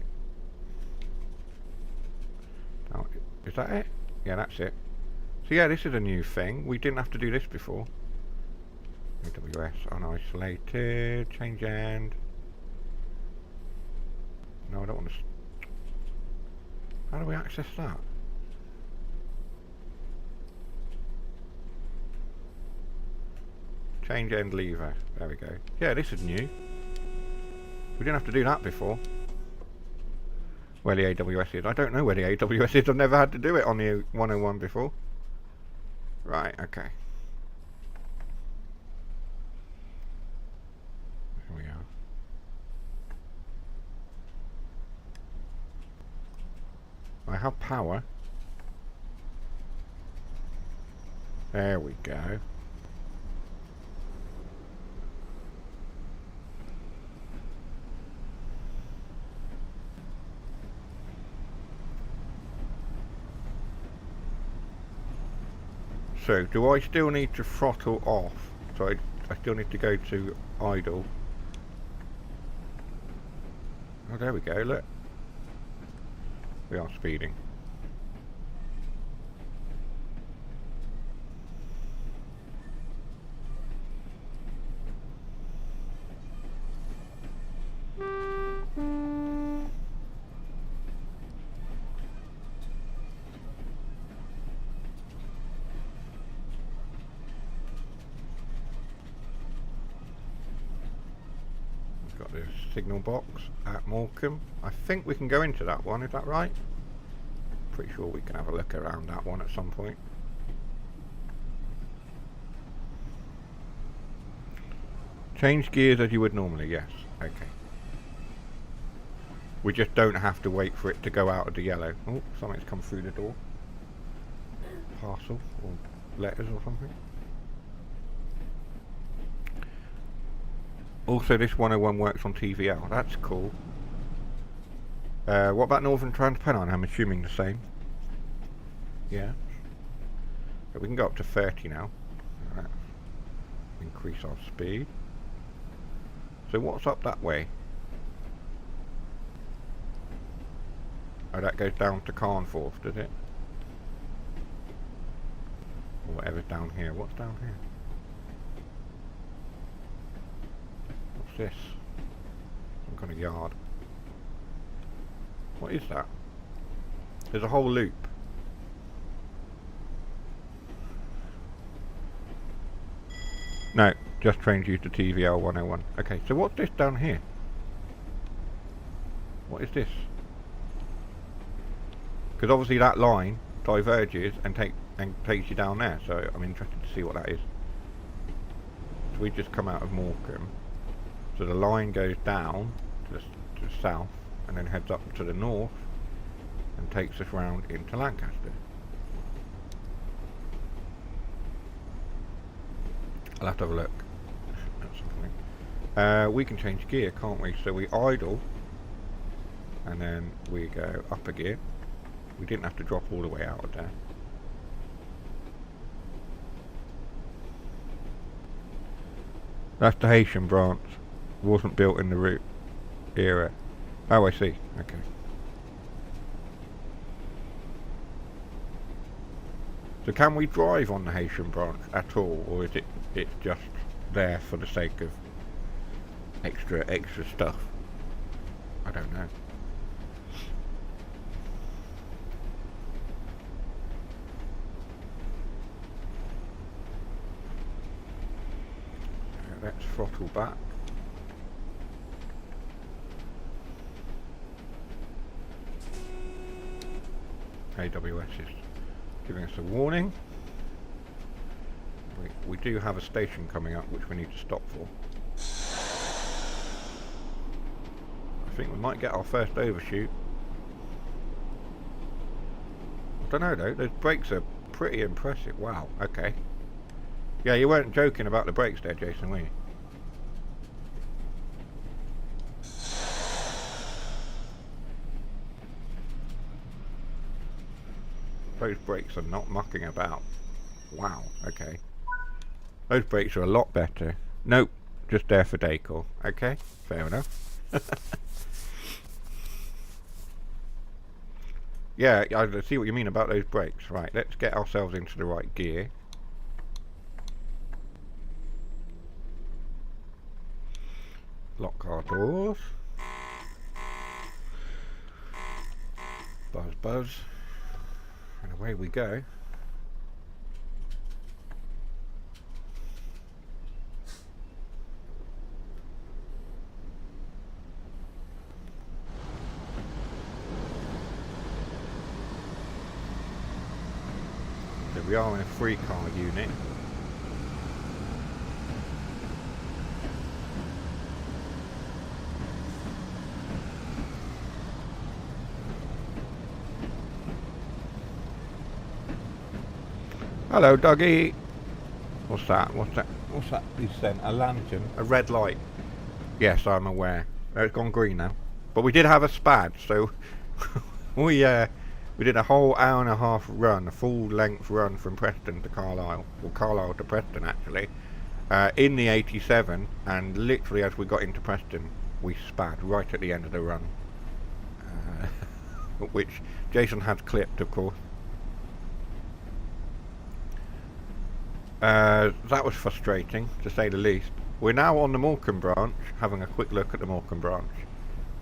Oh, is that it? Yeah, that's it. So yeah, this is a new thing. We didn't have to do this before. AWS unisolated. Change end. No, I don't want to. How do we access that? Change end lever. There we go. Yeah, this is new. We didn't have to do that before. Where the AWS is. I don't know where the AWS is. I've never had to do it on the 101 before. Right, okay. Here we are. I have power. There we go. So, do I still need to throttle off? So I still need to go to idle. Oh, there we go, look. We are speeding. Got this signal box at Morecambe. I think we can go into that one, is that right? Pretty sure we can have a look around that one at some point. Change gears as you would normally, yes. Okay. We just don't have to wait for it to go out of the yellow. Oh, something's come through the door. Parcel or letters or something. Also, this 101 works on TVL. That's cool. What about Northern Trans-Pennine? I'm assuming the same. Yeah. But we can go up to 30 now. Right. Increase our speed. So what's up that way? Oh, that goes down to Carnforth, does it? Or whatever's down here. What's down here? What's this? Some kind of yard. What is that? There's a whole loop. No, just trains you to TVL 101. Okay, so what's this down here? What is this? Because obviously that line diverges and takes you down there, so I'm interested to see what that is. So we just come out of Morecambe. So the line goes down to the south and then heads up to the north and takes us round into Lancaster. I'll have to have a look at something. We can change gear, can't we? So we idle and then we go up a gear. We didn't have to drop all the way out of there. That's the Haitian branch. Wasn't built in the route era. Oh, I see. Okay. So can we drive on the Haitian branch at all, or is it's just there for the sake of extra stuff? I don't know. Let's throttle back. AWS is giving us a warning. We do have a station coming up which we need to stop for. I think we might get our first overshoot. I don't know though, those brakes are pretty impressive. Wow, okay. Yeah, you weren't joking about the brakes there, Jason, were you? Those brakes are not mucking about. Wow, okay. Those brakes are a lot better. Nope, just there for decor. Okay, fair enough. Yeah, I see what you mean about those brakes. Right, let's get ourselves into the right gear. Lock our doors. Buzz, buzz. And away we go. So we are in a 3-car unit. Hello, doggy. What's that? What's that? What's that? He sent a lantern, a red light. Yes, I'm aware. It's gone green now. But we did have a spad, so we did a whole hour and a half run, a full-length run from Preston to Carlisle, or Carlisle to Preston actually, in the 87. And literally, as we got into Preston, we spad right at the end of the run, which Jason has clipped, of course. That was frustrating, to say the least. We're now on the Morecambe branch, having a quick look at the Morecambe branch,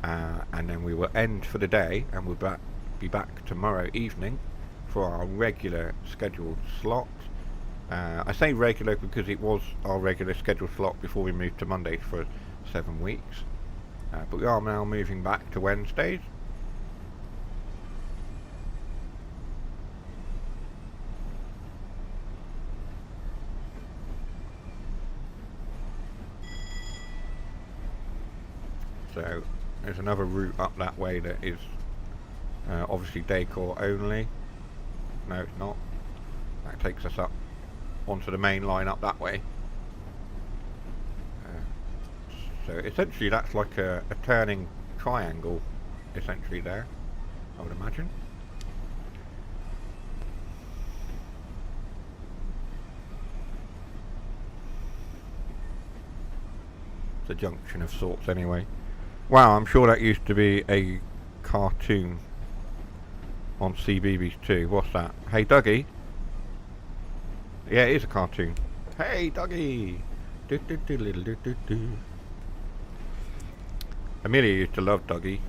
and then we will end for the day, and we'll be back tomorrow evening for our regular scheduled slot. I say regular because it was our regular scheduled slot before we moved to Mondays for 7 weeks, but we are now moving back to Wednesdays. So there's another route up that way that is obviously decor only. No, it's not. That takes us up onto the main line up that way. So essentially that's like a turning triangle essentially there, I would imagine. It's a junction of sorts anyway. Wow, I'm sure that used to be a cartoon on CBeebies2. What's that? Hey Dougie. Yeah, it is a cartoon. Hey Dougie. Do, do, do, do, do, do, do. Amelia used to love Dougie.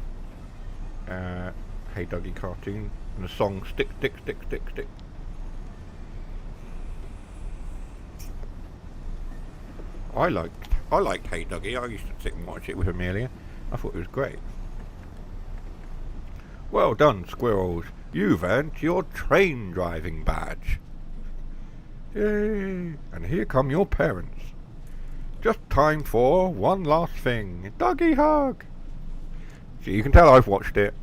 Hey Dougie cartoon, and the song Stick, Stick, Stick, Stick, Stick. I liked Hey Dougie. I used to sit and watch it with Amelia. I thought it was great. Well done, squirrels. You've earned your train driving badge. Yay! And here come your parents. Just time for one last thing. Dougie hug. So you can tell I've watched it.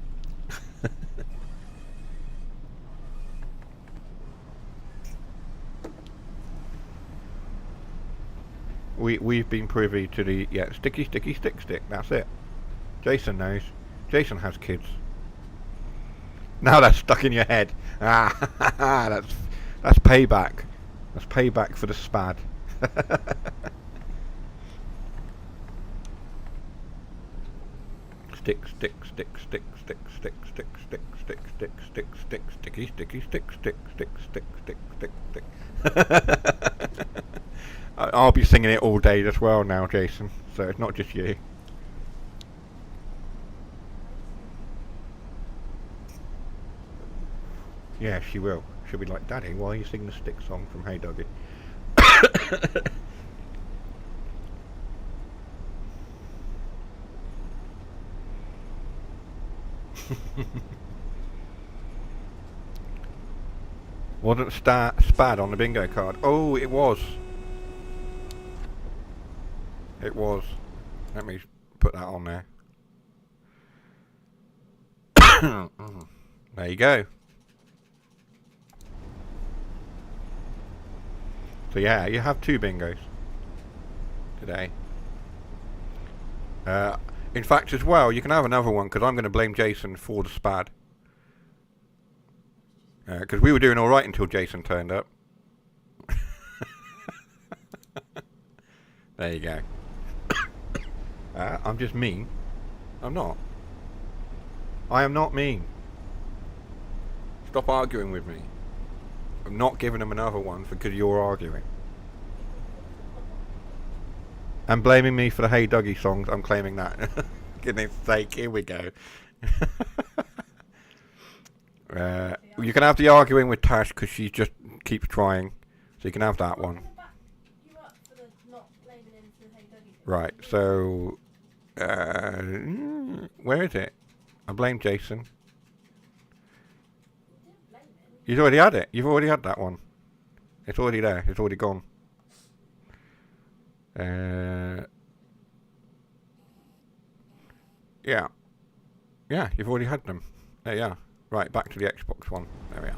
We've been privy to the sticky sticky stick stick. That's it. Jason knows. Jason has kids. Now that's stuck in your head. That's payback. That's payback for the spad. Stick, stick, stick, stick, stick, stick, stick, stick, stick, stick, stick, stick, sticky, sticky, stick, stick, stick, stick, stick, stick, stick. I'll be singing it all day as well now, Jason. So it's not just you. Yeah, she will. She'll be like, Daddy, why are you singing the stick song from Hey Dougie? Wasn't Spad on the bingo card? Oh, it was. It was. Let me put that on there. There you go. So yeah, you have 2 bingos today. In fact, as well, you can have another one because I'm going to blame Jason for the spad. Because we were doing all right until Jason turned up. There you go. I'm just mean. I'm not. I am not mean. Stop arguing with me. I'm not giving him another one because you're arguing. And blaming me for the Hey Dougie songs, I'm claiming that. Goodness sake, here we go. You can have the arguing with Tash because she just keeps trying. So you can have that one. Right, so... where is it? I blame Jason. You've already had it. You've already had that one. It's already there. It's already gone. Yeah. Yeah, you've already had them. There you are. Right, back to the Xbox One. There we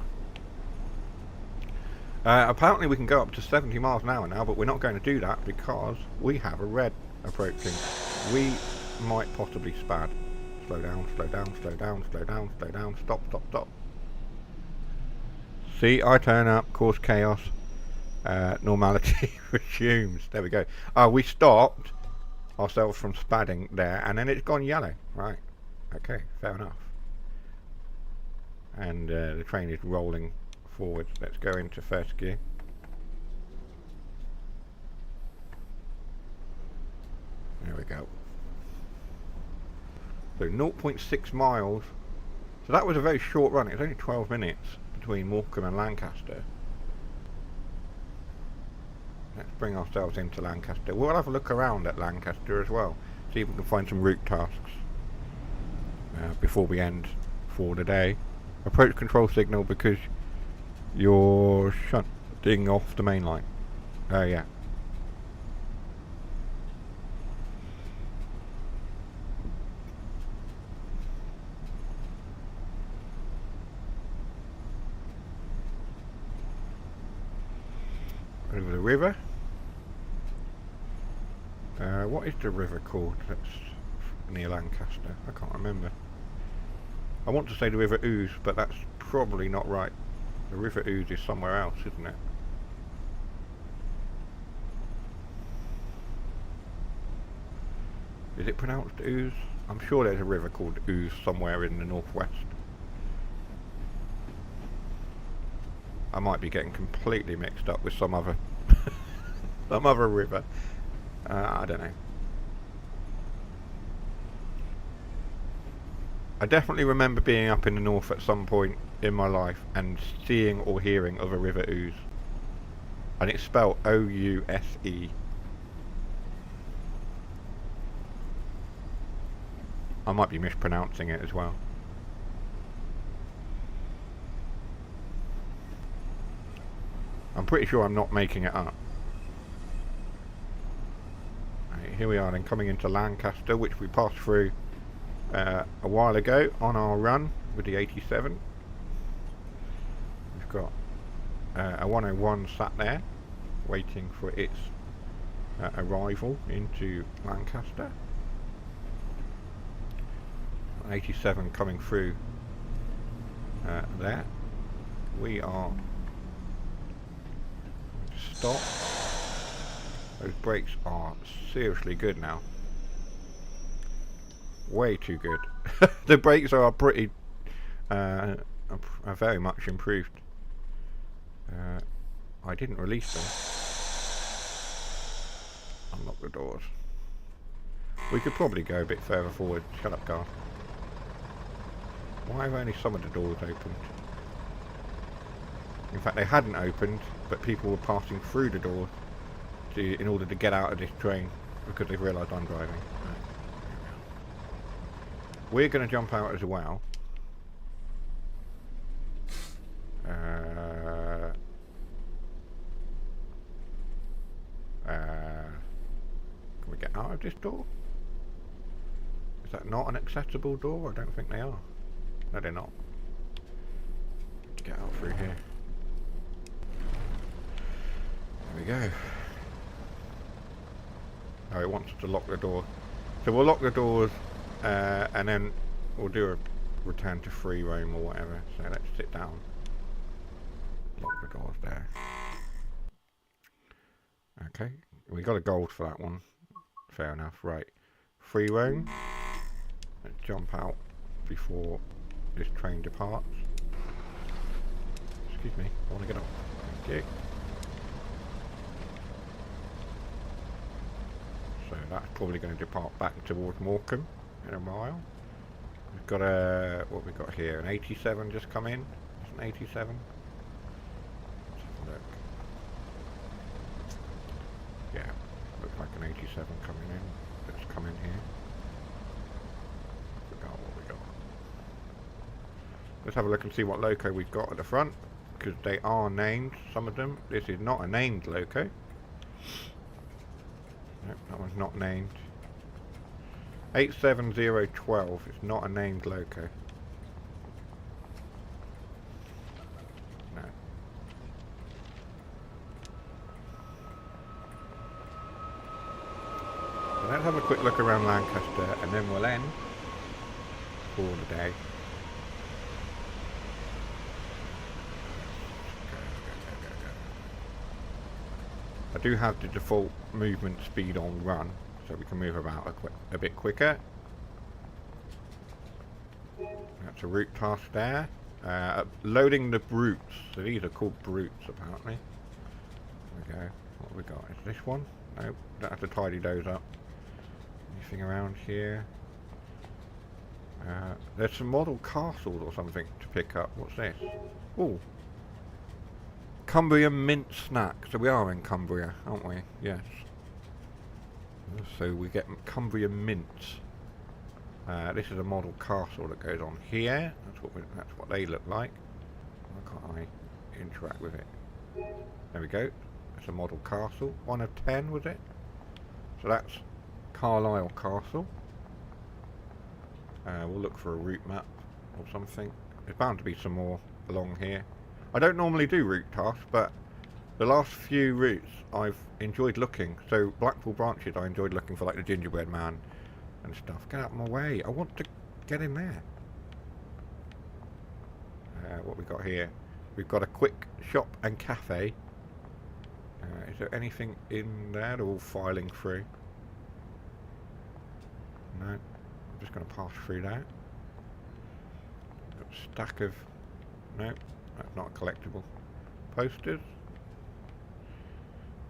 are. Apparently we can go up to 70 miles an hour now, but we're not going to do that because we have a red approaching. We might possibly spad. Slow down, slow down, slow down, slow down, slow down, stop, stop, stop. See, I turn up, cause chaos. Normality resumes. There we go. We stopped ourselves from spadding there, and then it's gone yellow. Right. Okay, fair enough. And the train is rolling forward. Let's go into first gear. There we go. So 0.6 miles. So that was a very short run. It was only 12 minutes between Morecambe and Lancaster. Let's bring ourselves into Lancaster. We'll have a look around at Lancaster as well. See if we can find some route tasks before we end for the day. Approach control signal because you're shunting off the main line. Yeah. Over the river. What is the river called that's near Lancaster? I can't remember. I want to say the River Ouse, but that's probably not right. The River Ouse is somewhere else, isn't it? Is it pronounced Ouse? I'm sure there's a river called Ouse somewhere in the northwest. I might be getting completely mixed up with some other some other river. I don't know. I definitely remember being up in the north at some point in my life and seeing or hearing of a river Ouse. And it's spelled O-U-S-E. I might be mispronouncing it as well. I'm pretty sure I'm not making it up. Right, here we are then, coming into Lancaster, which we passed through a while ago on our run with the 87. We've got a 101 sat there waiting for its arrival into Lancaster. 87 coming through there. We are stop. Those brakes are seriously good now. Way too good. The brakes are pretty are very much improved. I didn't release them. Unlock the doors. We could probably go a bit further forward. Shut up, car. Why have only some of the doors opened? In fact, they hadn't opened, but people were passing through the doors in order to get out of this train because they've realised I'm driving. Right. We're going to jump out as well. Can we get out of this door? Is that not an accessible door? I don't think they are. No, they're not. Let's get out through here. There we go. Oh, it wants us to lock the door. So we'll lock the doors and then we'll do a return to free roam or whatever. So let's sit down. Lock the doors there. Okay, we got a gold for that one. Fair enough, right. Free roam. Let's jump out before this train departs. Excuse me, I want to get up. Thank you. So that's probably going to depart back towards Morecambe in a while. We've got a, what we got here, an 87 just come in. It's an 87. Let's have a look. Yeah, looks like an 87 coming in. Let's come in here. What we got. Let's have a look and see what loco we've got at the front, because they are named, some of them. This is not a named loco. Nope, that one's not named. 87012 is not a named loco. No. So let's have a quick look around Lancaster and then we'll end for the day. I do have the default movement speed on run, so we can move about a bit quicker. That's a route task there. Loading the brutes. So these are called brutes, apparently. There we go. What have we got? Is this one? Nope. Don't have to tidy those up. Anything around here? There's some model castles or something to pick up. What's this? Oh. Cumbria mint snack. So we are in Cumbria, aren't we? Yes. So we get Cumbria mint. This is a model castle that goes on here. That's what they look like. Why can't I interact with it? There we go. It's a model castle. 1 of 10 was it? So that's Carlisle Castle. We'll look for a route map or something. There's bound to be some more along here. I don't normally do route tasks, but the last few routes I've enjoyed looking. So Blackpool branches, I enjoyed looking for like the gingerbread man and stuff. Get out of my way! I want to get in there. What we got here? We've got a quick shop and cafe. Is there anything in there? They're all filing through. No, I'm just going to pass through that. Got a stack of. No, that's not a collectible. Posters.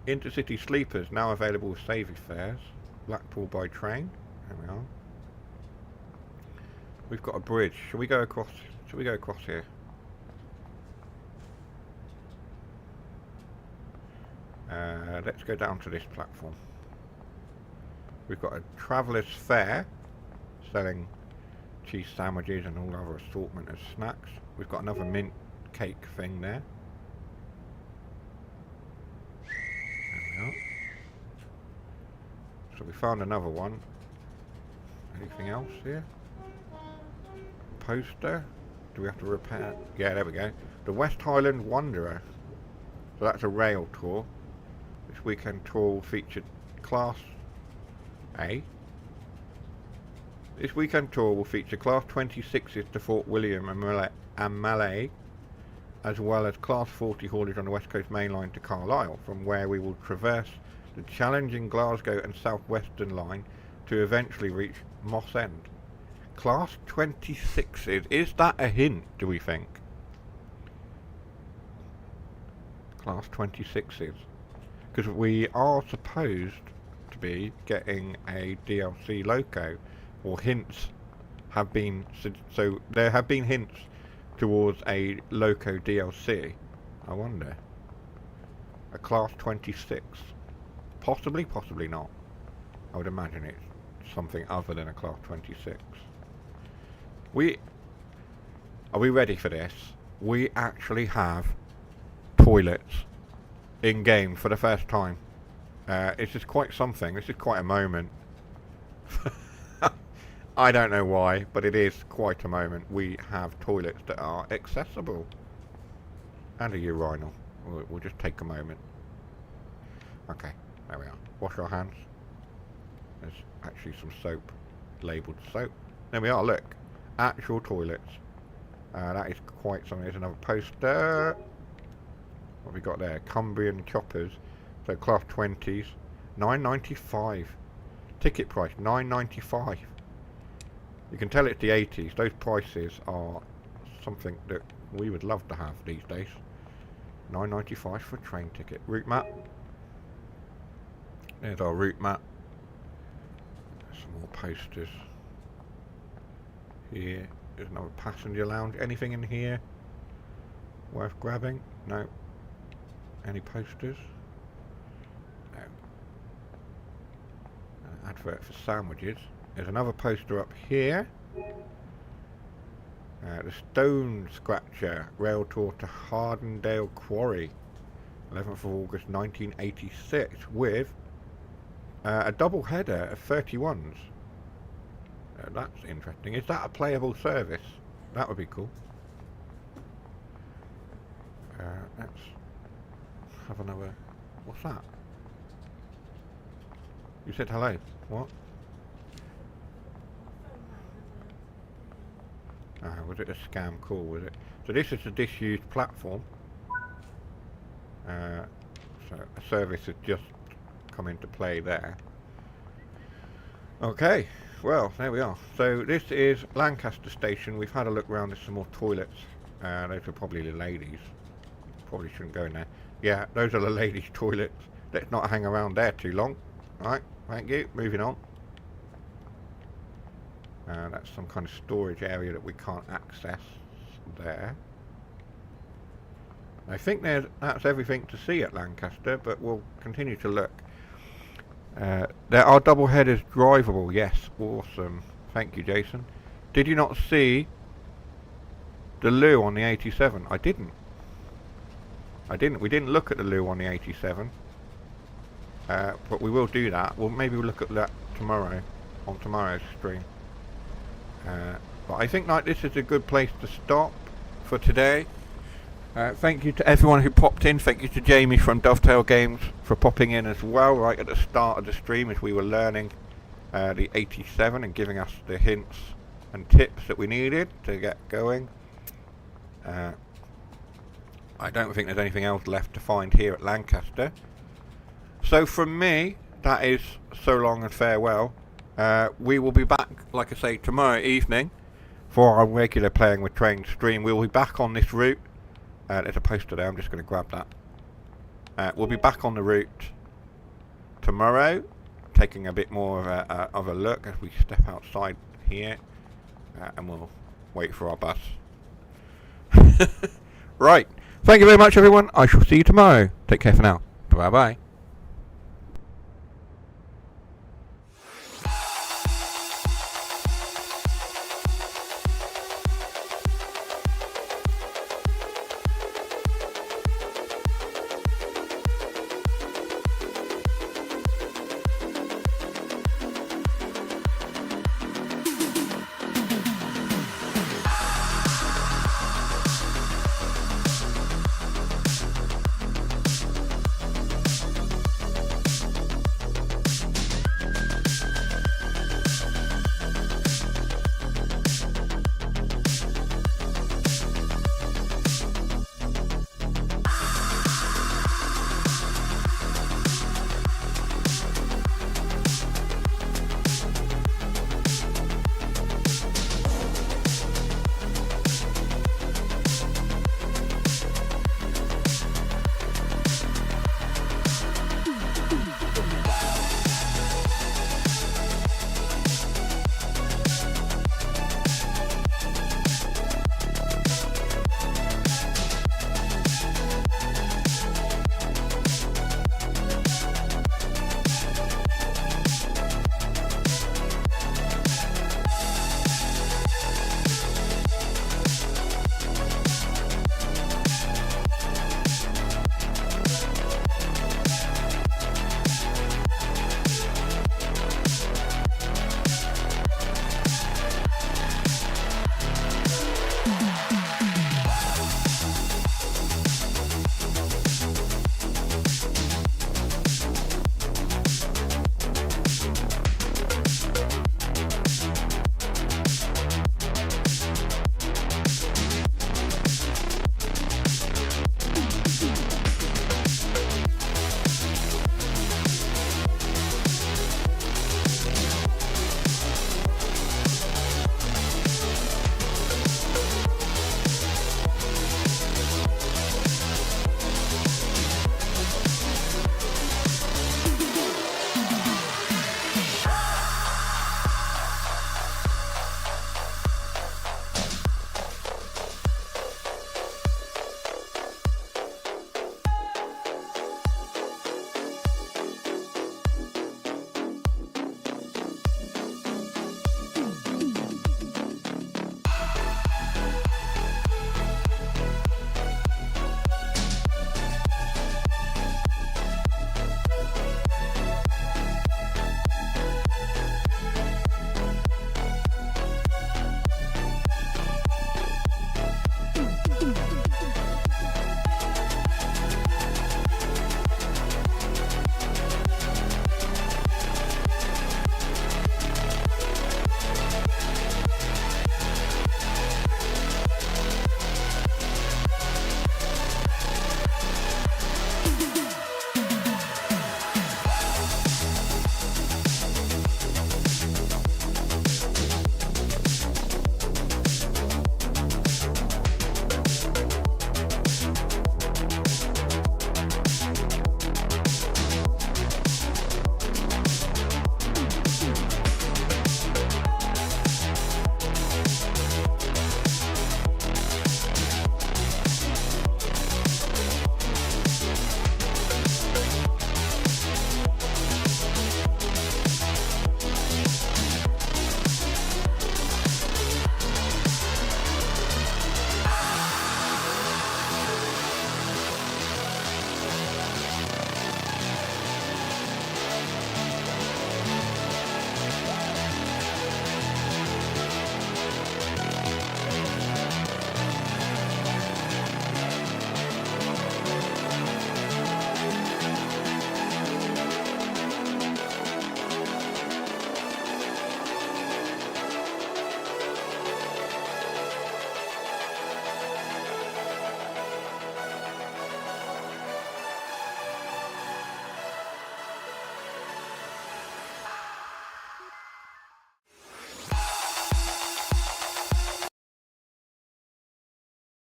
Intercity sleepers now available with savvy fares. Blackpool by train. There we are. We've got a bridge. Shall we go across? Shall we go across here? Let's go down to this platform. We've got a traveller's fair selling cheese sandwiches and all other assortment of snacks. We've got another mint cake thing there. There we are. So we found another one. Anything else here? Poster. Do we have to repair? Yeah, there we go. The West Highland Wanderer. So that's a rail tour. This weekend tour will feature Class A. This weekend tour will feature Class 26s to Fort William and Malay, as well as Class 40 haulage on the West Coast Main Line to Carlisle, from where we will traverse the challenging Glasgow and South Western Line to eventually reach Moss End. Class 26s, is that a hint, do we think? Class 26s. Because we are supposed to be getting a DLC loco, or hints have been, so there have been hints towards a loco DLC. I wonder. A Class 26. Possibly, possibly not. I would imagine it's something other than a Class 26. Are we ready for this? We actually have toilets in game for the first time. It's just quite something. This is quite a moment. I don't know why, but it is quite a moment. We have toilets that are accessible. And a urinal. We'll just take a moment. Okay, there we are. Wash our hands. There's actually some soap. Labelled soap. There we are, look. Actual toilets. That is quite something. There's another poster. What have we got there? Cumbrian choppers. So Class 20s. $9.95. Ticket price $9.95. You can tell it's the 80s. Those prices are something that we would love to have these days. $9.95 for a train ticket. Route map. There's our route map. Some more posters. Here is another passenger lounge. Anything in here worth grabbing? No. Any posters? No. An advert for sandwiches. There's another poster up here. The Stone Scratcher Rail Tour to Hardendale Quarry, 11th of August 1986, with a double header of 31s. That's interesting. Is that a playable service? That would be cool. Let's have another... What's that? You said hello. What? Was it a scam call, was it? So this is a disused platform. So a service has just come into play there. Okay, well, there we are. So this is Lancaster Station. We've had a look around. There's some more toilets. Those are probably the ladies. Probably shouldn't go in there. Yeah, those are the ladies' toilets. Let's not hang around there too long. Right, thank you. Moving on. That's some kind of storage area that we can't access there. I think that's everything to see at Lancaster, but we'll continue to look. There are double headers drivable. Yes, awesome. Thank you, Jason. Did you not see the loo on the 87? I didn't. We didn't look at the loo on the 87. But we will do that. Maybe we'll look at that tomorrow, on tomorrow's stream. But I think like this is a good place to stop for today. Thank you to everyone who popped in. Thank you to Jamie from Dovetail Games for popping in as well right at the start of the stream as we were learning the 87 and giving us the hints and tips that we needed to get going. I don't think there's anything else left to find here at Lancaster. So from me, that is so long and farewell. We will be back, like I say, tomorrow evening for our regular Playing with Trains stream. We will be back on this route There's a poster there. I'm just going to grab that. We'll be back on the route tomorrow, taking a bit more of a look as we step outside here, and we'll wait for our bus. Right. Thank you very much, everyone. I shall see you tomorrow. Take care for now. Bye bye.